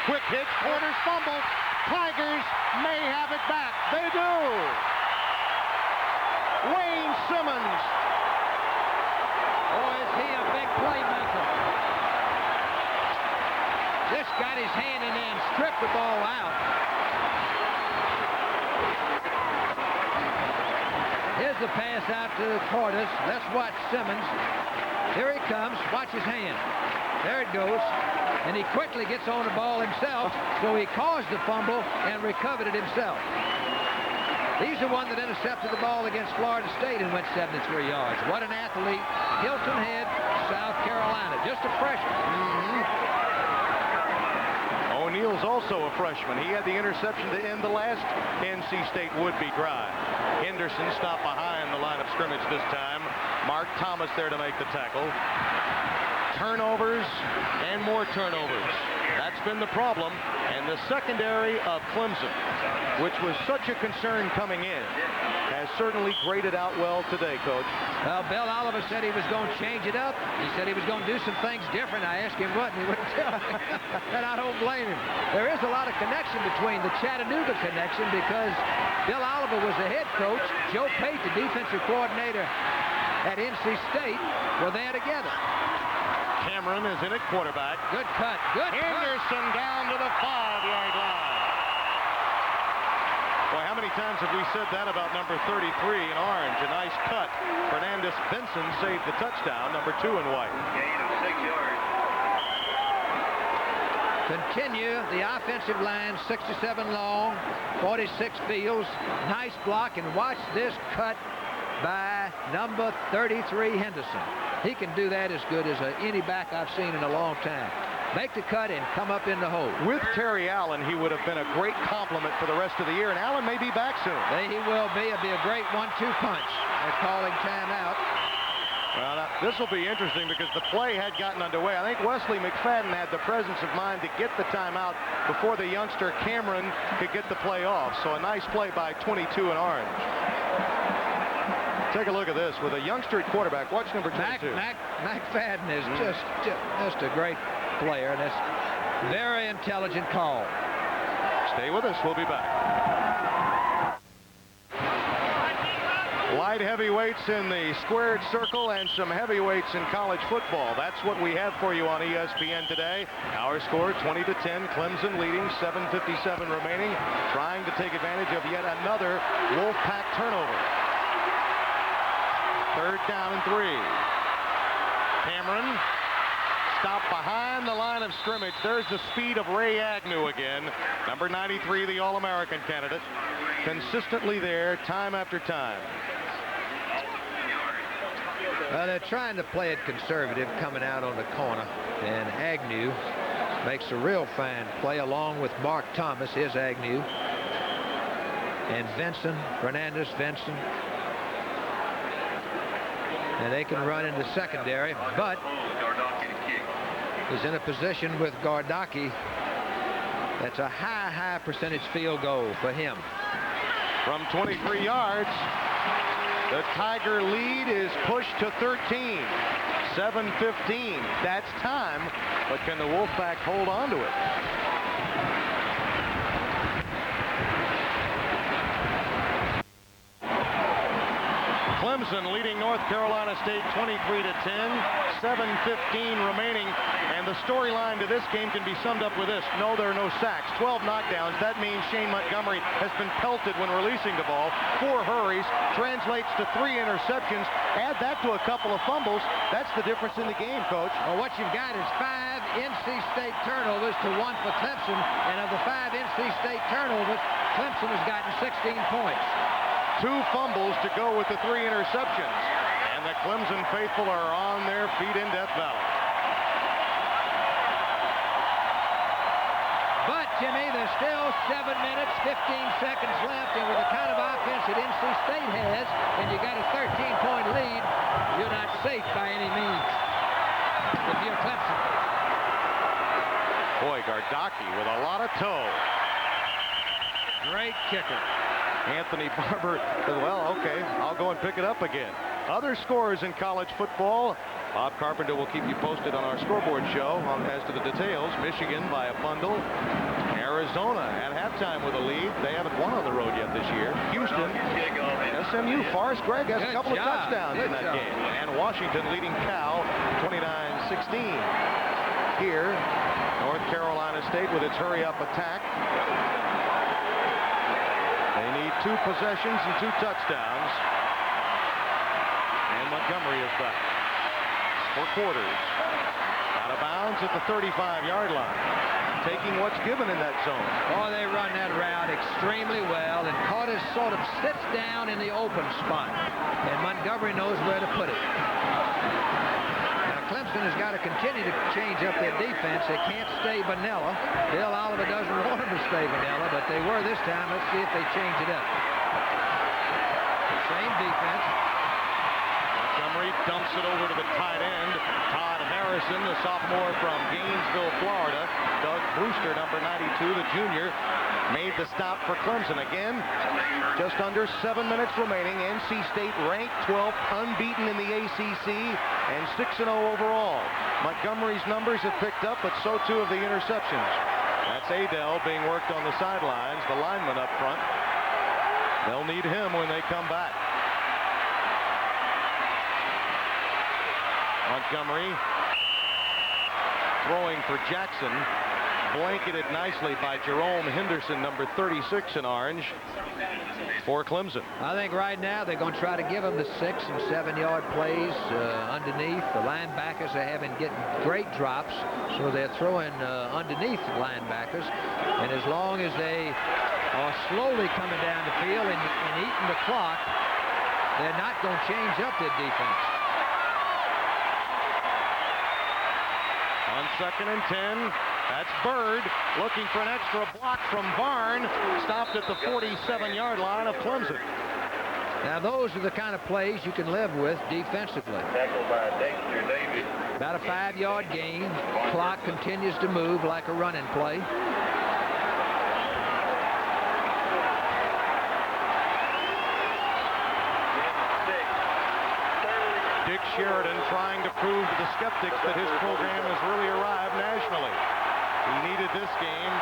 Quick hitch, quarters fumble. Tigers may have it back. They do. Wayne Simmons. Oh, is he a big playmaker? This got his hand in there and stripped the ball out. Here's the pass out to Cordes. Let's watch Simmons. Here he comes. Watch his hand. There it goes. And he quickly gets on the ball himself, so he caused the fumble and recovered it himself. He's the one that intercepted the ball against Florida State and went 73 yards. What an athlete. Hilton Head, South Carolina. Just a freshman. O'Neill's also a freshman. He had the interception to end the last NC State would-be drive. Henderson stopped behind the line of scrimmage this time. Mark Thomas there to make the tackle. Turnovers and more turnovers. That's been the problem. And the secondary of Clemson, which was such a concern coming in, has certainly graded out well today, Coach. Well, Bill Oliver said he was going to change it up. He said he was going to do some things different. I asked him what, and he wouldn't tell me. And I don't blame him. There is a lot of connection between the Chattanooga connection because Bill Oliver was the head coach. Joe Pate, the defensive coordinator at NC State, were there together. Cameron is in at quarterback. Good cut. Good Henderson cut. down to the 5-yard line. Boy, how many times have we said that about number 33 in orange? A nice cut. Fernandez Benson saved the touchdown, number 2 in white. Gain of 6 yards. Continue the offensive line, 67 long, 46 fields. Nice block, and watch this cut by number 33 Henderson. He can do that as good as any back I've seen in a long time. Make the cut and come up in the hole. With Terry Allen, he would have been a great compliment for the rest of the year, and Allen may be back soon. He will be. It'll be a great 1-2 punch. They're calling timeout. Well, now, this will be interesting because the play had gotten underway. I think Wesley McFadden had the presence of mind to get the timeout before the youngster Cameron could get the play off. So a nice play by 22 in orange. Take a look at this with a youngster at quarterback. Watch number 22. McFadden is just a great player, and it's a very intelligent call. Stay with us. We'll be back. Light heavyweights in the squared circle and some heavyweights in college football. That's what we have for you on ESPN today. Our score 20-10. Clemson leading, 7:57 remaining, trying to take advantage of yet another Wolfpack turnover. 3rd down and 3. Cameron stopped behind the line of scrimmage. There's the speed of Ray Agnew again. Number 93, the All-American candidate. Consistently there time after time. Well, they're trying to play it conservative coming out on the corner. And Agnew makes a real fine play along with Mark Thomas. Here's Agnew. And Fernandez Vinson. And they can run into secondary, but he's in a position with Gardocki. That's a high percentage field goal for him. From 23 yards, the Tiger lead is pushed to 13. 7:15. That's time, but can the Wolfpack hold on to it? Clemson leading North Carolina State 23-10. 7:15 remaining, and the storyline to this game can be summed up with this. No, there are no sacks. 12 knockdowns. That means Shane Montgomery has been pelted when releasing the ball. 4 hurries translates to 3 interceptions. Add that to a couple of fumbles. That's the difference in the game, Coach. Well, what you've got is 5 NC State turnovers to 1 for Clemson, and of the 5 NC State turnovers, Clemson has gotten 16 points. 2 fumbles to go with the 3 interceptions, and the Clemson faithful are on their feet in Death Valley. But, Jimmy, there's still 7 minutes, 15 seconds left, and with the kind of offense that NC State has, and you got a 13-point lead, you're not safe by any means if you're Clemson. Boy, Gardocki with a lot of toe. Great kicker. Anthony Barber said, well, okay, I'll go and pick it up again. Other scores in college football. Bob Carpenter will keep you posted on our scoreboard show as to the details. Michigan by a bundle. Arizona at halftime with a lead. They haven't won on the road yet this year. Houston, SMU, Forrest Gregg has a couple of touchdowns in that game. And Washington leading Cal 29-16. Here, North Carolina State with its hurry-up attack. They need 2 possessions and 2 touchdowns. And Montgomery is back for quarters. Out of bounds at the 35-yard line. Taking what's given in that zone. Oh, they run that route extremely well, and Carter sort of sits down in the open spot, and Montgomery knows where to put it. Now, Clemson has got to continue to change up their defense. They can't stay vanilla. Bill Oliver doesn't want them to stay vanilla, but they were this time. Let's see if they change it up. Same defense. Montgomery dumps it over to the tight end. Todd Harrison, the sophomore from Gainesville, Florida. Doug Brewster, number 92, the junior, made the stop for Clemson. Again, just under 7 minutes remaining. NC State ranked 12th, unbeaten in the ACC, and 6-0 overall. Montgomery's numbers have picked up, but so too have the interceptions. That's Adele being worked on the sidelines, the lineman up front. They'll need him when they come back. Montgomery throwing for Jackson, blanketed nicely by Jerome Henderson, number 36 in orange, for Clemson. I think right now they're going to try to give them the 6- and 7-yard plays underneath. The linebackers are getting great drops, so they're throwing underneath the linebackers. And as long as they are slowly coming down the field and eating the clock, they're not going to change up their defense. On 2nd and 10, that's Bird looking for an extra block from Barn. Stopped at the 47-yard line of Clemson. Now those are the kind of plays you can live with defensively. Tackled by Dexter Davis. About a 5-yard gain. Clock continues to move like a running play. Dick Sheridan trying to prove to the skeptics that his program has really arrived nationally. He needed this game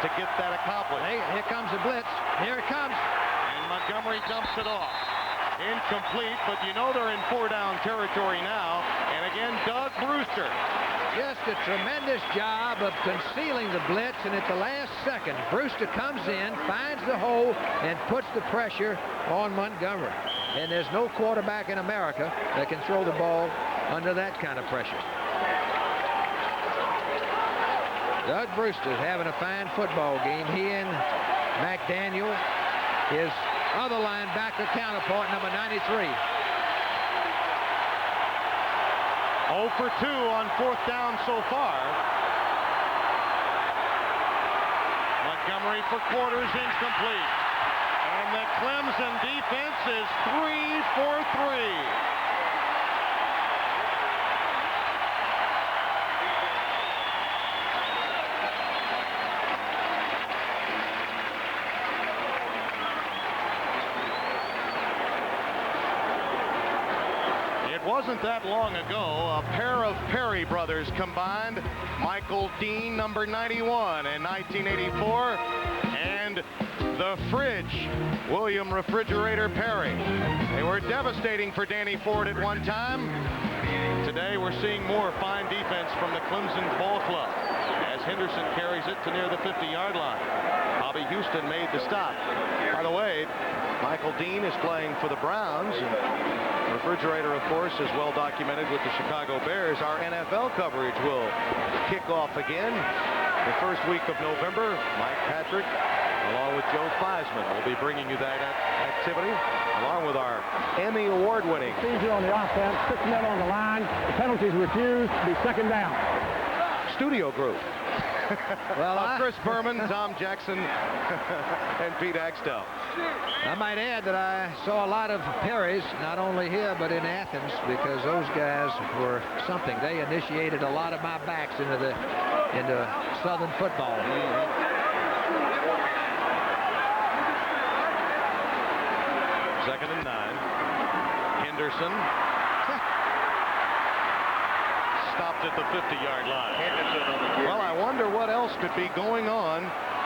to get that accomplished. Hey, here comes the blitz. Here it comes. And Montgomery dumps it off. Incomplete, but you know they're in 4-down territory now. And again, Doug Brewster. Just a tremendous job of concealing the blitz, and at the last second, Brewster comes in, finds the hole, and puts the pressure on Montgomery. And there's no quarterback in America that can throw the ball under that kind of pressure. Doug Brewster's having a fine football game. He and McDaniel, his other linebacker counterpart, number 93. 0 for 2 on 4th down so far. Montgomery for quarters, incomplete. And the Clemson defense is 3 for 3. Wasn't that long ago, a pair of Perry brothers combined. Michael Dean, number 91 in 1984, and the Fridge, William Refrigerator Perry. They were devastating for Danny Ford at one time. Today we're seeing more fine defense from the Clemson Ball Club as Henderson carries it to near the 50-yard line. Bobby Houston made the stop. By the way, Michael Michael Dean is playing for the Browns. And refrigerator, of course, is well documented with the Chicago Bears. Our NFL coverage will kick off again the first week of November. Mike Patrick, along with Joe Theismann, will be bringing you that activity, along with our Emmy award-winning. Procedure on the offense, 6 men on the line. The penalties refused to be second down. Studio group. Well, Chris Berman, Tom Jackson, and Pete Axtell. I might add that I saw a lot of Perrys, not only here but in Athens, because those guys were something. They initiated a lot of my backs into Southern football. Second and 9. Henderson stopped at the 50-yard line. Well, I wonder what else could be going on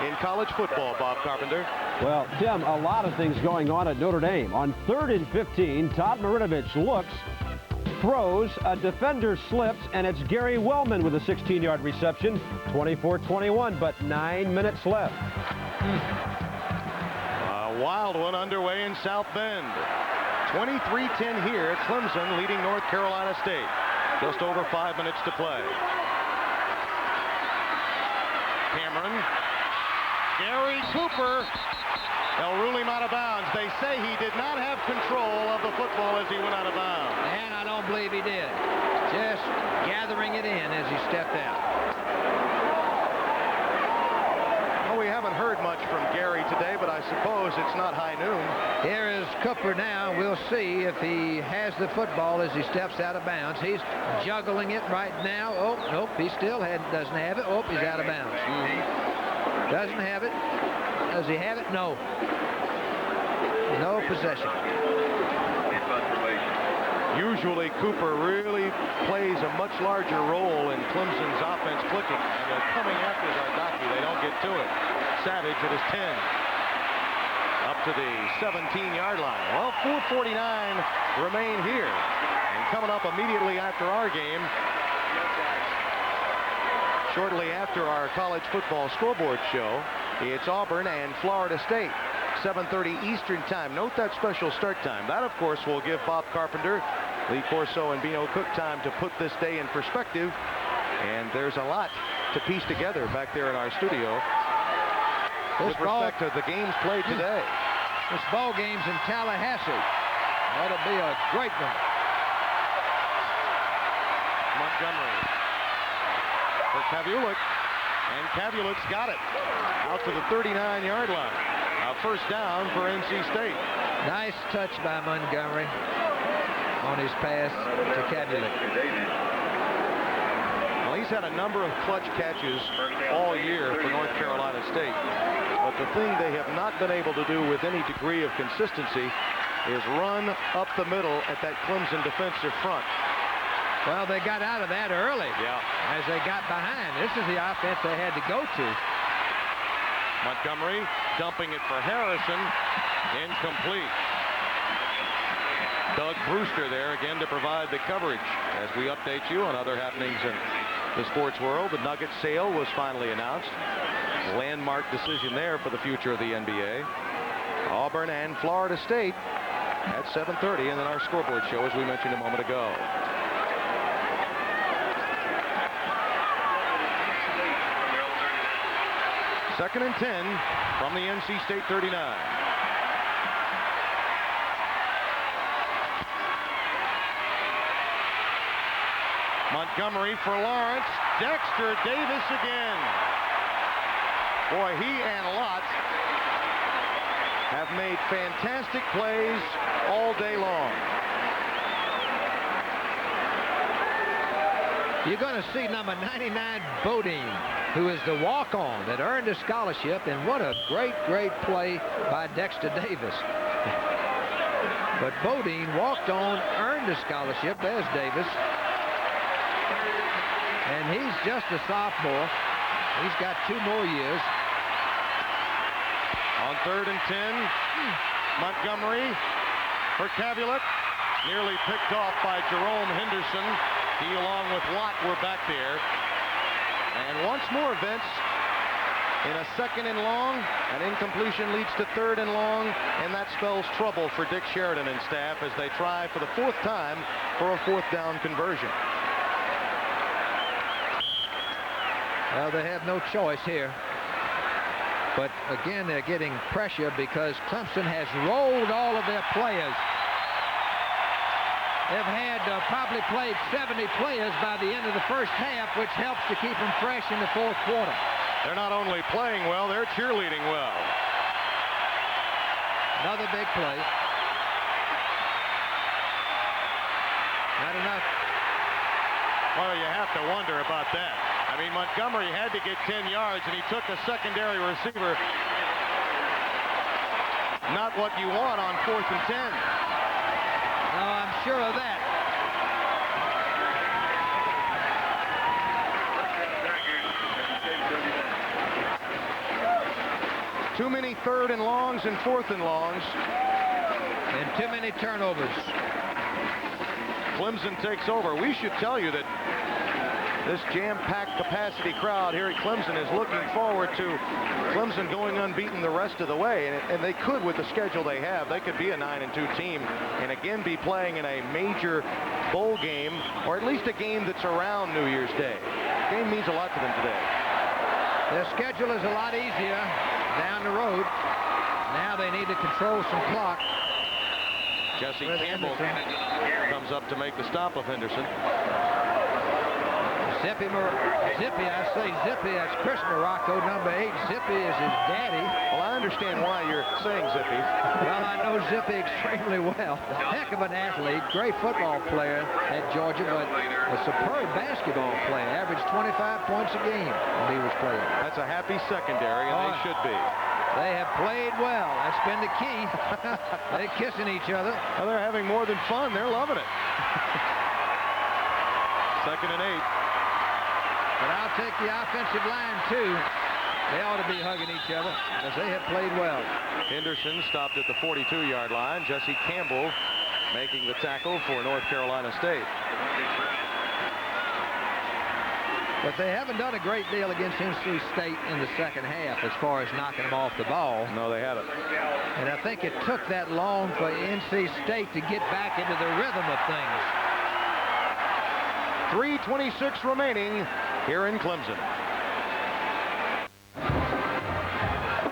in college football, Bob Carpenter. Well, Tim, a lot of things going on at Notre Dame. On 3rd and 15, Todd Marinovich looks, throws, a defender slips, and it's Gary Wellman with a 16-yard reception, 24-21, but 9 minutes left. A wild one underway in South Bend. 23-10 here. Clemson leading North Carolina State. Just over 5 minutes to play. Cameron. Gary Cooper. They'll rule him out of bounds. They say he did not have control of the football as he went out of bounds. And I don't believe he did. Just gathering it in as he stepped out. Well, we haven't heard much from Gary today, but I suppose it's not high noon. Here is Cooper now. We'll see if he has the football as he steps out of bounds. He's juggling it right now. Oh, nope, he still doesn't have it. Oh, he's out of bounds. Doesn't have it. Does he have it? No. No possession. Usually Cooper really plays a much larger role in Clemson's offense clicking. And they're coming after Zardaki. They don't get to it. Savage at his 10. Up to the 17-yard line. Well, 4:49 remain here. And coming up immediately after our game, shortly after our college football scoreboard show, it's Auburn and Florida State. 7:30 Eastern time. Note that special start time. That, of course, will give Bob Carpenter, Lee Corso, and Bino Cook time to put this day in perspective. And there's a lot to piece together back there in our studio with respect to the games played today. This ball game's in Tallahassee. That'll be a great one. Montgomery for Kavulik. And Kavulik's got it out to the 39-yard line. A first down for NC State. Nice touch by Montgomery on his pass to Kavulik. Well, he's had a number of clutch catches all year for North Carolina State. But the thing they have not been able to do with any degree of consistency is run up the middle at that Clemson defensive front. Well, they got out of that early. Yeah. As they got behind. This is the offense they had to go to. Montgomery dumping it for Harrison. Incomplete. Doug Brewster there again to provide the coverage as we update you on other happenings in the sports world. The Nuggets sale was finally announced. Landmark decision there for the future of the NBA. Auburn and Florida State at 7:30, and then our scoreboard show, as we mentioned a moment ago. Second and 10 from the NC State 39. Montgomery for Lawrence. Dexter Davis again. Boy, he and Lott have made fantastic plays all day long. You're going to see number 99, Bodine, who is the walk-on that earned a scholarship, and what a great, great play by Dexter Davis. But Bodine walked on, earned a scholarship. There's Davis. And he's just a sophomore. He's got 2 more years. On 3rd and 10, Montgomery for Kavulik. Nearly picked off by Jerome Henderson. He, along with Lott, were back there. And once more, Vince, in a 2nd and long. An incompletion leads to 3rd and long, and that spells trouble for Dick Sheridan and staff as they try for the 4th time for a 4th down conversion. Well, they have no choice here. But again, they're getting pressure because Clemson has rolled all of their players. They've had probably played 70 players by the end of the first half, which helps to keep them fresh in the 4th quarter. They're not only playing well, they're cheerleading well. Another big play. Not enough. Well, you have to wonder about that. I mean, Montgomery had to get 10 yards, and he took a secondary receiver. Not what you want on 4th and 10. No, I'm sure of that. Too many 3rd and longs and 4th and longs. And too many turnovers. Clemson takes over. We should tell you that this jam-packed capacity crowd here at Clemson is looking forward to Clemson going unbeaten the rest of the way, and they could with the schedule they have. They could be a 9-2 team and again be playing in a major bowl game, or at least a game that's around New Year's Day. The game means a lot to them today. Their schedule is a lot easier down the road. Now they need to control some clock. Jesse Campbell comes up to make the stop of Henderson. Zippy, that's Chris Morocco, number 8. Zippy is his daddy. Well, I understand why you're saying Zippy. Well, I know Zippy extremely well. Heck of an athlete, great football player at Georgia, but a superb basketball player. Averaged 25 points a game when he was playing. That's a happy secondary, and they should be. They have played well. That's been the key. They're kissing each other. Well, they're having more than fun. They're loving it. 2nd and 8. But I'll take the offensive line, too. They ought to be hugging each other because they have played well. Henderson stopped at the 42-yard line. Jesse Campbell making the tackle for North Carolina State. But they haven't done a great deal against NC State in the 2nd half as far as knocking them off the ball. No, they haven't. And I think it took that long for NC State to get back into the rhythm of things. 3:26 remaining here in Clemson.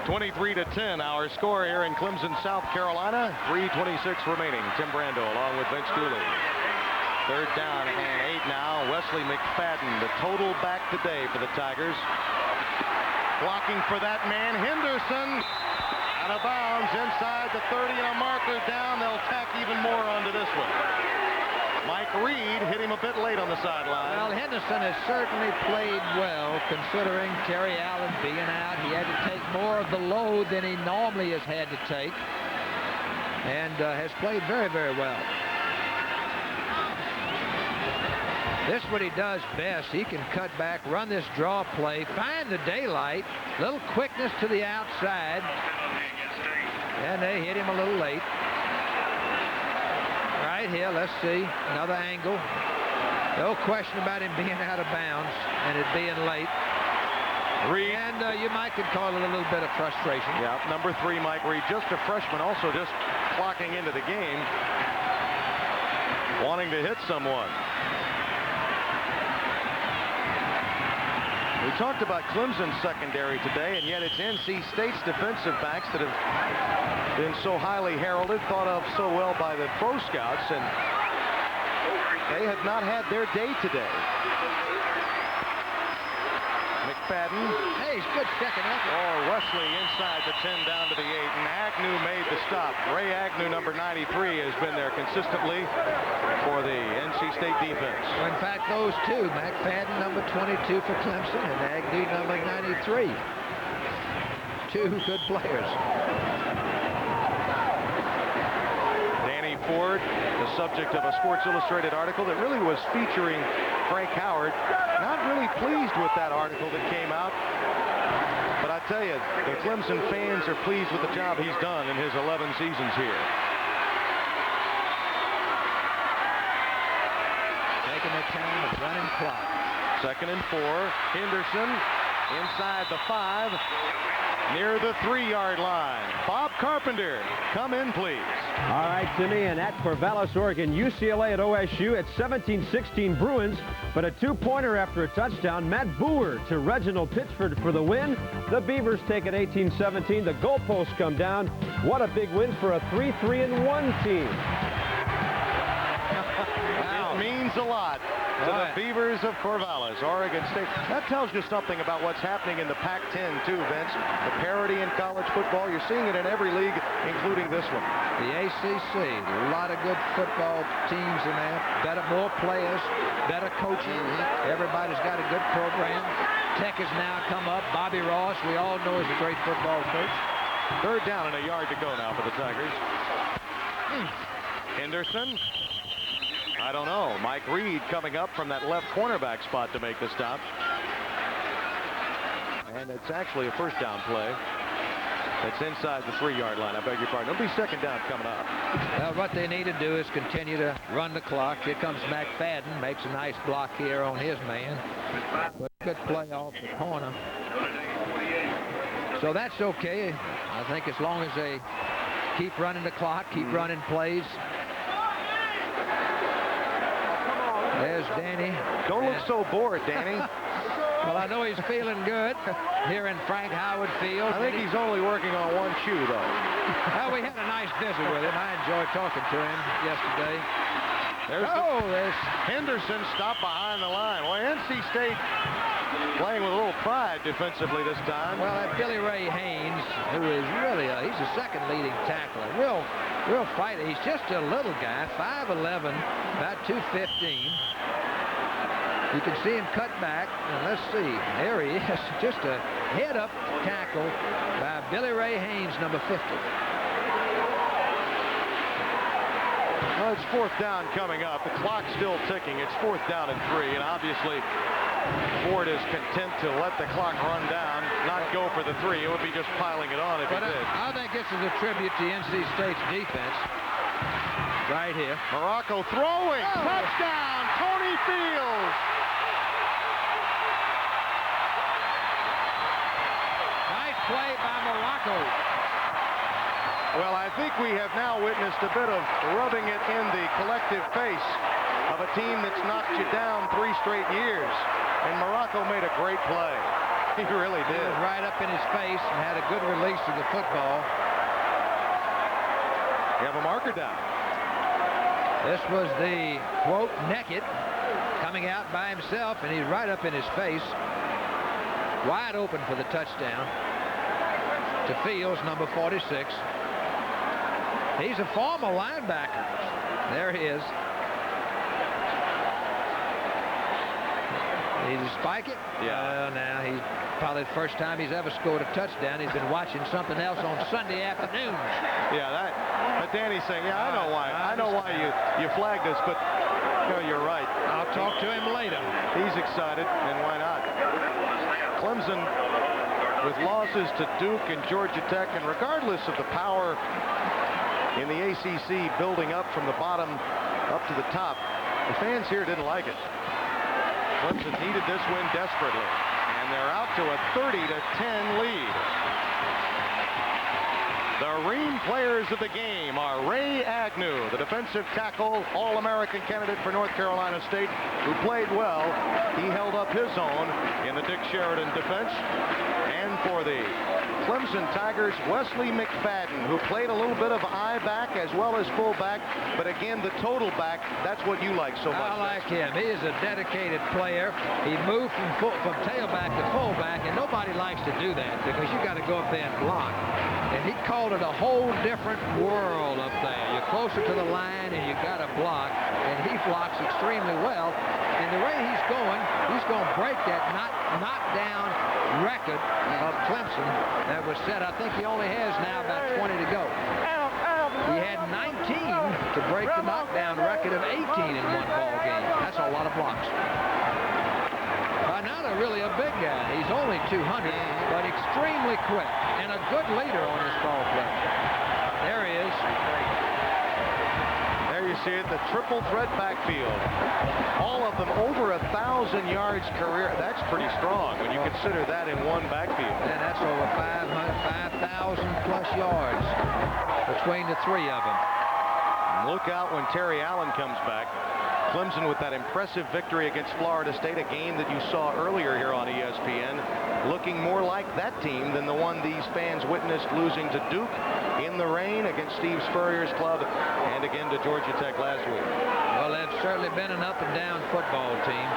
23-10 our score here in Clemson, South Carolina. 3:26 remaining. Tim Brando along with Vince Dooley. 3rd down and 8 now. Wesley McFadden, the total back today for the Tigers. Blocking for that man, Henderson. Out of bounds inside the 30 and a marker down. They'll tack even more onto this one. Mike Reed hit him a bit late on the sideline. Well, Henderson has certainly played well considering Terry Allen being out. He had to take more of the load than he normally has had to take, and has played very, very well. This is what he does best. He can cut back, run this draw play, find the daylight, little quickness to the outside, and they hit him a little late. Right here, let's see, another angle. No question about him being out of bounds and it being late. Reed. And you might could call it a little bit of frustration. Yeah, number 3, Mike Reed, just a freshman, also just clocking into the game, wanting to hit someone. We talked about Clemson's secondary today, and yet it's NC State's defensive backs that have been so highly heralded, thought of so well by the pro scouts, and they have not had their day today. McFadden. Hey, it's good second effort. Oh, Wesley inside the 10 down to the 8, and Agnew made the stop. Ray Agnew, number 93, has been there consistently for the NC State defense. Well, in fact, those two, McFadden, number 22 for Clemson, and Agnew, number 93. Two good players. Danny Ford, the subject of a Sports Illustrated article that really was featuring Frank Howard. Not really pleased with that article that came out. But I tell you, the Clemson fans are pleased with the job he's done in his 11 seasons here. Taking the time of running clock. 2nd and 4. Henderson inside the 5, near the 3-yard line. Bob Carpenter, come in, please. All right, Timmy, and at Corvallis, Oregon, UCLA at OSU at 17-16 Bruins, but a 2-pointer after a touchdown. Matt Boer to Reginald Pitchford for the win. The Beavers take it 18-17. The goalposts come down. What a big win for a 3-3-1 team. It means a lot to the Beavers of Corvallis, Oregon State. That tells you something about what's happening in the Pac-10 too, Vince. The parity in college football, you're seeing it in every league, including this one. The ACC, a lot of good football teams in there, more players, better coaching. Everybody's got a good program. Tech has now come up. Bobby Ross, we all know, is a great football coach. 3rd down and a yard to go now for the Tigers. Henderson. I don't know. Mike Reed coming up from that left cornerback spot to make the stop. And it's actually a 1st down play. It's inside the 3-yard line. I beg your pardon. It'll be 2nd down coming up. Well, what they need to do is continue to run the clock. Here comes McFadden. Makes a nice block here on his man. But good play off the corner. So that's okay. I think as long as they keep running the clock, keep running plays. There's Danny. Don't look so bored, Danny. Well, I know he's feeling good here in Frank Howard Field. I think he's only working on one shoe, though. Well, we had a nice visit with him. I enjoyed talking to him yesterday. There's Henderson stopped behind the line. Well, NC State playing with a little pride defensively this time. Well, that Billy Ray Haynes, who is really he's the 2nd leading tackler. Real fighter. He's just a little guy, 5'11", about 215. You can see him cut back, and let's see. There he is. Just a head-up tackle by Billy Ray Haynes, number 50. Well, it's 4th down coming up. The clock's still ticking. It's 4th down and 3, and obviously Ford is content to let the clock run down, not go for the 3. It would be just piling it on if he did. I think this is a tribute to NC State's defense. Right here. Morocco throwing. Touchdown, Tony Fields. Nice play by Morocco. Well, I think we have now witnessed a bit of rubbing it in the collective face of a team that's knocked you down 3 straight years. And Morocco made a great play. He really did. He was right up in his face and had a good release of the football. You have a marker down. This was the, quote, naked, coming out by himself, and he's right up in his face. Wide open for the touchdown to Fields, number 46. He's a former linebacker. There he is. Did he spike it? Yeah. Now he's probably the first time he's ever scored a touchdown. He's been watching something else on Sunday afternoons. Yeah, but Danny's saying, yeah, I know why. I know why you flagged us, but you're right. I'll talk to him later. He's excited, and why not? Clemson with losses to Duke and Georgia Tech, and regardless of the power in the ACC building up from the bottom up to the top, the fans here didn't like it. Clemson needed this win desperately, and they're out to a 30-10 lead. The Ream players of the game are Ray Agnew, the defensive tackle, All-American candidate for North Carolina State, who played well. He held up his own in the Dick Sheridan defense. And for the Clemson Tigers, Wesley McFadden, who played a little bit of I-back as well as fullback, but again, the total back, that's what you like so much. I like him. He is a dedicated player. He moved from tailback to fullback, and nobody likes to do that because you got to go up there and block. And he called it a whole different world up there. You're closer to the line, and you got to block, and he blocks extremely well. And the way he's going to break that knockdown record of Clemson that was set. I think he only has now about 20 to go. He had 19 to break the knockdown record of 18 in one ball game. That's a lot of blocks. Not really a big guy. He's only 200, but extremely quick and a good leader on this ball play. There he is. There you see it, the triple threat backfield. All of them over 1,000 yards career. That's pretty strong when you consider that in one backfield. And that's over 5,000 plus yards between the three of them. Look out when Terry Allen comes back. Clemson with that impressive victory against Florida State, a game that you saw earlier here on ESPN, looking more like that team than the one these fans witnessed losing to Duke in the rain, against Steve Spurrier's club, and again to Georgia Tech last week. Well, they've certainly been an up and down football team,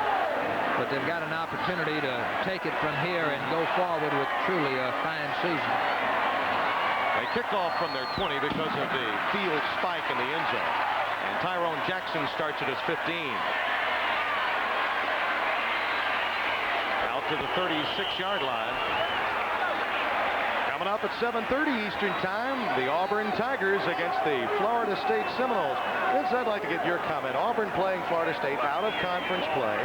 but they've got an opportunity to take it from here and go forward with truly a fine season. They kick off from their 20 because of the field spike in the end zone. And Tyrone Jackson starts at his 15. Out to the 36-yard line. Coming up at 7:30 Eastern Time, the Auburn Tigers against the Florida State Seminoles. Vince, I'd like to get your comment. Auburn playing Florida State out of conference play.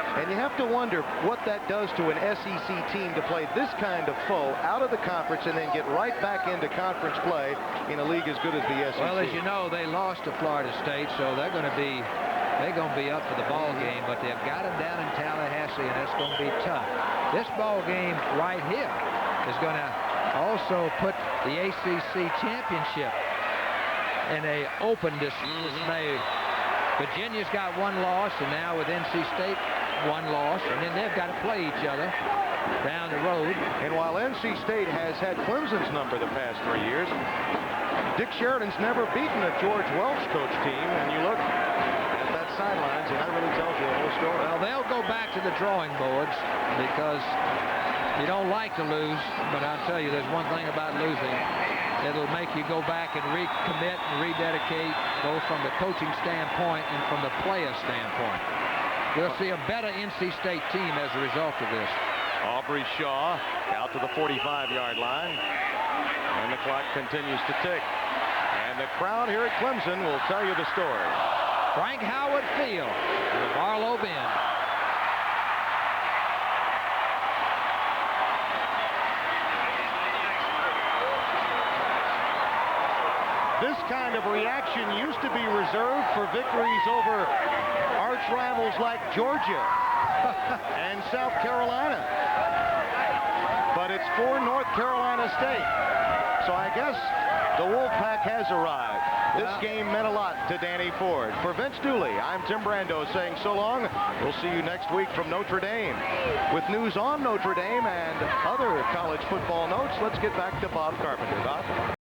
And you have to wonder what that does to an SEC team to play this kind of foe out of the conference and then get right back into conference play in a league as good as the SEC. Well, as you know, they lost to Florida State, so they're going to be up for the ball game, but they've got them down in Tallahassee, and it's going to be tough. This ball game right here is going to also put the ACC championship in a open display. Virginia's got one loss, and now with NC State, one loss, and then they've got to play each other down the road. And while NC State has had Clemson's number the past 3 years, Dick Sheridan's never beaten a George Welch coach team, and you look at that sidelines, and that really tells you the whole story. Well, they'll go back to the drawing boards because you don't like to lose, but I'll tell you, there's one thing about losing. It'll make you go back and recommit and rededicate, both from the coaching standpoint and from the player standpoint. We'll see a better NC State team as a result of this. Aubrey Shaw out to the 45-yard line. And the clock continues to tick. And the crowd here at Clemson will tell you the story. Frank Howard Field in the Barlow Bend. This kind of reaction used to be reserved for victories over arch rivals like Georgia and South Carolina. But it's for North Carolina State. So I guess the Wolfpack has arrived. This game meant a lot to Danny Ford. For Vince Dooley, I'm Tim Brando saying so long. We'll see you next week from Notre Dame. With news on Notre Dame and other college football notes, let's get back to Bob Carpenter. Bob?